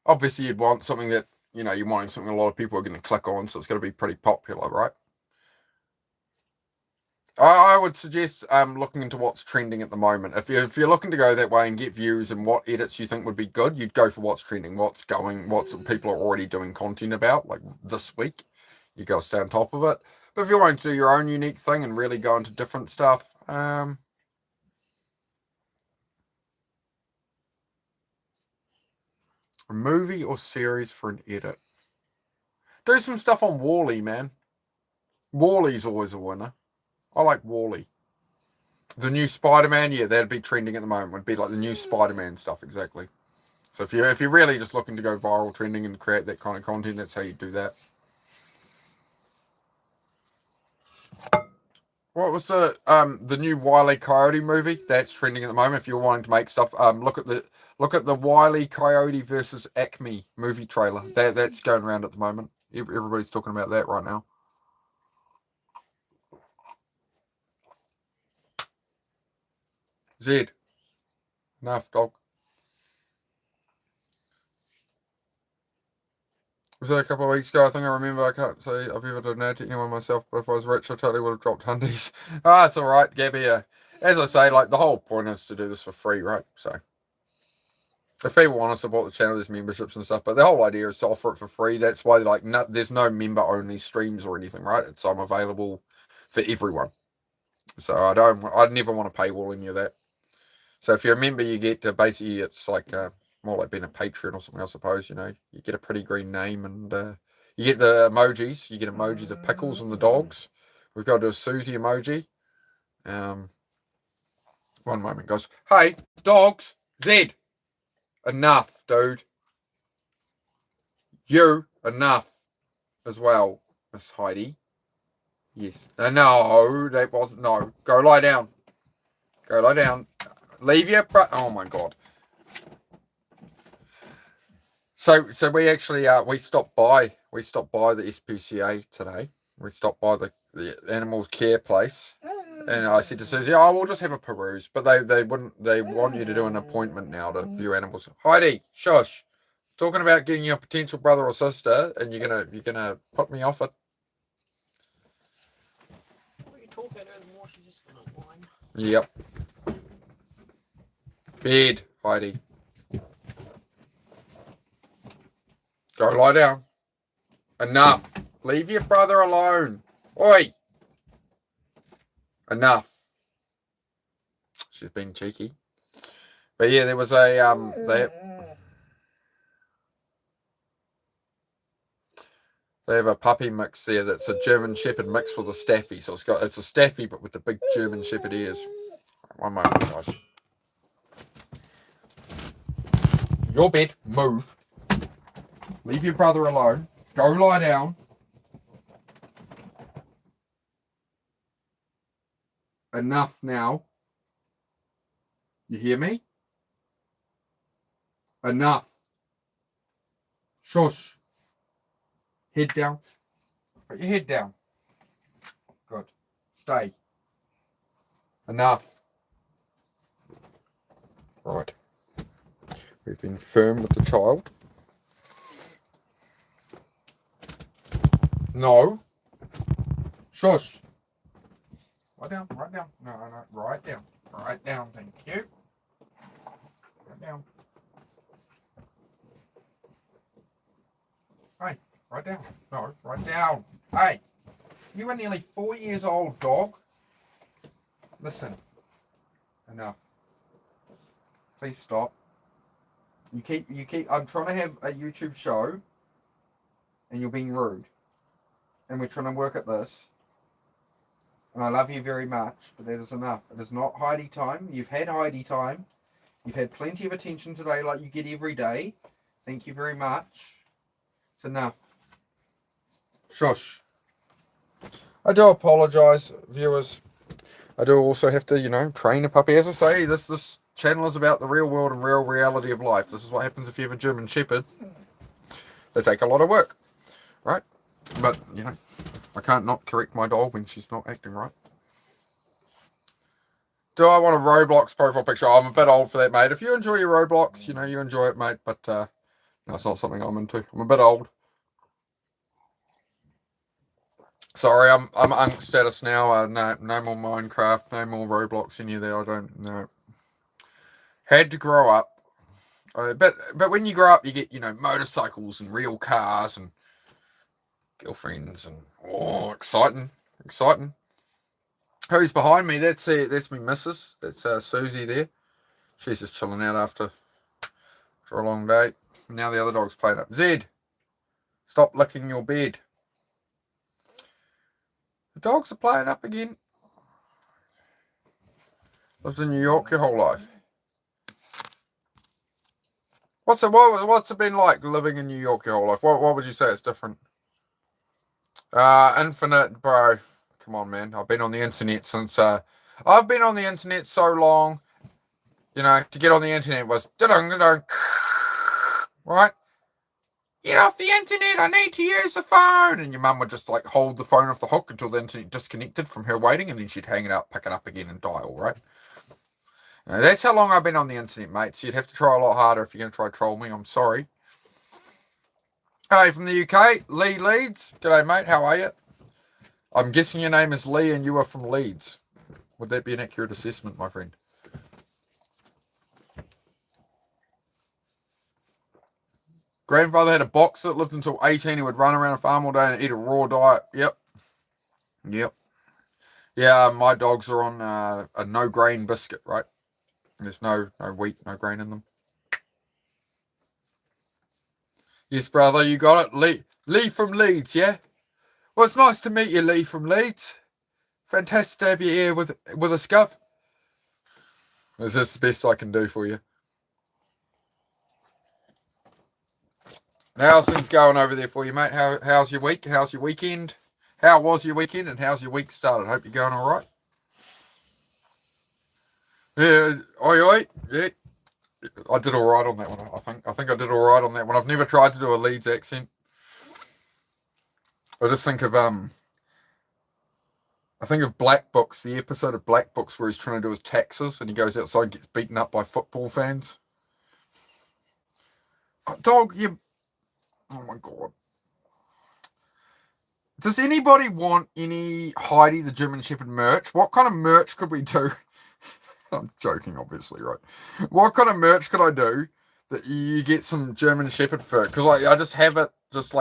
Obviously you'd want something that, you're wanting something a lot of people are going to click on, so it's going to be pretty popular, right? I would suggest looking into what's trending at the moment. If you're looking to go that way and get views and what edits you think would be good, you'd go for what's trending, what's people are already doing content about, like this week. You got to stay on top of it. But if you're wanting to do your own unique thing and really go into different stuff, a movie or series for an edit. Do some stuff on Wall-E, man. Wall-E's always a winner. I like Wall-E. The new Spider-Man, yeah, that'd be trending at the moment. Would be like the new Spider-Man stuff, exactly. So if you're really just looking to go viral trending and create that kind of content, that's how you do that. What was the new Wile E. Coyote movie? That's trending at the moment. If you're wanting to make stuff, look at the Wile E. Coyote versus Acme movie trailer. That's going around at the moment. Everybody's talking about that right now. Zed. Enough, dog. Was that a couple of weeks ago? I think I remember. I can't say I've ever donated to anyone myself, but if I was rich, I totally would have dropped hundies. It's all right, Gabby. As I say, like the whole point is to do this for free, right? So if people want to support the channel, there's memberships and stuff, but the whole idea is to offer it for free. That's why, like, there's no member-only streams or anything, right? I'm available for everyone. So I'd never want to paywall any of that. So if you're a member, you get to basically, it's like more like being a patron or something, I suppose. You know, you get a pretty green name and you get the emojis. You get emojis of pickles and the dogs. We've got to do a Susie emoji. One moment, guys. Hey, dogs, Zed. Enough, dude. You, enough as well, Miss Heidi. Yes. No, that wasn't. No. Go lie down. Go lie down. Leave your. Oh my god. So we actually we stopped by the SPCA today. We stopped by the animal care place, and I said to Susie, "Oh, we'll just have a peruse." But they wouldn't. They want you to do an appointment now to view animals. Heidi, shush. Talking about getting your potential brother or sister, and you're gonna put me off it. What you talk at her, the more she's just gonna whine. Yep. Bed, Heidi. Go lie down. Enough. Leave your brother alone. Oi. Enough. She's been cheeky. But yeah, there was a they have a puppy mix there that's a German Shepherd mixed with a Staffy. So it's a Staffy but with the big German Shepherd ears. One moment, guys. Your bed, move. Leave your brother alone. Go lie down. Enough now. You hear me? Enough. Shush. Head down. Put your head down. Good. Stay. Enough. Right. We've been firm with the child. No. Shush. Right down, right down. No, right down. Right down, thank you. Right down. Hey, right down. No, right down. Hey, you are nearly 4 years old, dog. Listen. Enough. Please stop. You keep, I'm trying to have a YouTube show and you're being rude. And we're trying to work at this. And I love you very much, but that is enough. It is not Heidi time. You've had Heidi time. You've had plenty of attention today like you get every day. Thank you very much. It's enough. Shush. I do apologise, viewers. I do also have to, train a puppy. As I say, this channel is about the real world and real reality of life. This is what happens if you have a German Shepherd. They take a lot of work, right? But, I can't not correct my dog when she's not acting right. Do I want a Roblox profile picture? I'm a bit old for that, mate. If you enjoy your Roblox, you enjoy it, mate. But no, it's not something I'm into. I'm a bit old. Sorry, I'm unk status now. No more Minecraft, no more Roblox, any of that. I don't know. Had to grow up. But when you grow up, you get, motorcycles and real cars and girlfriends and exciting. Who's behind me? That's me missus. That's Susie there. She's just chilling out after a long day. Now the other dog's playing up. Zed, stop licking your bed. The dogs are playing up again. Lived in New York your whole life. What's it been like living in New York your whole life? What would you say it's different? Infinite, bro. Come on, man. I've been on the internet since. I've been on the internet so long. To get on the internet was right. Get off the internet. I need to use the phone. And your mum would just hold the phone off the hook until the internet disconnected from her waiting, and then she'd hang it up, pick it up again, and dial. Right. That's how long I've been on the internet, mate. So you'd have to try a lot harder if you're going to try to troll me. I'm sorry. Hey, from the UK, Lee Leeds. G'day, mate. How are you? I'm guessing your name is Lee and you are from Leeds. Would that be an accurate assessment, my friend? Grandfather had a box that lived until 18. He would run around a farm all day and eat a raw diet. Yep. Yeah, my dogs are on a no-grain biscuit, right? There's no wheat, no grain in them. Yes, brother, you got it. Lee from Leeds, yeah? Well, it's nice to meet you, Lee from Leeds. Fantastic to have you here with a scuff. Is this the best I can do for you? How's things going over there for you, mate? How's your week? How's your weekend? How was your weekend and how's your week started? Hope you're going all right. Yeah, oi. Yeah, I did all right on that one. I think I did all right on that one. I've never tried to do a Leeds accent. I just think of Black Books, the episode of Black Books where he's trying to do his taxes and he goes outside and gets beaten up by football fans. Dog, you. Oh my god. Does anybody want any Heidi the German Shepherd merch? What kind of merch could we do? I'm joking, obviously, right? What kind of merch could I do that you get some German Shepherd fur? Because I just have it, just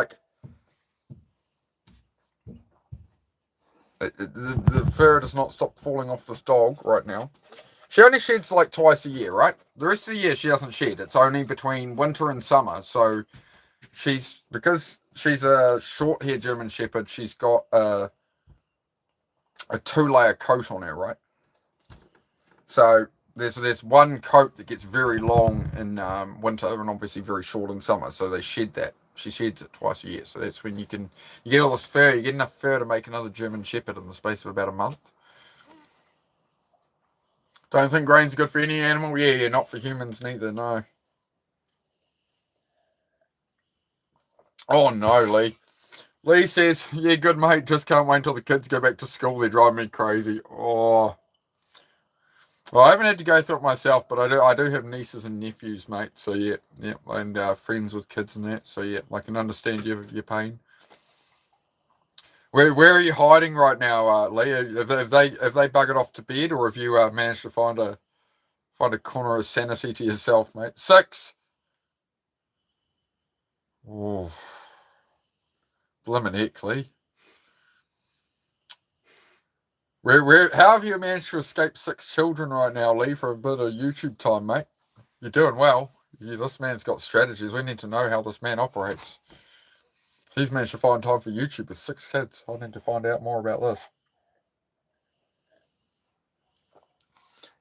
the fur does not stop falling off this dog right now. She only sheds twice a year, right? The rest of the year she doesn't shed. It's only between winter and summer. So because she's a short-haired German Shepherd, she's got a 2-layer coat on her, right? So there's one coat that gets very long in winter and obviously very short in summer. So they shed that. She sheds it twice a year. So that's when you get all this fur. You get enough fur to make another German Shepherd in the space of about a month. Don't think grain's good for any animal? Yeah, not for humans neither, no. Oh no, Lee. Lee says, yeah, good mate, just can't wait until the kids go back to school. They're driving me crazy. Oh. Well, I haven't had to go through it myself, but I do have nieces and nephews, mate. So yeah, and friends with kids and that. So yeah, I can understand your pain. Where are you hiding right now, Lee? Have they buggered off to bed, or have you managed to find a corner of sanity to yourself, mate? 6. Oh, blimmin' heck, Lee. How have you managed to escape 6 children right now, Lee, for a bit of YouTube time, mate? You're doing well. This man's got strategies. We need to know how this man operates. He's managed to find time for YouTube with 6 kids. I need to find out more about this.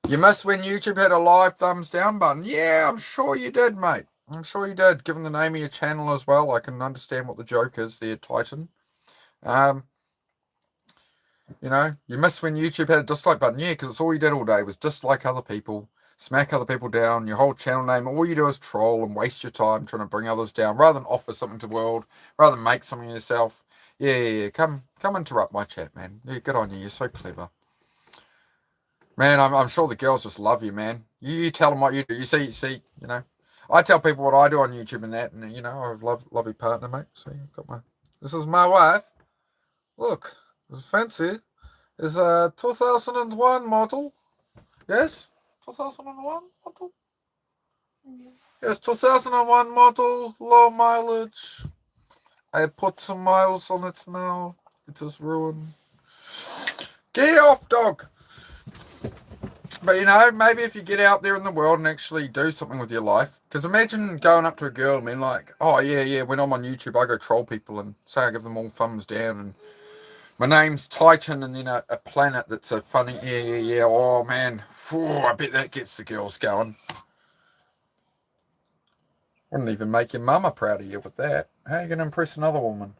You missed when YouTube had a live thumbs down button. Yeah, I'm sure you did, mate. I'm sure you did. Given the name of your channel as well, I can understand what the joke is there, Titan. You missed when YouTube had a dislike button. Yeah, because it's all you did all day was dislike other people, smack other people down, your whole channel name. All you do is troll and waste your time trying to bring others down rather than offer something to the world, rather than make something of yourself. Yeah. Come interrupt my chat, man. Yeah, good on you. You're so clever. Man, I'm sure the girls just love you, man. You tell them what you do. You see, I tell people what I do on YouTube and that, and I love your partner, mate. So you've got this is my wife. Look. It's fancy. It's a 2001 model. Yes? 2001 model? Yes, 2001 model, low mileage. I put some miles on it now. It is ruined. Get off, dog! But you know, maybe if you get out there in the world and actually do something with your life, because imagine going up to a girl and being like, oh yeah, when I'm on YouTube I go troll people and say I give them all thumbs down and my name's Titan and then a planet that's a funny, yeah, oh man, I bet that gets the girls going. Wouldn't even make your mama proud of you with that. How are you going to impress another woman?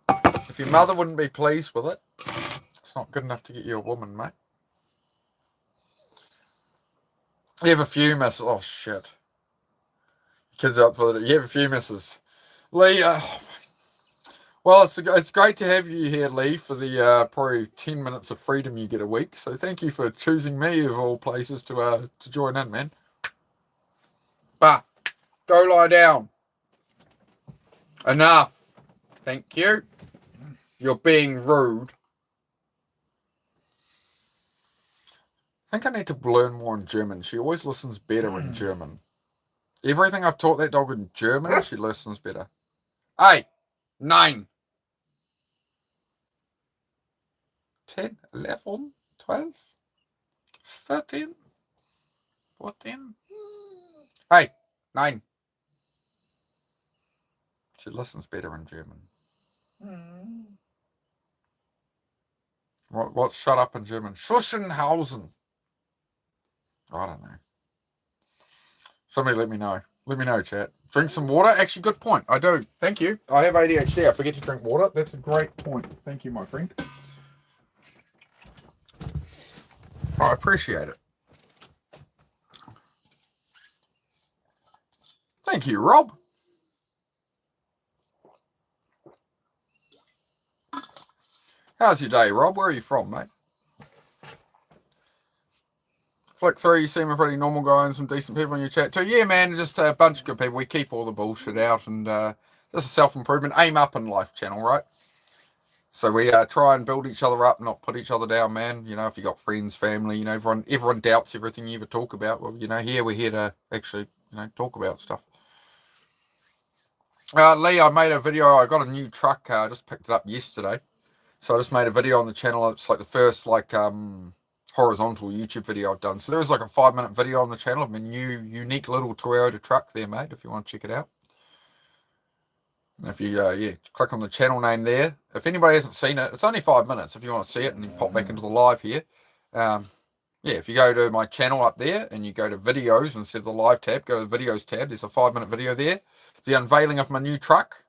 If your mother wouldn't be pleased with it, it's not good enough to get you a woman, mate. You have a few misses. Oh, shit. Kids up for it. You have a few misses. Lee, well, it's great to have you here, Lee, for the probably 10 minutes of freedom you get a week. So thank you for choosing me, of all places, to join in, man. Bah, go lie down. Enough. Thank you. You're being rude. I think I need to learn more in German. She always listens better in German. Everything I've taught that dog in German, she listens better. Hey, 9, 10, 11, 12, 13, 14. Hey, 9. She listens better in German. What's shut up in German? Schuschenhausen. I don't know. Somebody let me know. Let me know, chat. Drink some water. Actually, good point. I do. Thank you. I have ADHD. I forget to drink water. That's a great point. Thank you, my friend. I appreciate it. Thank you, Rob. How's your day, Rob? Where are you from, mate? Flick through, you seem a pretty normal guy and some decent people in your chat too. Yeah, man, just a bunch of good people. We keep all the bullshit out, and this is self-improvement, aim up in life channel, right? So we try and build each other up, not put each other down, man. You know, if you got friends, family, you know, everyone doubts everything you ever talk about. Well, you know, we're here to actually, you know, talk about stuff. Lee, I made a video. I got a new truck. I just picked it up yesterday. So I just made a video on the channel. It's like the first, like, horizontal YouTube video I've done. So there's like a 5-minute video on the channel of my new unique little Toyota truck there, mate, if you want to check it out. If you click on the channel name there. If anybody hasn't seen it, it's only 5 minutes if you want to see it, and you pop back into the live here. If you go to my channel up there and you go to videos instead of the live tab, go to the videos tab. There's a 5-minute video there. The unveiling of my new truck.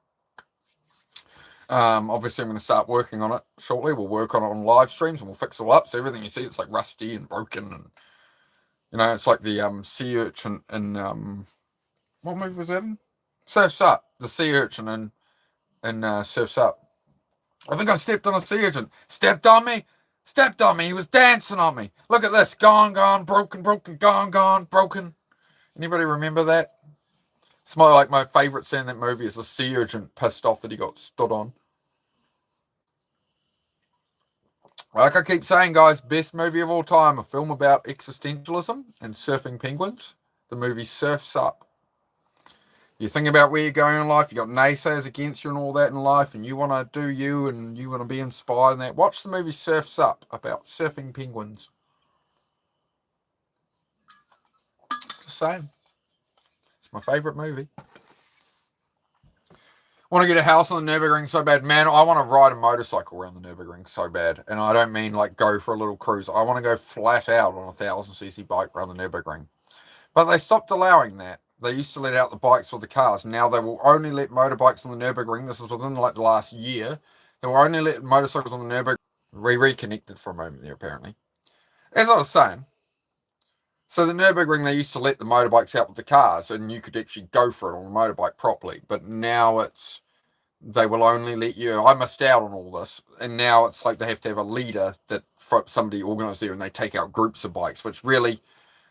Obviously I'm going to start working on it shortly. We'll work on it on live streams and we'll fix it all up. So everything you see, it's like rusty and broken, and you know, it's like the sea urchin in what movie was that in? Surf's Up. The sea urchin in Surf's Up. I think I stepped on a sea urchin. Stepped on me. He was dancing on me. Look at this. Gone, broken, gone, broken. Anybody remember that? It's my favourite scene in that movie is the sea urchin pissed off that he got stood on. Like I keep saying, guys, best movie of all time, a film about existentialism and surfing penguins. The movie Surf's Up. You think about where you're going in life, you got naysayers against you and all that in life, and you want to do you and you want to be inspired in that. Watch the movie Surf's Up about surfing penguins. Just saying. It's my favourite movie. Want to get a house on the Nürburgring so bad. Man, I want to ride a motorcycle around the Nürburgring so bad. And I don't mean like go for a little cruise. I want to go flat out on a 1000cc bike around the Nürburgring. But they stopped allowing that. They used to let out the bikes or the cars. Now they will only let motorbikes on the Nürburgring. This is within like the last year. They will only let motorcycles on the Nürburgring. We reconnected for a moment there, apparently. As I was saying, so the Nürburgring, they used to let the motorbikes out with the cars, and you could actually go for it on a motorbike properly. But now they will only let you. I missed out on all this, and now it's like they have to have a leader that somebody organised there, and they take out groups of bikes, which really,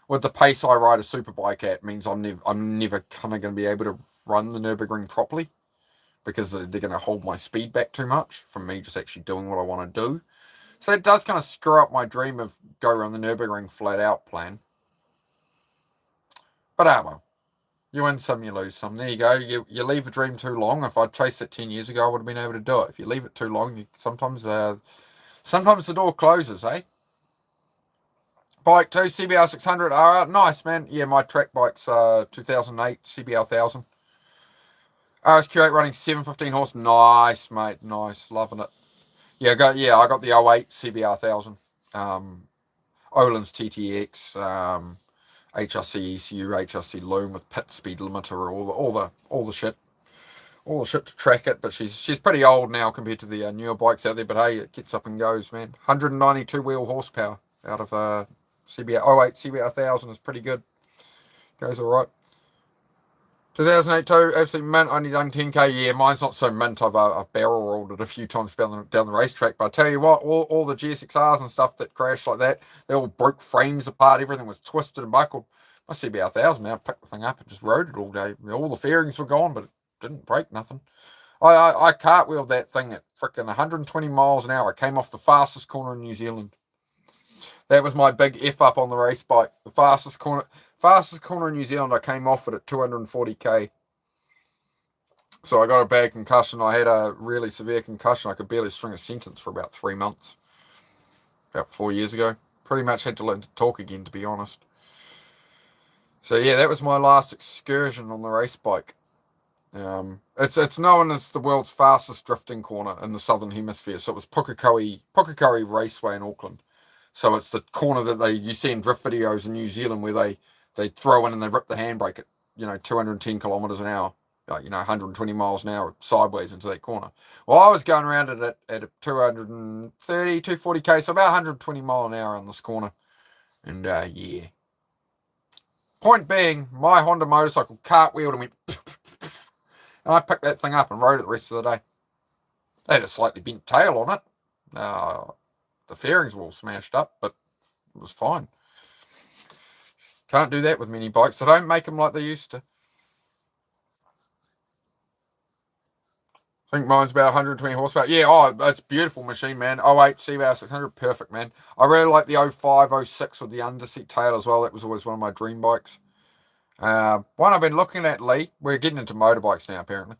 with the pace I ride a superbike at, means I'm never kind of going to be able to run the Nürburgring properly. because they're going to hold my speed back too much from me just actually doing what I want to do. So it does kind of screw up my dream of go around the Nürburgring flat out plan. But well, you win some, you lose some. There you go. You leave a dream too long. If I'd chased it 10 years ago, I would have been able to do it. If you leave it too long, sometimes the door closes, eh? Bike 2, CBR 600 RR. Nice, man. Yeah, my track bike's 2008 CBR 1000. RSQ8 running 715 horse. Nice, mate. Nice. Loving it. Yeah, I got the 08 CBR 1000. Öhlins TTX, HRC ECU, HRC Loom with pit speed limiter, all the shit. All the shit to track it, but she's pretty old now compared to the newer bikes out there, but hey, it gets up and goes, man. 192 wheel horsepower out of CBR 08 CBR 1000 is pretty good. Goes alright. 2008 too, absolutely mint, only done 10k. Yeah, mine's not so mint. I've barrel rolled it a few times down the racetrack, but I tell you what, all the GSXRs and stuff that crashed like that, they all broke frames apart, everything was twisted and buckled. My CBR 1000, man, I picked the thing up and just rode it all day. All the fairings were gone, but it didn't break nothing. I cartwheeled that thing at frickin' 120 miles an hour. I came off the fastest corner in New Zealand. That was my big F up on the race bike. The fastest corner in New Zealand, I came off it at 240k. So I got a bad concussion. I had a really severe concussion. I could barely string a sentence for about 3 months. About 4 years ago. Pretty much had to learn to talk again, to be honest. So yeah, that was my last excursion on the race bike. It's known as the world's fastest drifting corner in the southern hemisphere. So it was Pukekohe Raceway in Auckland. So it's the corner that you see in drift videos in New Zealand where they throw in and they rip the handbrake at 210 kilometers an hour, 120 miles an hour sideways into that corner. Well, I was going around it at 230, 240k, so about 120 mile an hour on this corner. And yeah. Point being, my Honda motorcycle cartwheeled and went, and I picked that thing up and rode it the rest of the day. It had a slightly bent tail on it. The fairings were all smashed up, but it was fine. Can't do that with many bikes. They don't make them like they used to. I think mine's about 120 horsepower. Yeah, that's a beautiful machine, man. 08 CBR 600, perfect, man. I really like the 05, 06 with the underseat tail as well. That was always one of my dream bikes. One I've been looking at, Lee. We're getting into motorbikes now, apparently.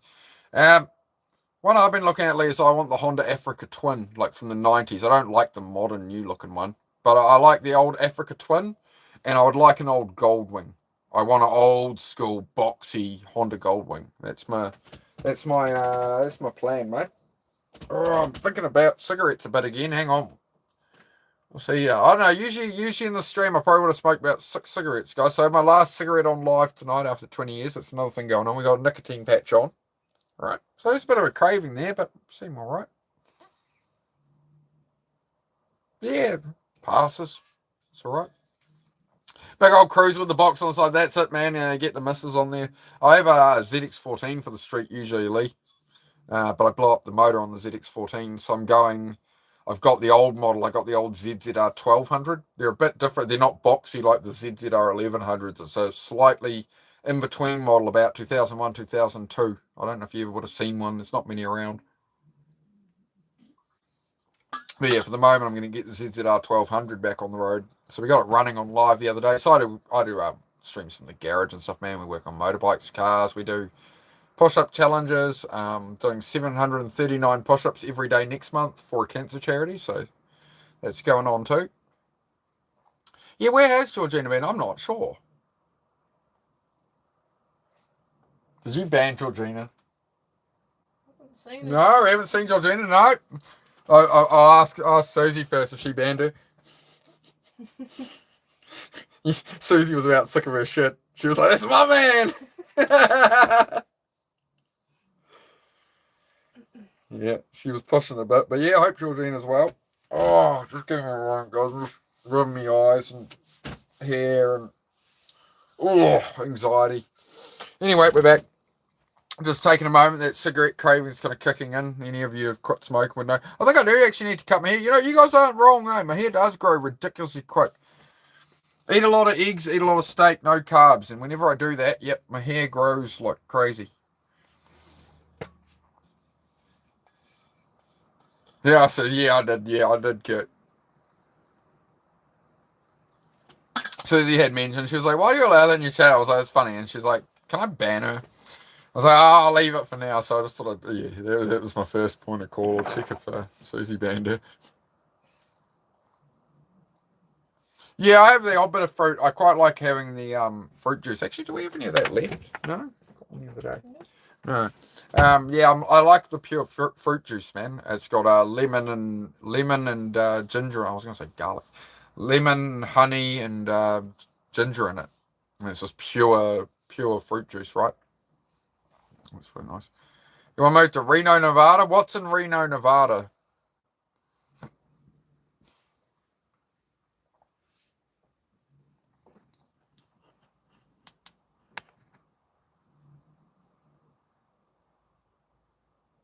One I've been looking at, Lee, is I want the Honda Africa Twin, like from the 90s. I don't like the modern, new-looking one. But I like the old Africa Twin, and I would like an old Goldwing. I want an old-school, boxy Honda Goldwing. That's my plan, mate. Oh, I'm thinking about cigarettes a bit again. Hang on. We'll see. I don't know. Usually in the stream, I probably would have smoked about 6 cigarettes, guys. So my last cigarette on live tonight after 20 years. That's another thing going on. We got a nicotine patch on. Right. So there's a bit of a craving there, but seem all right. Yeah, passes. It's all right. Big old cruise with the box on the side. That's it, man. Get the misses on there. I have a ZX14 for the street usually, Lee. But I blow up the motor on the ZX14. So I've got the old model. I got the old ZZR 1200. They're a bit different. They're not boxy like the ZZR 1100s. It's a slightly in-between model, about 2001, 2002. I don't know if you ever would have seen one. There's not many around. But yeah, for the moment, I'm going to get the ZZR 1200 back on the road. So we got it running on live the other day. So I do streams from the garage and stuff, man. We work on motorbikes, cars. We do push-up challenges. Doing 739 push-ups every day next month for a cancer charity. So that's going on too. Yeah, where has Georgina been? I'm not sure. Did you ban Georgina? No, I haven't seen Georgina. No. I'll ask Susie first if she banned her. Susie was about sick of her shit. She was like, "That's my man." Yeah, she was pushing a bit, but yeah, I hope Georgina's well. Oh, just give me a run, guys. I'm just rubbing my eyes and hair and anxiety. Anyway, we're back. I'm just taking a moment. That cigarette craving's kind of kicking in. Any of you have quit smoking would know. I think I do actually need to cut my hair. You guys aren't wrong, eh? My hair does grow ridiculously quick. Eat a lot of eggs, eat a lot of steak, no carbs. And whenever I do that, yep, my hair grows like crazy. Yeah, I said, yeah, I did. Yeah, I did get. Susie had mentioned, she was like, why do you allow that in your chat? I was like, it's funny. And she's like, can I ban her? I was like, oh, I'll leave it for now. So I just thought, yeah, that was my first point of call. I'll check if Susie banned her. Yeah, I have the odd bit of fruit. I quite like having the fruit juice. Actually, do we have any of that left? No? Got any the other day? No. Yeah, I like the pure fruit juice, man. It's got lemon and ginger. I was gonna say garlic, lemon, honey, and ginger in it. And it's just pure fruit juice, right? That's very nice. You want to move to Reno, Nevada? What's in Reno, Nevada?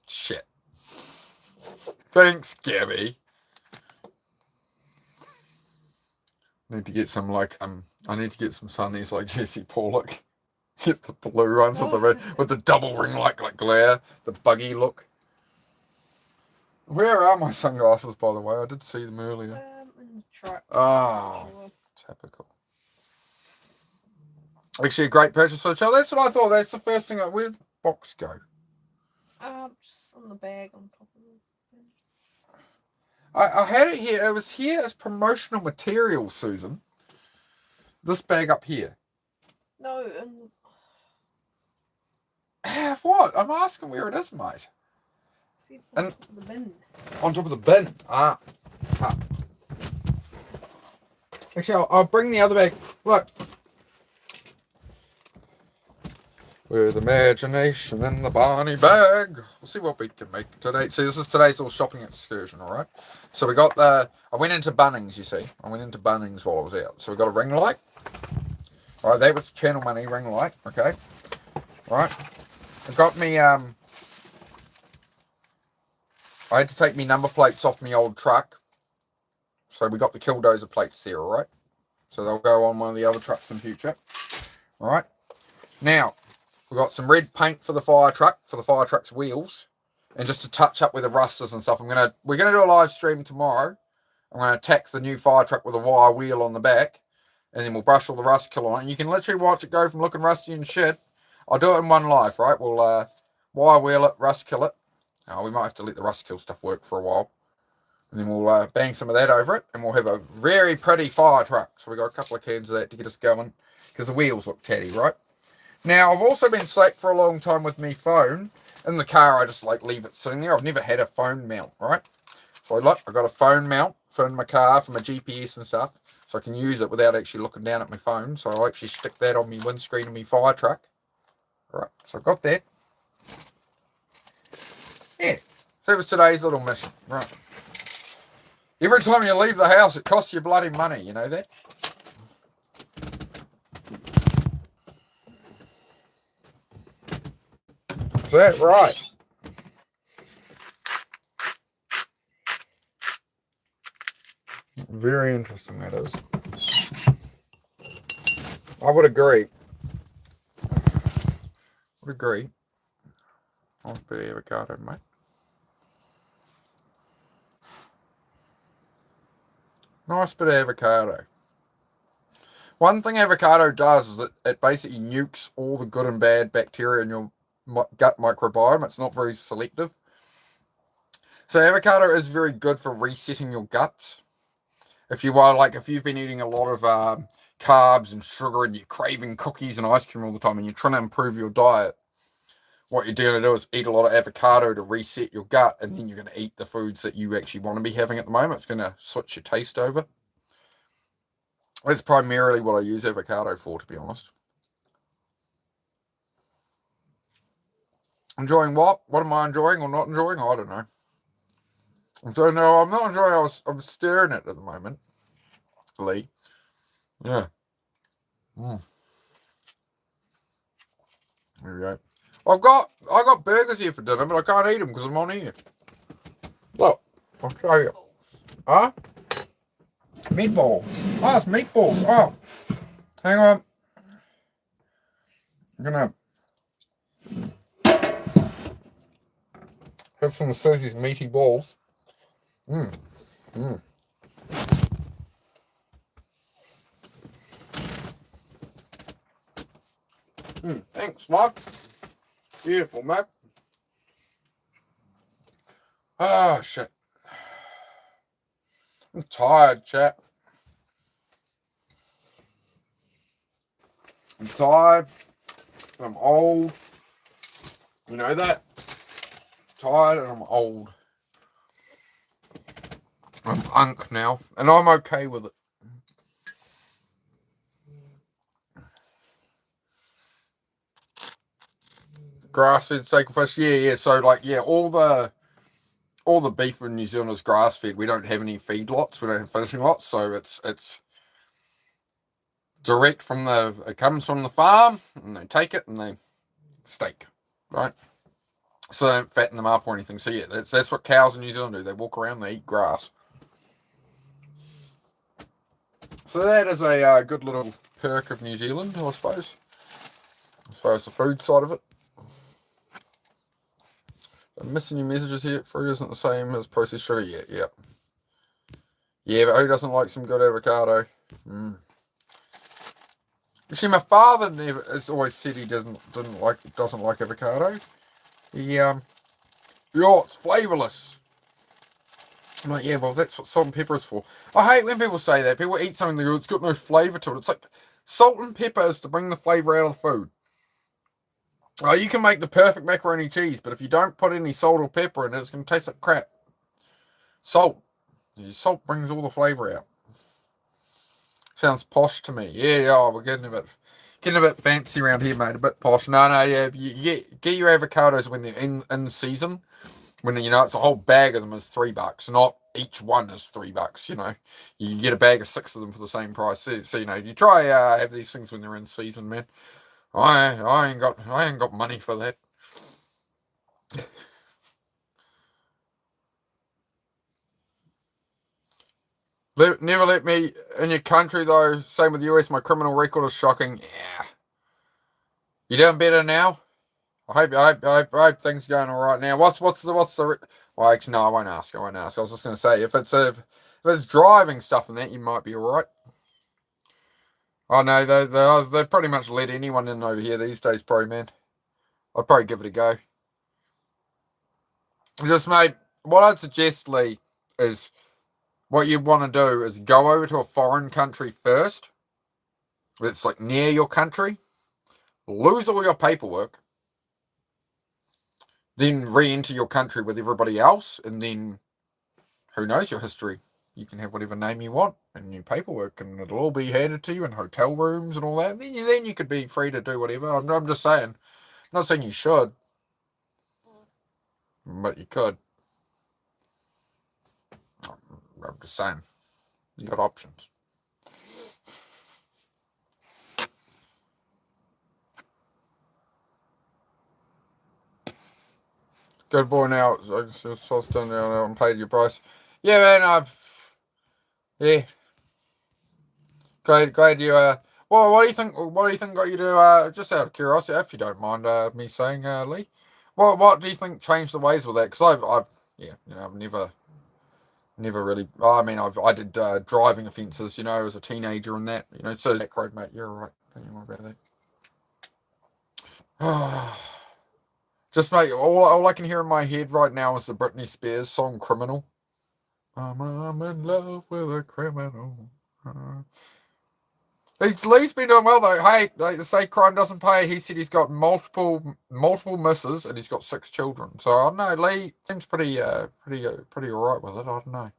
Shit. Thanks, Gabby. Need to get some I need to get some sunnies like Jesse Pollock. Get the blue ones with the double ring light like glare, the buggy look. Where are my sunglasses, by the way? I did see them earlier. In the truck. Oh, typical. Actually, a great purchase for the child. That's what I thought. That's the first thing. Where did the box go? Just on the bag on top of it. I had it here. It was here as promotional material, Susan. This bag up here. No, What? I'm asking where it is, mate. see, on top of the bin. On top of the bin. Ah. Actually, I'll bring the other bag. Look. With imagination in the Barney bag. We'll see what we can make today. See, this is today's little shopping excursion, all right? So we got I went into Bunnings, you see. I went into Bunnings while I was out. So we got a ring light. All right, that was Channel Money ring light, okay? All right. It got me, I had to take me number plates off my old truck. So we got the Killdozer plates there, all right? So they'll go on one of the other trucks in future. All right. Now, we've got some red paint for the fire truck's wheels, and just to touch up with the rusters and stuff. We're gonna do a live stream tomorrow. I'm gonna tack the new fire truck with a wire wheel on the back, and then we'll brush all the rust kill on it. And you can literally watch it go from looking rusty and shit. I'll do it in one live, right? We'll wire wheel it, rust kill it. We might have to let the rust kill stuff work for a while, and then we'll bang some of that over it, and we'll have a very pretty fire truck. So we got a couple of cans of that to get us going, because the wheels look tatty, right? Now, I've also been slack for a long time with me phone. In the car, I just leave it sitting there. I've never had a phone mount, right? So look, I got a phone mount for my car, for my GPS and stuff. So I can use it without actually looking down at my phone. So I'll actually stick that on my windscreen of my fire truck. All right, so I've got that. Yeah, so that was today's little mission. Right. Every time you leave the house, it costs you bloody money. You know that? Is that right? Very interesting, that is. I would agree. Nice bit of avocado, mate. Nice bit of avocado. One thing avocado does is it basically nukes all the good and bad bacteria in your gut microbiome. It's not very selective. So avocado is very good for resetting your guts. If you've been eating a lot of carbs and sugar and you're craving cookies and ice cream all the time and you're trying to improve your diet, what you're going to do is eat a lot of avocado to reset your gut, and then you're going to eat the foods that you actually want to be having at the moment. It's going to switch your taste over. That's primarily what I use avocado for, to be honest. Enjoying what? What am I enjoying or not enjoying? I don't know. So no, I'm not enjoying. I'm staring at it at the moment. Lee. Yeah. There we go. I got burgers here for dinner, but I can't eat them because I'm on here. Look, I'll show you. Huh? Meatballs. Oh, it's meatballs. Oh, hang on. I'm gonna have some of Susie's meaty balls. Mm. Mm. Thanks, love. Beautiful, mate. Oh, shit. I'm tired, chat. I'm tired. I'm old. You know that? Tired and I'm old. I'm unk now, and I'm okay with it. Grass-fed steak and fish, yeah. So all the beef in New Zealand is grass-fed. We don't have any feedlots. We don't have finishing lots, so it's direct from it comes from the farm, and they take it and they steak, right? So they don't fatten them up or anything. So yeah, that's what cows in New Zealand do. They walk around, they eat grass. So that is a good little perk of New Zealand, I suppose, as far as the food side of it. I'm missing your messages here. Fruit isn't the same as processed sugar yet. Yeah, but who doesn't like some good avocado? Actually, my father has always said he doesn't like avocado. It's flavourless. I'm like, yeah, well, that's what salt and pepper is for. I hate when people say that. People eat something and go, it's got no flavour to it. It's like salt and pepper is to bring the flavour out of the food. Oh, you can make the perfect macaroni cheese, but if you don't put any salt or pepper in it, it's going to taste like crap. Salt Salt brings all the flavour out. Sounds posh to me. Yeah, we're getting a bit fancy around here, mate. A bit posh. No, yeah. You get your avocados when they're in season. When it's a whole bag of them is $3, not each one is $3. You can get a bag of 6 of them for the same price. So you try have these things when they're in season, man. I ain't got money for that. Never let me in your country though. Same with the US. My criminal record is shocking. Yeah, you doing better now? I hope things are going all right now. What's the? Well, actually, no, I won't ask. I was just going to say if it's driving stuff and that, you might be all right. Oh no, they pretty much let anyone in over here these days, pro man. I'd probably give it a go. Just mate, what I'd suggest, Lee, is what you want to do is go over to a foreign country first. It's like near your country. Lose all your paperwork. Then re-enter your country with everybody else, and then who knows your history? You can have whatever name you want and your paperwork, and it'll all be handed to you in hotel rooms and all that. Then you could be free to do whatever. I'm just saying. I'm not saying you should, but you could. I'm just saying. You got options. Good boy now. I just done now and paid your price. Yeah, man. Yeah. Glad you. Well, what do you think? What do you think got you to? Just out of curiosity, if you don't mind me saying, Lee. What do you think changed the ways with that? Because I've never really. I mean, I did driving offences, as a teenager and that, So that road, mate, you're all right. Don't you worry about that. Just mate, all I can hear in my head right now is the Britney Spears song "Criminal." I'm in love with a criminal. Lee's been doing well though. Hey, they say crime doesn't pay. He said he's got multiple misses and he's got 6 children. So I don't know. Lee seems pretty alright with it. I don't know.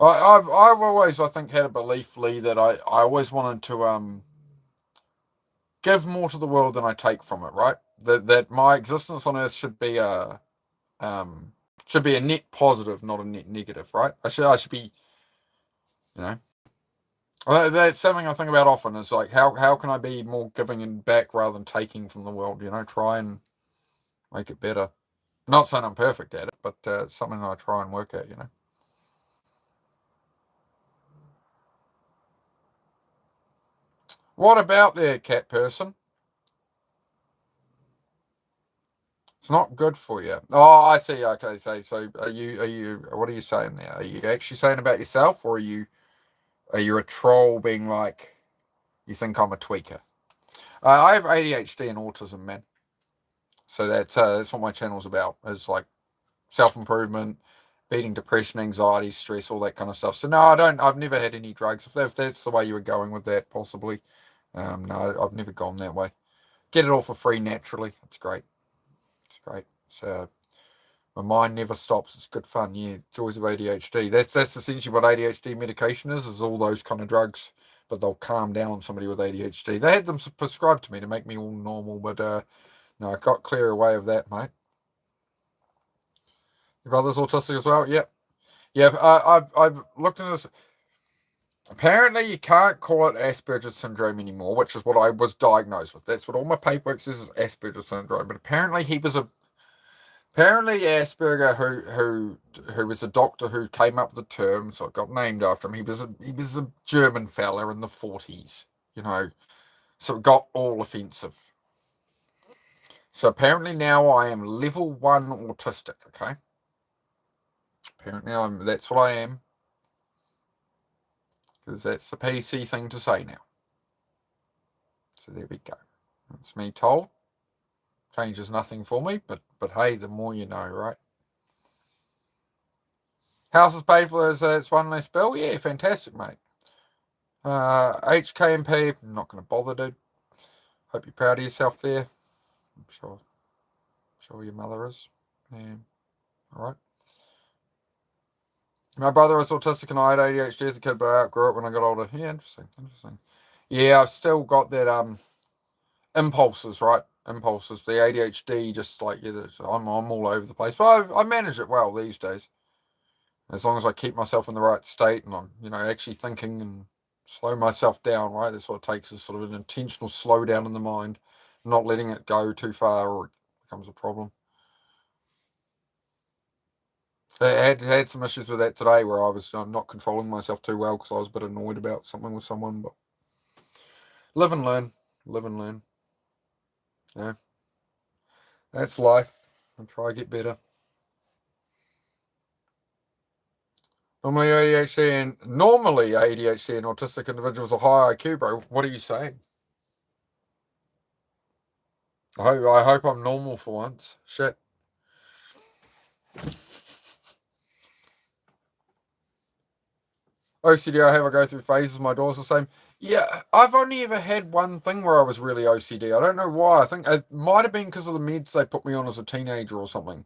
I've always, I think, had a belief, Lee, that I always wanted to give more to the world than I take from it. Right? That my existence on Earth should be a net positive, not a net negative. Right? I should be, you know. That's something I think about often. Is like how can I be more giving and back rather than taking from the world? Try and make it better. Not saying I'm perfect at it, but it's something I try and work at. What about their cat person? It's not good for you. Oh, I see. Okay, so are you? What are you saying there? Are you actually saying about yourself, or are you a troll being like, you think I'm a tweaker? I have ADHD and autism, man. So that's what my channel's about. Is like self improvement, beating depression, anxiety, stress, all that kind of stuff. So no, I don't. I've never had any drugs. If that's the way you were going with that, possibly. No, I've never gone that way. Get it all for free naturally. It's great. It's great. So my mind never stops. It's good fun. Yeah, joys of ADHD. That's essentially what ADHD medication is all those kind of drugs, but they'll calm down somebody with ADHD. They had them prescribed to me to make me all normal, but no, I got clear away of that, mate. Your brother's autistic as well? Yep. Yeah, I've looked into this. Apparently, you can't call it Asperger's syndrome anymore, which is what I was diagnosed with. That's what all my paperwork says is Asperger's syndrome. But apparently, Asperger, who was a doctor who came up with the term, so it got named after him. He was a German fella in the 40s, so it got all offensive. So apparently now I am level 1 autistic. Okay. Apparently that's what I am. Because that's the PC thing to say now. So there we go. That's me told. Changes nothing for me, but hey, the more you know, right? House is paid for, it's one less bill. Yeah, fantastic, mate. HKMP, I'm not going to bother, dude. Hope you're proud of yourself there. I'm sure your mother is. Yeah. All right. My brother was autistic and I had ADHD as a kid, but I outgrew it when I got older. Yeah, interesting. Yeah, I've still got that impulses, right? Impulses. The ADHD, just like I'm all over the place, but I manage it well these days. As long as I keep myself in the right state and I'm, actually thinking and slow myself down, right? That's what it takes, is sort of an intentional slowdown in the mind, not letting it go too far or it becomes a problem. I had some issues with that today where I was not controlling myself too well because I was a bit annoyed about something with someone, but live and learn. Yeah, that's life. And try to get better. Normally ADHD and autistic individuals are high IQ, bro. What are you saying? I hope I'm normal for once. Shit. OCD, I go through phases. My daughter's the same. Yeah, I've only ever had one thing where I was really OCD. I don't know why. I think it might have been because of the meds they put me on as a teenager or something.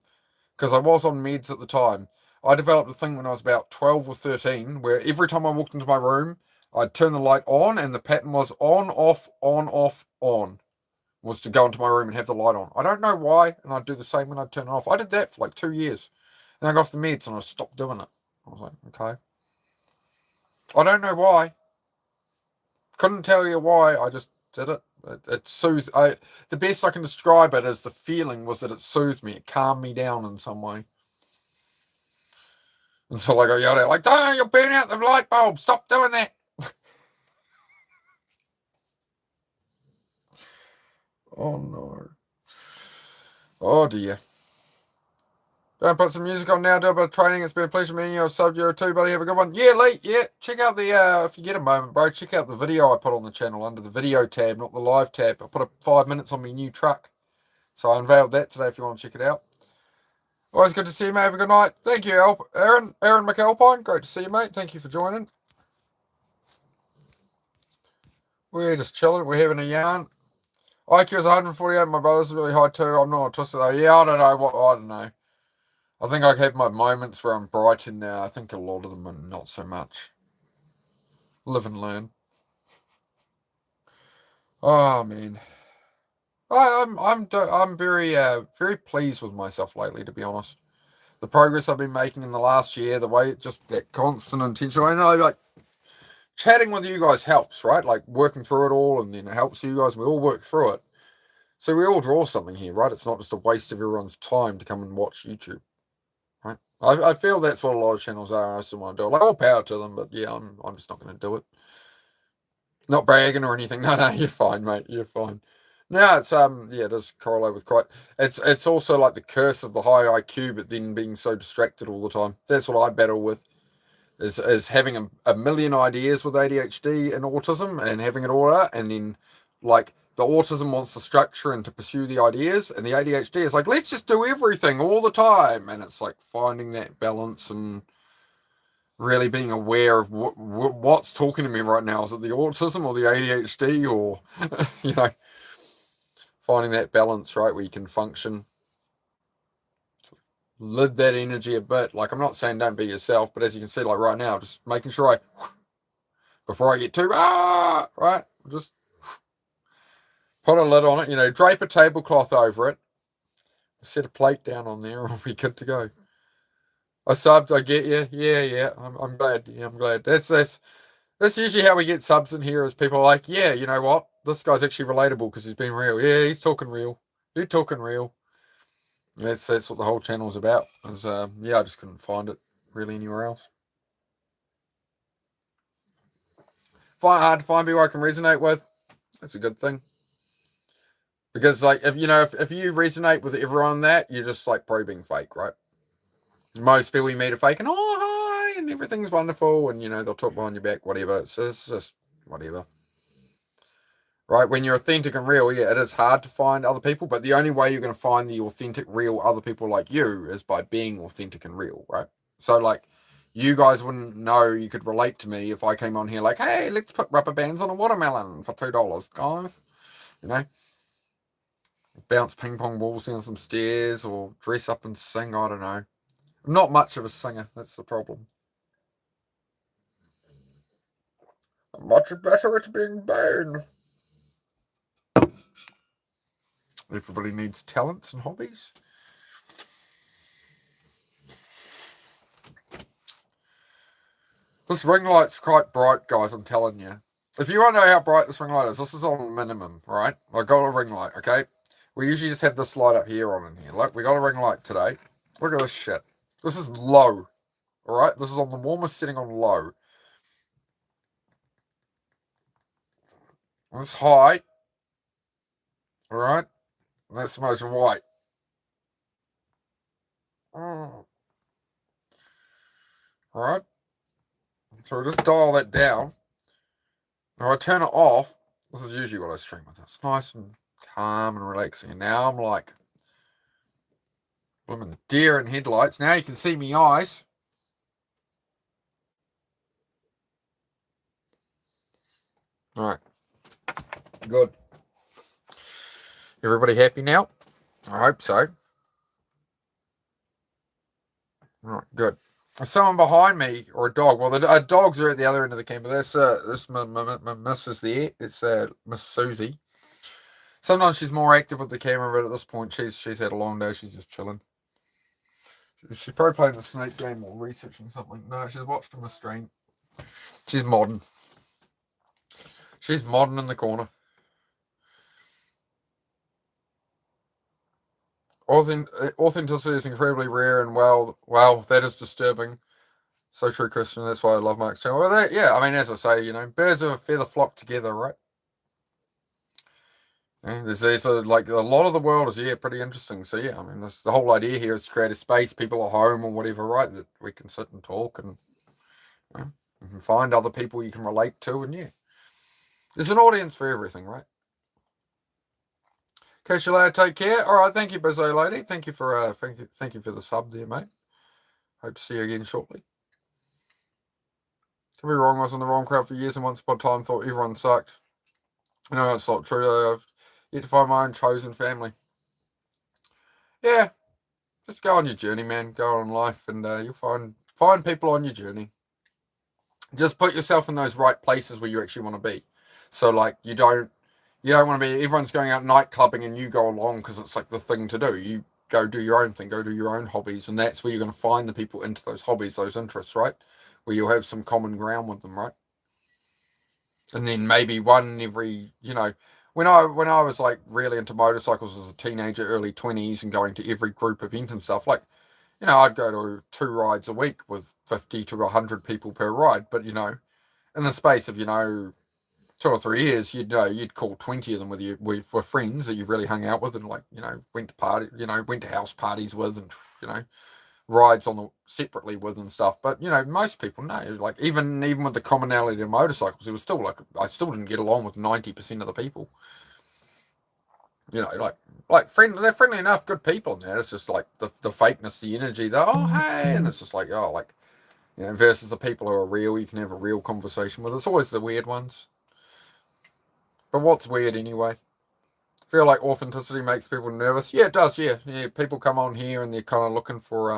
Because I was on meds at the time. I developed a thing when I was about 12 or 13 where every time I walked into my room, I'd turn the light on and the pattern was on, off, on. Was to go into my room and have the light on. I don't know why, and I'd do the same when I'd turn it off. I did that for like 2 years. Then I got off the meds and I stopped doing it. I was like, okay. I don't know why. Couldn't tell you why. I just did it. It soothed. The best I can describe it as the feeling was that it soothed me. It calmed me down in some way. Until I got yelled at, like, "Oh, you'll burn out the light bulb. Stop doing that." Oh no. Oh dear. Don't put some music on now, do a bit of training. It's been a pleasure meeting you. I've subbed you too, buddy. Have a good one. Yeah, Lee, yeah. Check out the, if you get a moment, bro, check out the video I put on the channel under the video tab, not the live tab. I put 5 minutes on my new truck. So I unveiled that today if you want to check it out. Always good to see you, mate. Have a good night. Thank you, Aaron McAlpine. Great to see you, mate. Thank you for joining. We're just chilling. We're having a yarn. IQ is 148. My brother's really high too. I'm not autistic though. Yeah, I don't know. I think I have my moments where I'm bright and I think a lot of them are not so much. Live and learn. Oh man, I'm very pleased with myself lately, to be honest. The progress I've been making in the last year, the way just that constant intention. I know, like chatting with you guys helps, right? Like working through it all, and then it helps you guys. We all work through it, so we all draw something here, right? It's not just a waste of everyone's time to come and watch YouTube. Right? I feel that's what a lot of channels are. I still want to do it. Like, all power to them, but yeah, I'm just not going to do it. Not bragging or anything. No, you're fine, mate. You're fine. No, it's yeah, it does correlate with quite. It's also like the curse of the high IQ, but then being so distracted all the time. That's what I battle with. Is having a million ideas with ADHD and autism and having it all out, and then like the autism wants the structure and to pursue the ideas, and the ADHD is like, let's just do everything all the time, and it's like finding that balance and really being aware of what's talking to me right now. Is it the autism or the ADHD, or you know, finding that balance, right, where you can function, live that energy a bit. Like, I'm not saying don't be yourself, but as you can see, like right now, just making sure before I get too, right, just put a lid on it, you know, drape a tablecloth over it, set a plate down on there, and we'll be good to go. I subbed, I get you. Yeah, I'm glad. Yeah, I'm glad. That's usually how we get subs in here, is people are like, yeah, you know what? This guy's actually relatable because he's been real. Yeah, he's talking real. You're talking real. That's what the whole channel is about. Is yeah, I just couldn't find it really anywhere else. Hard to find people I can resonate with. That's a good thing. Because like if you resonate with everyone that, you're just like probing fake, right? Most people you meet are fake and hi and everything's wonderful, and they'll talk behind your back, whatever. It's just whatever. Right? When you're authentic and real, yeah, it is hard to find other people, but the only way you're gonna find the authentic, real other people like you is by being authentic and real, right? So like you guys wouldn't know, you could relate to me if I came on here like, hey, let's put rubber bands on a watermelon for $2, guys. Bounce ping pong balls down some stairs or dress up and sing, I don't know. I'm not much of a singer, that's the problem. I'm much better at being Bane. Everybody needs talents and hobbies. This ring light's quite bright, guys, I'm telling you. If you want to know how bright this ring light is, this is on minimum, right? I got a ring light, okay? We usually just have this light up here on in here. Look, we got a ring light today. Look at this shit. This is low, alright? This is on the warmest setting on low. This high, alright? That's the most white. Alright? So we'll just dial that down. Now I turn it off. This is usually what I stream with. It's nice and calm and relaxing. And now I'm like, I'm in deer in headlights. Now you can see me eyes. Alright. Good. Everybody happy now? I hope so. Alright, good. Someone behind me, or a dog. Well, the dogs are at the other end of the camera. This Miss is there. It's Miss Susie. Sometimes she's more active with the camera, but at this point, she's had a long day. She's just chilling. She's probably playing a snake game or researching something. No, she's watched my stream. She's modern. She's modern in the corner. Authenticity is incredibly rare, and wow, that is disturbing. So true, Christian. That's why I love Mark's channel. Well, yeah, I mean, as I say, birds of a feather flock together, right? Yeah, there's like a lot of the world is pretty interesting. So yeah, I mean, the whole idea here is to create a space, people at home or whatever, right, that we can sit and talk and you can find other people you can relate to, and yeah, there's an audience for everything, right? Okay, Shalaya, take care. All right, thank you, Bizzo Lady. Thank you for thank you for the sub there, mate. Hope to see you again shortly. Could be wrong. I was in the wrong crowd for years, and once upon a time thought everyone sucked. No, that's not true. I've yet to find my own chosen family. Yeah, just go on your journey, man. Go on life, and you'll find people on your journey. Just put yourself in those right places where you actually want to be. So, like, you don't want to be. Everyone's going out night clubbing, and you go along because it's like the thing to do. You go do your own thing. Go do your own hobbies, and that's where you're going to find the people into those hobbies, those interests, right? Where you'll have some common ground with them, right? And then maybe one every, when I was like really into motorcycles as a teenager, early 20s, and going to every group event and stuff, like, I'd go to 2 rides a week with 50 to 100 people per ride. But, in the space of, 2 or 3 years, you'd call 20 of them with friends that you really hung out with and like, went to went to house parties with and, rides on the separately with and stuff. But, most people know, like even with the commonality of motorcycles, it was still like, I still didn't get along with 90% of the people. They're friendly enough, good people in there. It's just like the fakeness, the energy, hey, and it's just like, versus the people who are real, you can have a real conversation with. It's always the weird ones. But what's weird anyway? I feel like authenticity makes people nervous. Yeah, it does. Yeah. People come on here and they're kind of looking for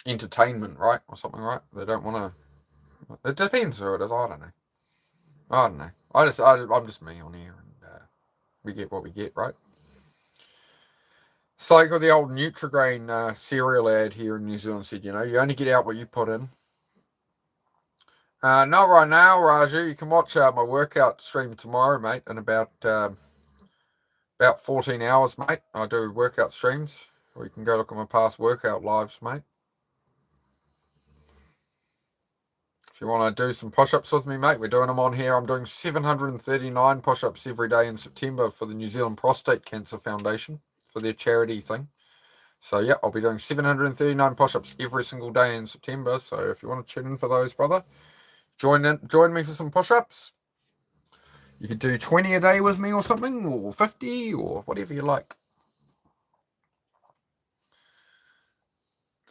entertainment, right, or something, right? They don't want to. It depends who it is. I don't know. I'm just me on here, and we get what we get, right? It's like with the old Nutrigrain cereal ad here in New Zealand said, you only get out what you put in. Not right now, Raju. You can watch my workout stream tomorrow, mate, in about 14 hours, mate. I do workout streams, or you can go look at my past workout lives, mate. If you want to do some push-ups with me, mate, we're doing them on here. I'm doing 739 push-ups every day in September for the New Zealand Prostate Cancer Foundation, for their charity thing. So, yeah, I'll be doing 739 push-ups every single day in September. So, if you want to tune in for those, brother, join me for some push-ups. You could do 20 a day with me or something, or 50, or whatever you like.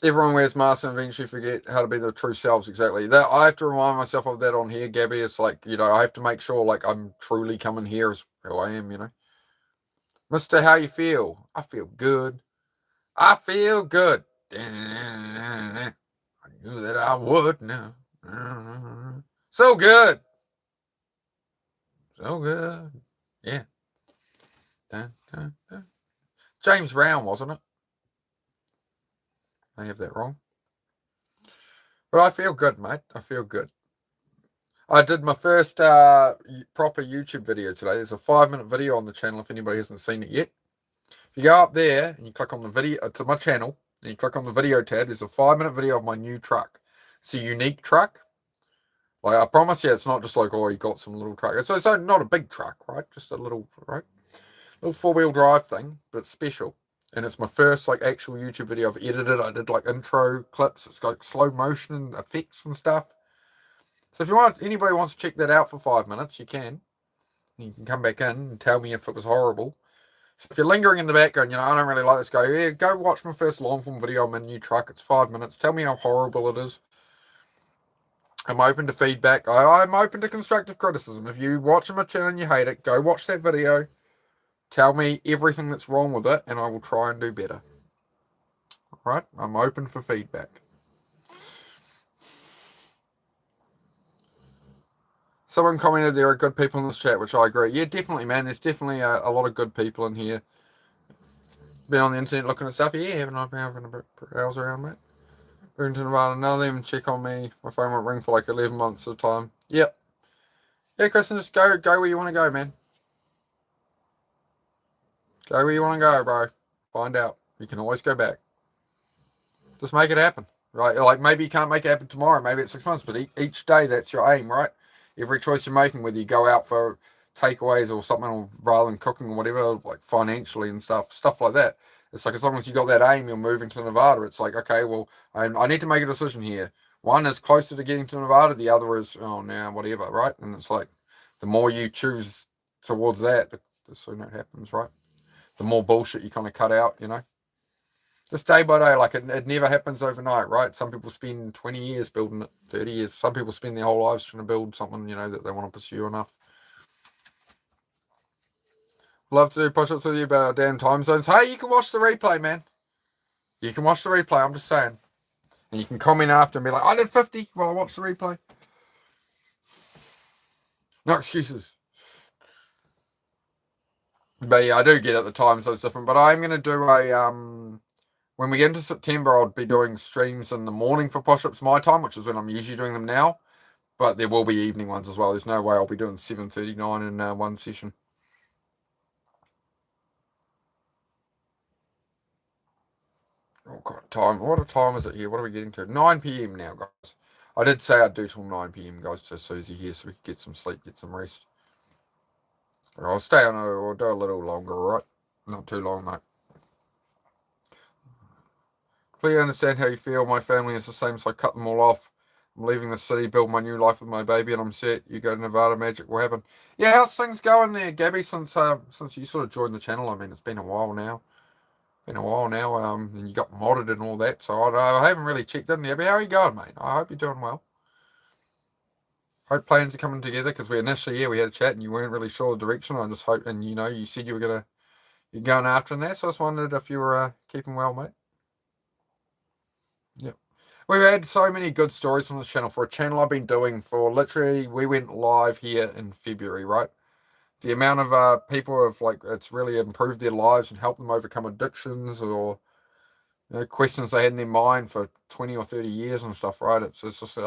Everyone wears masks and eventually forget how to be their true selves. Exactly. That I have to remind myself of that on here, Gabby. It's like, I have to make sure like I'm truly coming here as who I am, Mister, how you feel? I feel good. I feel good. I knew that I would now. So good. So good. Yeah. Dun, dun, dun. James Brown, wasn't it? I have that wrong. But I feel good, mate. I feel good. I did my first proper YouTube video today. There's a 5-minute video on the channel if anybody hasn't seen it yet. If you go up there and you click on the video to my channel, and you click on the video tab, there's a 5-minute video of my new truck. It's a unique truck. Like, I promise you, it's not just like, you got some little truck. It's not a big truck, right? Just a little, right? Little 4-wheel drive thing, but it's special. And it's my first, like, actual YouTube video. I've edited. I did, like, intro clips. It's got slow motion effects and stuff. So if anybody wants to check that out for 5 minutes, you can. You can come back in and tell me if it was horrible. So if you're lingering in the background, I don't really like this guy. Yeah, go watch my first long form video on my new truck. It's 5 minutes. Tell me how horrible it is. I'm open to feedback. I'm open to constructive criticism. If you watch my channel and you hate it, go watch that video. Tell me everything that's wrong with it, and I will try and do better. All right? I'm open for feedback. Someone commented there are good people in this chat, which I agree. Yeah, definitely, man. There's definitely a lot of good people in here. Been on the internet looking at stuff. Yeah, haven't I been having a browse around, mate? Moving to Nevada. None of them check on me. My phone won't ring for like 11 months at a time. Yep. Yeah, Kristen, just go where you want to go, man. Go where you want to go, bro. Find out. You can always go back. Just make it happen, right? Like, maybe you can't make it happen tomorrow. Maybe it's 6 months, but each day, that's your aim, right? Every choice you're making, whether you go out for takeaways or something, or rather than cooking or whatever, like financially and stuff like that. It's like, as long as you got that aim, you're moving to Nevada. It's like, okay, well, I need to make a decision here. One is closer to getting to Nevada. The other is, whatever, right? And it's like, the more you choose towards that, the sooner it happens, right? The more bullshit you kind of cut out, Just day by day, like it never happens overnight, right? Some people spend 20 years building it, 30 years. Some people spend their whole lives trying to build something, that they want to pursue enough. Love to do push-ups with you about our damn time zones. Hey, you can watch the replay, man. You can watch the replay, I'm just saying. And you can comment after and be like, I did 50 while I watched the replay. No excuses. But yeah, I do get it, the time zone's different. But I'm going to do when we get into September, I'll be doing streams in the morning for push-ups my time, which is when I'm usually doing them now. But there will be evening ones as well. There's no way I'll be doing 7:39 in one session. Oh, God, time. What a time is it here? What are we getting to? 9 p.m. now, guys. I did say I'd do till 9 p.m, guys, to Susie here, so we could get some sleep, get some rest. But I'll stay on, we'll do a little longer, alright? Not too long, mate. Please understand how you feel. My family is the same, so I cut them all off. I'm leaving the city, build my new life with my baby, and I'm set. You go to Nevada, magic will happen. Yeah, how's things going there, Gabby, since you sort of joined the channel? I mean, it's been a while now. And you got modded and all that, so I haven't really checked in there. But how are you going, mate? I hope you're doing well. Hope plans are coming together, because we had a chat and you weren't really sure the direction. I just hope, and you said you're going after that, so I just wondered if you were keeping well, mate. Yep. We've had so many good stories on this channel. For a channel I've been doing for literally, we went live here in February, right? The amount of people have it's really improved their lives and helped them overcome addictions or questions they had in their mind for 20 or 30 years and stuff, right? It's just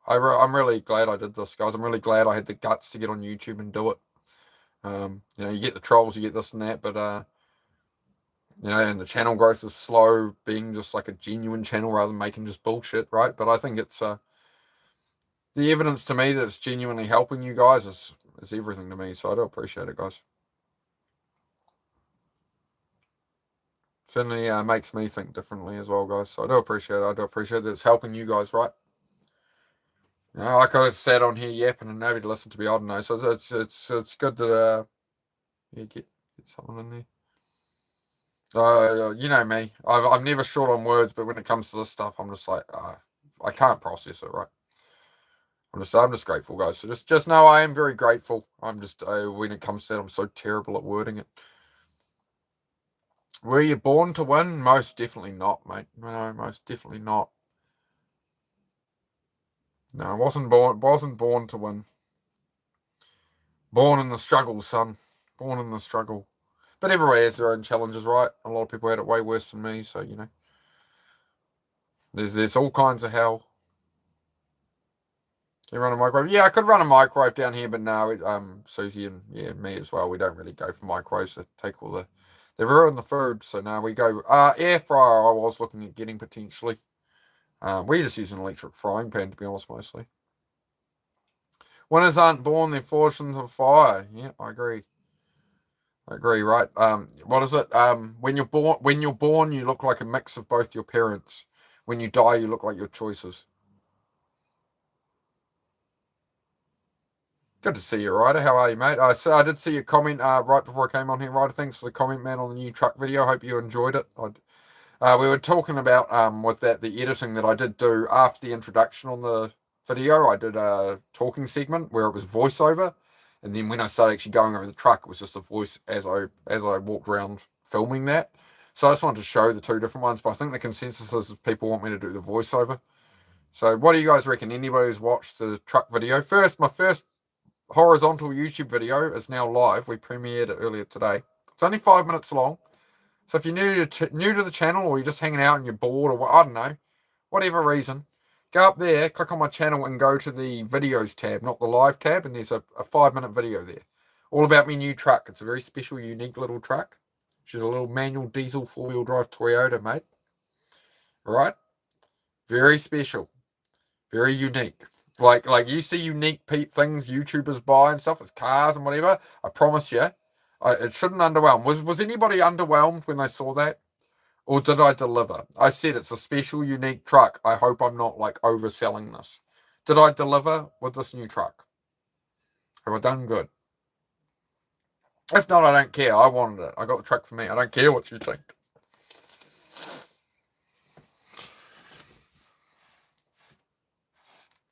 I'm really glad I did this, guys. I'm really glad I had the guts to get on YouTube and do it. You get the trolls, you get this and that, but and the channel growth is slow, being just like a genuine channel rather than making just bullshit, right? But I think it's the evidence to me that it's genuinely helping you guys is everything to me, so I do appreciate it, guys. Certainly makes me think differently as well, guys, so I do appreciate it. I do appreciate that it's helping you guys, right? I could have sat on here yapping and nobody listened to me, I don't know, so it's good that get someone in there. You know me. I'm never short on words, but when it comes to this stuff, I'm just like, I can't process it, right? I'm just grateful, guys. So just know I am very grateful. I'm just when it comes to that, I'm so terrible at wording it. Were you born to win? Most definitely not, mate. No, most definitely not. No, I wasn't born to win. Born in the struggle, son. Born in the struggle. But everybody has their own challenges, right? A lot of people had it way worse than me, so there's all kinds of hell. Can you run a microwave? Yeah, I could run a microwave down here, but no, Susie and me as well, we don't really go for microwaves. They take all they ruin the food. So now we go air fryer. I was looking at getting potentially. We just use an electric frying pan, to be honest, mostly. Winners aren't born; they're forged into fire. Yeah, I agree. Right? What is it? When you're born, you look like a mix of both your parents. When you die, you look like your choices. Good to see you, Ryder. How are you, mate? I did see your comment right before I came on here, Ryder. Thanks for the comment, man, on the new truck video. Hope you enjoyed it. We were talking about with the editing that I did do after the introduction on the video. I did a talking segment where it was voiceover, and then when I started actually going over the truck, it was just a voice as I walked around filming that. So I just wanted to show the two different ones, but I think the consensus is people want me to do the voiceover. So what do you guys reckon? Anybody who's watched the truck video? My first horizontal YouTube video is now live. We premiered it earlier today. It's only 5 minutes long. So if you're new to the channel, or you're just hanging out and you're bored, or I don't know, whatever reason, go up there, click on my channel and go to the videos tab, not the live tab, and there's a 5-minute video there. All about my new truck. It's a very special, unique little truck. She's a little manual diesel 4-wheel drive Toyota, mate. All right? Very special. Very unique. Like you see unique things YouTubers buy and stuff, it's cars and whatever. I promise you, it shouldn't underwhelm. Was anybody underwhelmed when they saw that? Or did I deliver? I said it's a special, unique truck. I hope I'm not overselling this. Did I deliver with this new truck? Have I done good? If not, I don't care. I wanted it. I got the truck for me. I don't care what you think.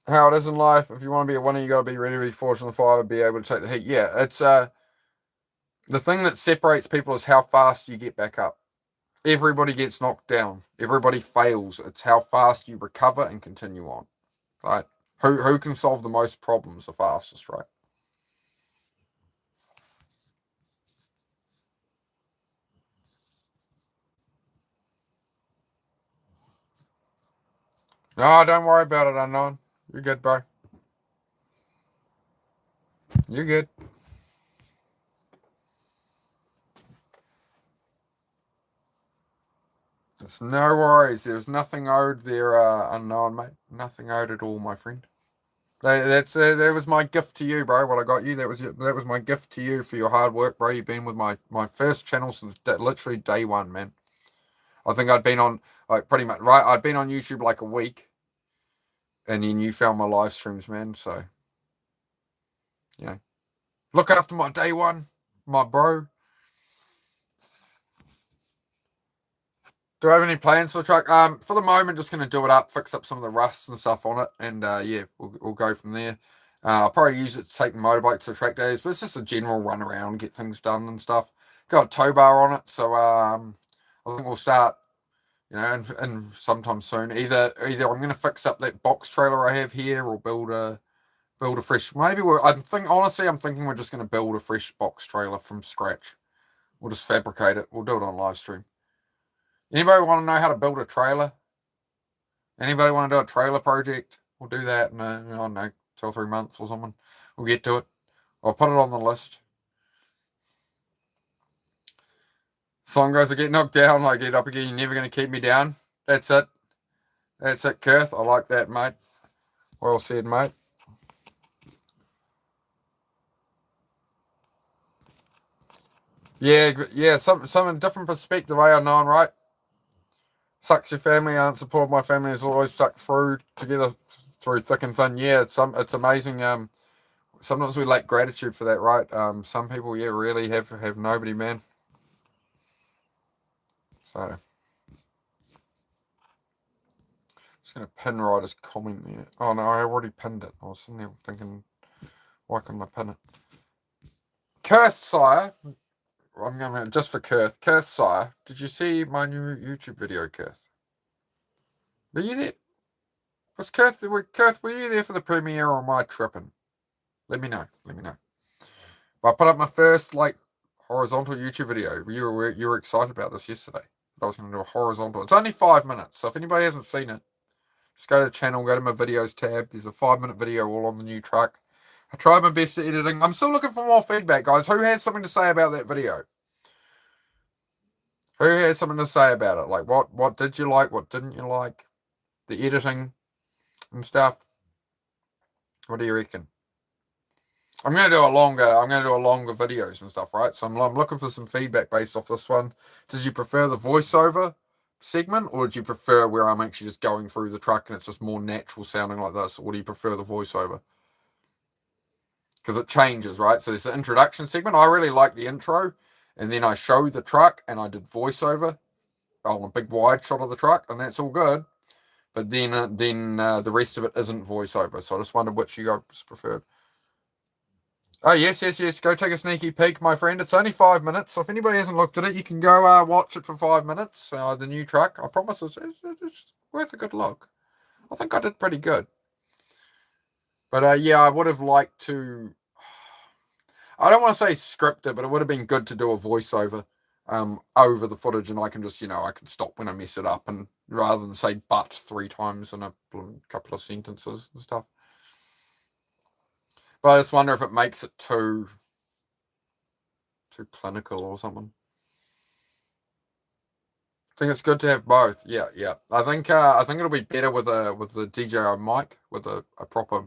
How it is in life. If you want to be a winner, you got to be ready to be forged in the fire, be able to take the heat. Yeah, it's the thing that separates people is how fast you get back up. Everybody gets knocked down. Everybody fails. It's how fast you recover and continue on. Right? Who can solve the most problems the fastest, right? No, don't worry about it, Unknown. You're good, bro. You're good. It's no worries. There's nothing owed there, unknown, mate. Nothing owed at all, my friend. That was my gift to you, bro. What I got you, that was my gift to you for your hard work, bro. You've been with my first channel since literally day one, man. I think I'd been on like pretty much right. I'd been on YouTube like a week, and then you found my live streams, man. So, you know, look after my day one, my bro. Do I have any plans for the truck? For the moment, just gonna do it up, fix up some of the rust and stuff on it, and yeah, we'll go from there. I'll probably use it to take the motorbike to the track days, but it's just a general run around, get things done and stuff. Got a tow bar on it, so I think we'll start, you know, and sometime soon. Either I'm gonna fix up that box trailer I have here, or build a fresh. Maybe I'm thinking we're just gonna build a fresh box trailer from scratch. We'll just fabricate it. We'll do it on live stream. Anybody want to know how to build a trailer? Anybody want to do a trailer project? We'll do that in, I don't know, 2 or 3 months or something. We'll get to it. I'll put it on the list. Song goes, I get knocked down, I get up again. You're never going to keep me down. That's it. That's it, Kurth. I like that, mate. Well said, mate. Yeah, some different perspective, unknown, right? Sucks your family aren't supported. My family has always stuck through together through thick and thin. Yeah, it's amazing. Sometimes we lack gratitude for that, right? Some people, yeah, really have nobody, man. So, just gonna pin Ryder's comment there. Oh no, I already pinned it. I was sitting there thinking, why couldn't I pin it? Kurth Sire, I'm gonna just for Kurth. Kurth Sire, did you see my new YouTube video, Kurth? Were you there? Kurth, were you there for the premiere, or am I tripping? Let me know. I put up my first horizontal YouTube video. You were excited about this yesterday. I was going to do a horizontal. It's only 5 minutes, so if anybody hasn't seen it, just go to the channel, go to my videos tab. There's a 5-minute video all on the new truck. I tried my best at editing. I'm still looking for more feedback, guys. Who has something to say about that video? Who has something to say about it? Like, what did you like? What didn't you like? The editing and stuff. What do you reckon? I'm going to do a longer videos and stuff, right? So I'm looking for some feedback based off this one. Did you prefer the voiceover segment, or did you prefer where I'm actually just going through the truck and it's just more natural sounding like this? Or do you prefer the voiceover? Because it changes, right? So there's the introduction segment. I really like the intro, and then I show the truck and I did voiceover on a big wide shot of the truck, and that's all good. But then the rest of it isn't voiceover. So I just wondered which you guys preferred. Oh, yes. Go take a sneaky peek, my friend. It's only 5 minutes, so if anybody hasn't looked at it, you can go watch it for 5 minutes. The new truck. I promise it's worth a good look. I think I did pretty good. But yeah, I would have liked to... I don't want to say script it, but it would have been good to do a voiceover over the footage, and I can just, I can stop when I mess it up, and rather than say but 3 times in a couple of sentences and stuff. But I just wonder if it makes it too clinical or something. I think it's good to have both. Yeah. I think it'll be better with the DJI mic, with a proper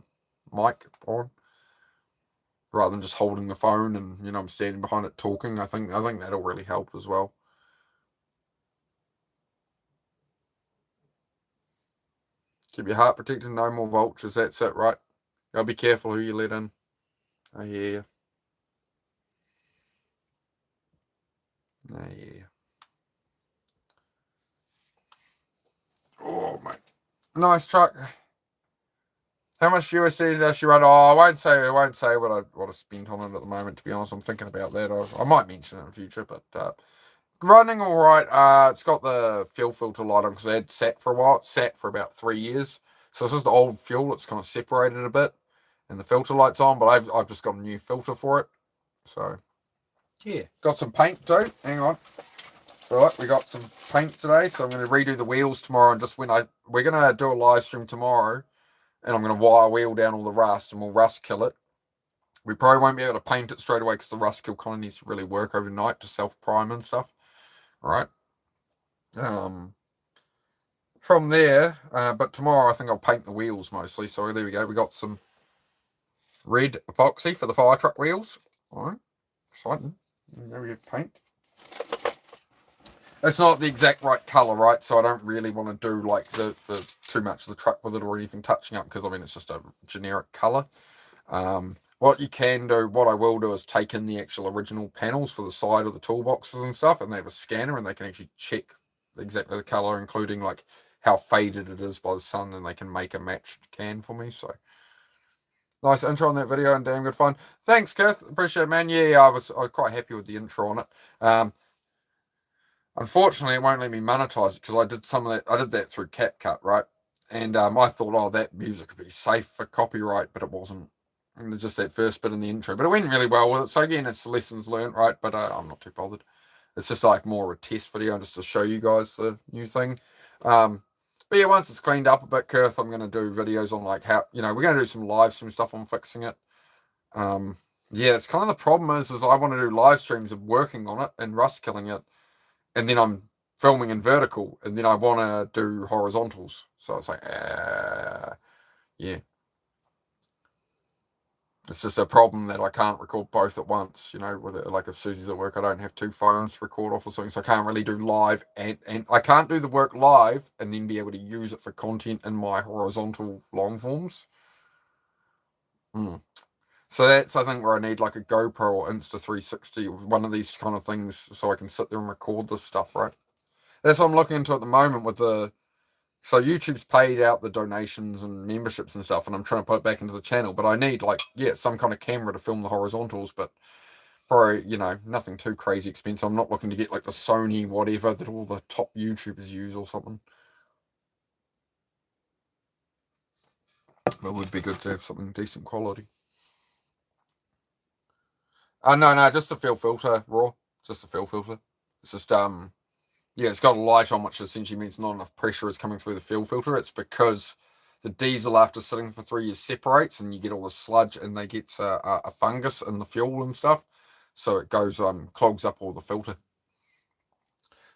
mic on, rather than just holding the phone and I'm standing behind it talking. I think that'll really help as well. Keep your heart protected. No more vultures. That's it, right? Gotta be careful who you let in. I hear you. Yeah. Oh, mate. Nice truck. How much USD does she run? Oh, I won't say what I spent on it at the moment, to be honest. I'm thinking about that. I might mention it in the future, but running all right. It's got the fuel filter light on because it had sat for a while. It sat for about 3 years. So this is the old fuel. It's kind of separated a bit, and the filter light's on, but I've just got a new filter for it. So, yeah. Got some paint too. Hang on. Right, we got some paint today, so I'm going to redo the wheels tomorrow, and we're going to do a live stream tomorrow, and I'm going to wire wheel down all the rust, and we'll rust kill it. We probably won't be able to paint it straight away because the rust kill kind of needs to really work overnight to self-prime and stuff. All right. from there, but tomorrow I think I'll paint the wheels mostly. So there we go. We got some red epoxy for the fire truck wheels. All right, exciting. There we go, paint. It's not the exact right colour, right? So I don't really want to do like the too much of the truck with it or anything touching up, because I mean it's just a generic colour. What you can do, what I will do, is take in the actual original panels for the side of the toolboxes and stuff, and they have a scanner and they can actually check exactly the colour, including like how faded it is by the sun, and they can make a matched can for me. So nice intro on that video and damn good fun. Thanks, Kith. Appreciate it, man. Yeah, I was quite happy with the intro on it. Unfortunately, it won't let me monetize it because I did some of that. I did that through CapCut, right? And I thought, oh, that music could be safe for copyright, but it wasn't. And just that first bit in the intro, but it went really well with it. So again, it's lessons learned, right? But I'm not too bothered. It's just like more of a test video just to show you guys the new thing. But yeah, once it's cleaned up a bit, Kurth, I'm going to do videos on like how, we're going to do some live stream stuff on fixing it. Yeah, it's kind of the problem is I want to do live streams of working on it and rust killing it, and then I'm filming in vertical, and then I want to do horizontals. So it's like, yeah. It's just a problem that I can't record both at once, with it. Like if Susie's at work, I don't have two phones to record off or something, so I can't really do live, and I can't do the work live and then be able to use it for content in my horizontal long forms. So that's, I think, where I need like a GoPro or Insta360, one of these kind of things, so I can sit there and record this stuff, right? That's what I'm looking into at the moment with so YouTube's paid out the donations and memberships and stuff, and I'm trying to put it back into the channel, but I need some kind of camera to film the horizontals, but probably, nothing too crazy expensive. I'm not looking to get like the Sony whatever that all the top YouTubers use or something. But it would be good to have something decent quality. No, just the fill filter, raw. Just the fill filter. It's just, it's got a light on, which essentially means not enough pressure is coming through the fill filter. It's because the diesel, after sitting for 3 years, separates, and you get all the sludge, and they get a fungus in the fuel and stuff. So it goes, clogs up all the filter.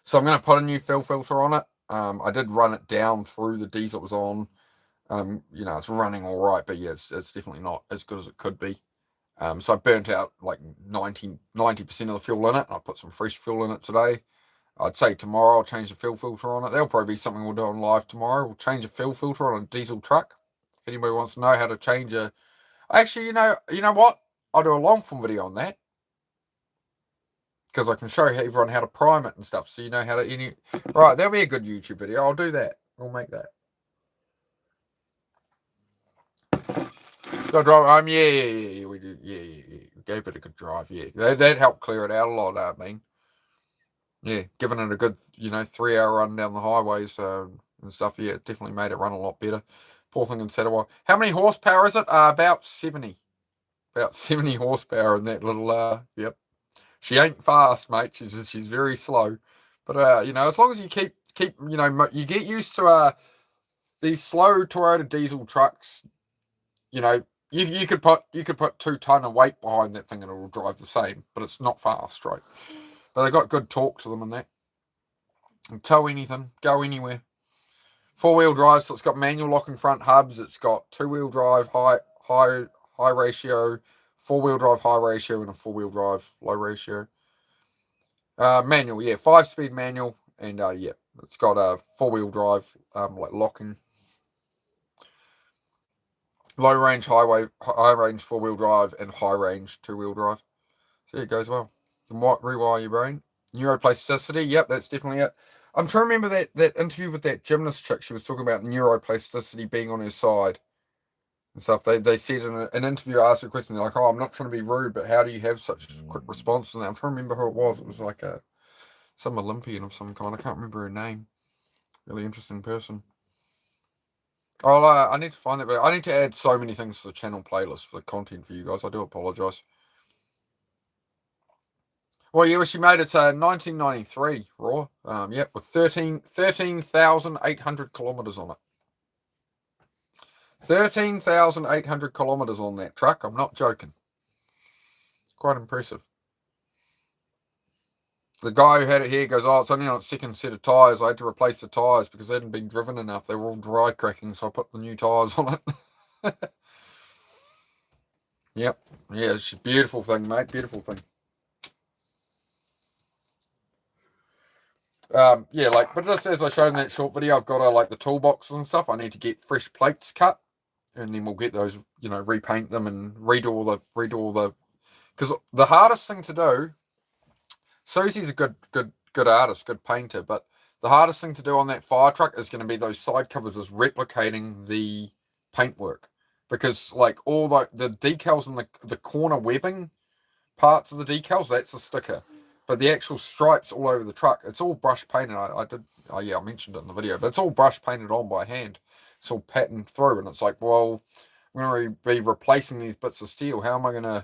So I'm going to put a new fill filter on it. I did run it down through the diesel it was on. It's running all right, but yeah, it's definitely not as good as it could be. So I burnt out like 90% of the fuel in it. And I put some fresh fuel in it today. I'd say tomorrow I'll change the fuel filter on it. That'll probably be something we'll do on live tomorrow. We'll change a fuel filter on a diesel truck. If anybody wants to know how to change actually, you know what? I'll do a long form video on that, because I can show everyone how to prime it and stuff, so you know how to. Right, that'll be a good YouTube video. I'll do that. We'll make that. Go drive. Yeah. We did. Yeah. We gave it a good drive. Yeah, that helped clear it out a lot. I mean. Yeah, giving it a good, 3-hour run down the highways and stuff. Yeah, it definitely made it run a lot better. Poor thing in Sarawak. How many horsepower is it? About 70. About 70 horsepower in that little, yep. She ain't fast, mate. She's very slow. But, as long as you keep, you get used to these slow Toyota diesel trucks, you could put 2 ton of weight behind that thing and it will drive the same, but it's not fast, right? But they got good torque to them and that. And tow anything, go anywhere. 4-wheel drive, so it's got manual locking front hubs. It's got 2-wheel drive high ratio, 4-wheel drive high ratio, and a 4-wheel drive low ratio. Manual, yeah, 5-speed manual, and it's got a 4-wheel drive like locking. Low range high range 4-wheel drive, and high range 2-wheel drive. So yeah, it goes well. You can rewire your brain. Neuroplasticity, yep, that's definitely it. I'm trying to remember that interview with that gymnast chick. She was talking about neuroplasticity being on her side and stuff. They said in an interview, I asked her a question, they're like, oh, I'm not trying to be rude, but how do you have such quick response to that? I'm trying to remember who it was. It was like some Olympian of some kind. I can't remember her name. Really interesting person. Oh, I need to find that video. I need to add so many things to the channel playlist for the content for you guys. I do apologise. Well, yeah, she made it 1993, raw. With 13,800 kilometres on it. 13,800 kilometres on that truck. I'm not joking. Quite impressive. The guy who had it here goes, oh, it's only on its second set of tyres. I had to replace the tyres because they hadn't been driven enough. They were all dry cracking, so I put the new tyres on it. Yep. Yeah, it's a beautiful thing, mate. Beautiful thing. Yeah, like, but just as I showed in that short video, I've got like the toolboxes and stuff. I need to get fresh plates cut, and then we'll get those, repaint them and redo all the. Because the hardest thing to do, Susie's a good artist, good painter, but the hardest thing to do on that fire truck is going to be those side covers, is replicating the paintwork, because like all the decals and the corner webbing parts of the decals, that's a sticker. But the actual stripes all over the truck, it's all brush painted. I mentioned it in the video, but it's all brush painted on by hand. It's all patterned through, and it's like, well, I'm going to be replacing these bits of steel. How am I going to,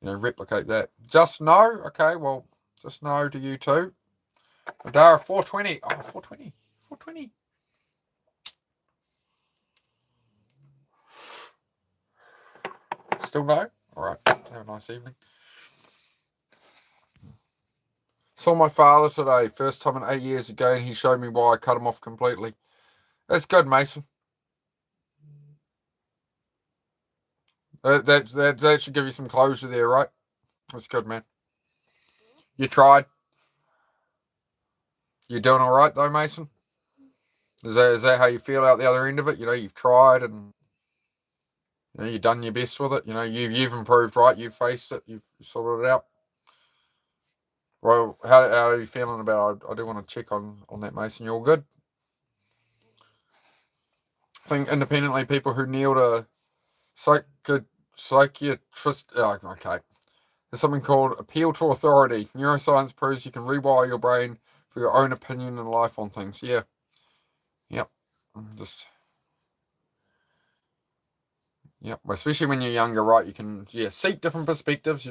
replicate that? Just no? Okay, well, just no to you too. Madara 420. Oh, 420. 420. Still no? All right. Have a nice evening. Saw my father today, first time in 8 years ago, and he showed me why I cut him off completely. That's good, Mason. That should give you some closure there, right? That's good, man. You tried. You doing all right though, Mason? Is that how you feel out the other end of it? You've tried and you've done your best with it. You've improved, right? You've faced it. You've sorted it out. Well, how are you feeling about it? I do want to check on that, Mason. You all good? I think independently, people who kneel to psychiatrist. Oh, okay. There's something called appeal to authority. Neuroscience proves you can rewire your brain for your own opinion in life on things. Yeah. Yep. Yep. Especially when you're younger, right? You can seek different perspectives.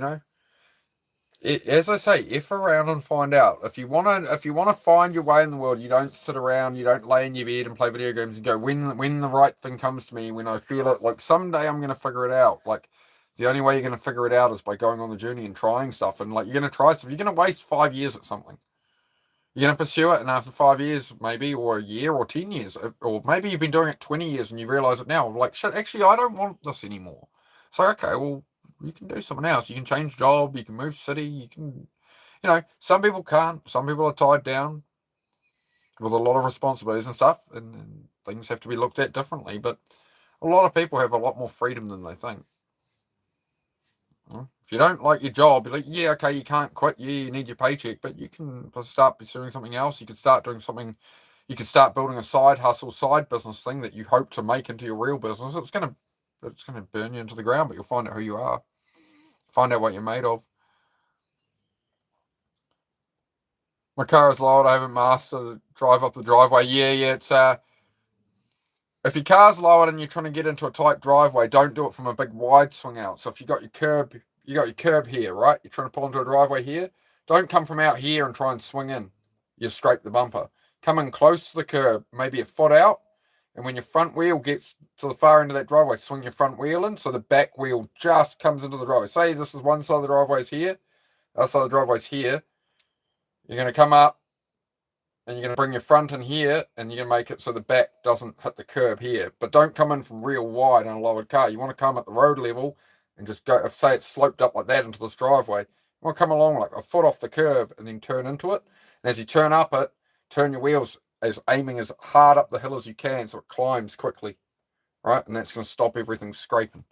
As I say, F around and find out. If you wanna find your way in the world, you don't sit around, you don't lay in your bed and play video games and go, when the right thing comes to me, when I feel it, like someday I'm gonna figure it out. Like the only way you're gonna figure it out is by going on the journey and trying stuff. And like you're gonna try stuff. You're gonna waste 5 years at something. You're gonna pursue it, and after 5 years, maybe, or a year, or 10 years, or maybe you've been doing it 20 years and you realize it now. Like shit, actually, I don't want this anymore. So okay, well, you can do something else. You can change job. You can move city. You can, some people can't. Some people are tied down with a lot of responsibilities and stuff, and things have to be looked at differently. But a lot of people have a lot more freedom than they think. If you don't like your job, you're like, yeah, okay, you can't quit. Yeah, you need your paycheck, but you can start pursuing something else. You could start doing something. You could start building a side hustle, side business thing that you hope to make into your real business. It's gonna burn you into the ground, but you'll find out who you are. Find out what you're made of. My car is lowered. I haven't mastered to drive up the driveway. Yeah. It's if your car's lowered and you're trying to get into a tight driveway, don't do it from a big wide swing out. So if you got your curb here, right? You're trying to pull into a driveway here. Don't come from out here and try and swing in. You scrape the bumper. Come in close to the curb, maybe a foot out, and when your front wheel gets to the far end of that driveway, swing your front wheel in so the back wheel just comes into the driveway. Say this is one side of the driveway is here, the other side of the driveway is here. You're going to come up and you're going to bring your front in here and you're going to make it so the back doesn't hit the curb here. But don't come in from real wide on a lowered car. You want to come at the road level and just go, if say it's sloped up like that into this driveway, you want to come along like a foot off the curb and then turn into it. And as you turn up it, turn your wheels aiming as hard up the hill as you can so it climbs quickly, right? And that's going to stop everything scraping.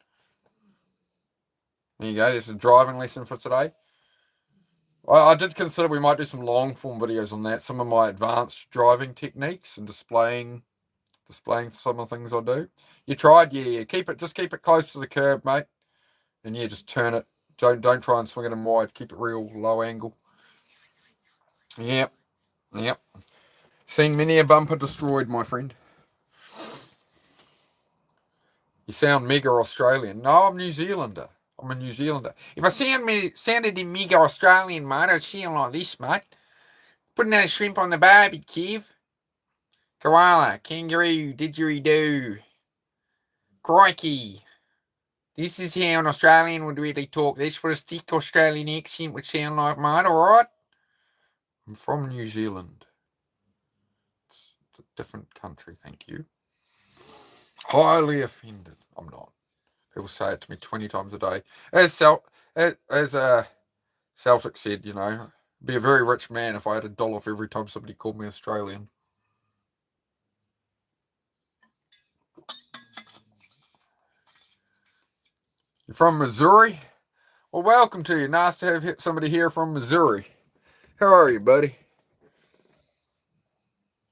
There you go. There's a driving lesson for today. I did consider we might do some long form videos on that, some of my advanced driving techniques and displaying some of the things I do. You tried, yeah. Keep it close to the curb, mate. And yeah, just turn it. Don't try and swing it in wide. Keep it real low angle. Yep. Seen many a bumper destroyed, my friend. You sound mega Australian. No, I'm New Zealander. I'm a New Zealander. If I sounded mega Australian, mate, I'd sound like this, mate. Put another shrimp on the barbie, Kev. Koala, kangaroo, didgeridoo. Crikey. This is how an Australian would really talk. This what a thick Australian accent would sound like, mate, alright? I'm from New Zealand. It's a different country, thank you. Highly offended. I'm not. People say it to me 20 times a day. As Celtic said, you know, be a very rich man if I had $1 for every time somebody called me Australian. You're from Missouri? Well, welcome to you. Nice to have somebody here from Missouri. How are you, buddy?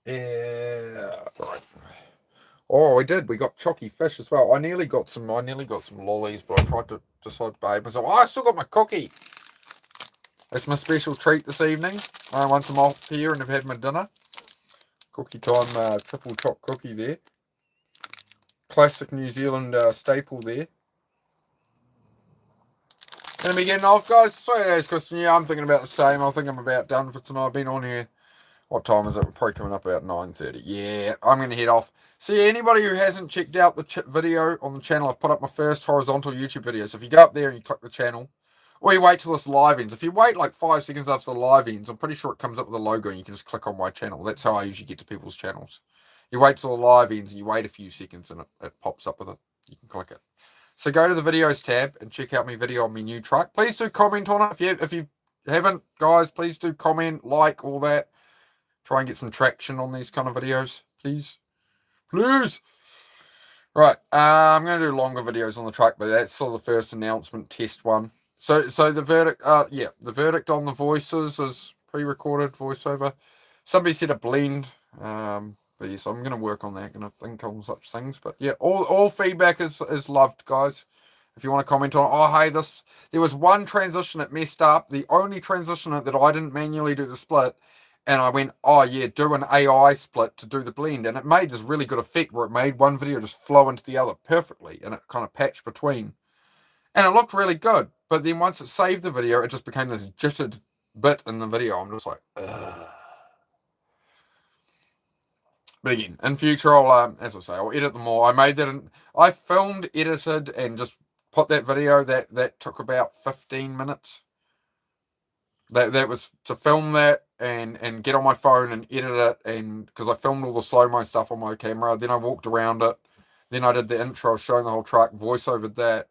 Yeah, right. Oh, we did. We got chocky fish as well. I nearly got some lollies, but I tried to decide to behave myself. Oh, I still got my cookie. It's my special treat this evening. Once I'm off here and have had my dinner. Cookie time, triple choc cookie there. Classic New Zealand staple there. And we getting off, guys. Sweet as Christian. Yeah, I'm thinking about the same. I think I'm about done for tonight. I've been on here. What time is it? We're probably coming up about 9:30. Yeah, I'm going to head off. See, anybody who hasn't checked out the video on the channel, I've put up my first horizontal YouTube video. So if you go up there and you click the channel, or you wait till this live ends. If you wait like 5 seconds after the live ends, I'm pretty sure it comes up with a logo and you can just click on my channel. That's how I usually get to people's channels. You wait till the live ends and you wait a few seconds and it pops up with it. You can click it. So go to the videos tab and check out my video on my new truck. Please do comment on it. If you haven't, guys, please do comment, like, all that. Try and get some traction on these kind of videos, please. Please. Right, I'm going to do longer videos on the truck, but that's sort of the first announcement test one. So the verdict, the verdict on the voices is pre-recorded voiceover. Somebody said a blend, but yes, I'm going to work on that. Going to think on such things, but yeah, all feedback is loved, guys. If you want to comment on, oh hey, there was one transition that messed up. The only transition that I didn't manually do the split. And I went, oh yeah, do an AI split to do the blend. And it made this really good effect where it made one video just flow into the other perfectly. And it kind of patched between. And it looked really good. But then once it saved the video, it just became this jittered bit in the video. I'm just like, ugh. But again, in future, I'll, as I say, I'll edit them all. I filmed, edited, and just put that video that took about 15 minutes. That was to film that and get on my phone and edit it, and because I filmed all the slow-mo stuff on my camera, then I walked around it, then I did the intro showing the whole truck, voice-overed that,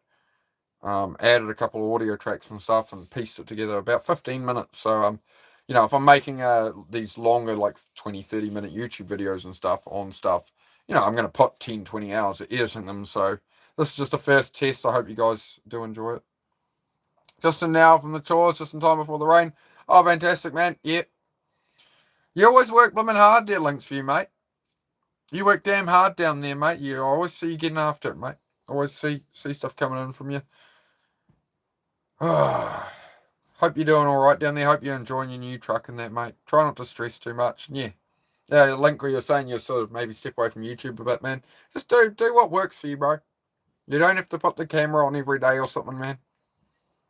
added a couple of audio tracks and stuff, and pieced it together about 15 minutes. So you know, if I'm making these longer, like 20-30 minute YouTube videos and stuff on stuff, you know, I'm going to put 10-20 hours of editing them. So this is just a first test. I hope you guys do enjoy it. Just in now from the chores, just in time before the rain. Oh, fantastic, man. Yeah. You always work blooming hard there, Links, for you, mate. You work damn hard down there, mate. I always see you getting after it, mate. Always see stuff coming in from you. Hope you're doing all right down there. Hope you're enjoying your new truck and that, mate. Try not to stress too much. Yeah. Yeah, Link, where you're saying you sort of maybe step away from YouTube a bit, man. Just do what works for you, bro. You don't have to put the camera on every day or something, man.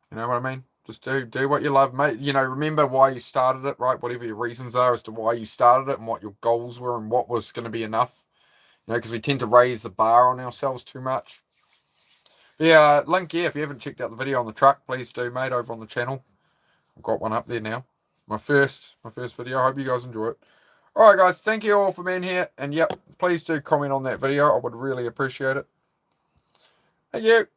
You know what I mean? Just do what you love, mate. You know, remember why you started it, right? Whatever your reasons are as to why you started it and what your goals were and what was going to be enough. You know, because we tend to raise the bar on ourselves too much. But yeah, Link, yeah, if you haven't checked out the video on the truck, please do, mate, over on the channel. I've got one up there now. My first video. I hope you guys enjoy it. Alright, guys, thank you all for being here. And yep, please do comment on that video. I would really appreciate it. Thank you.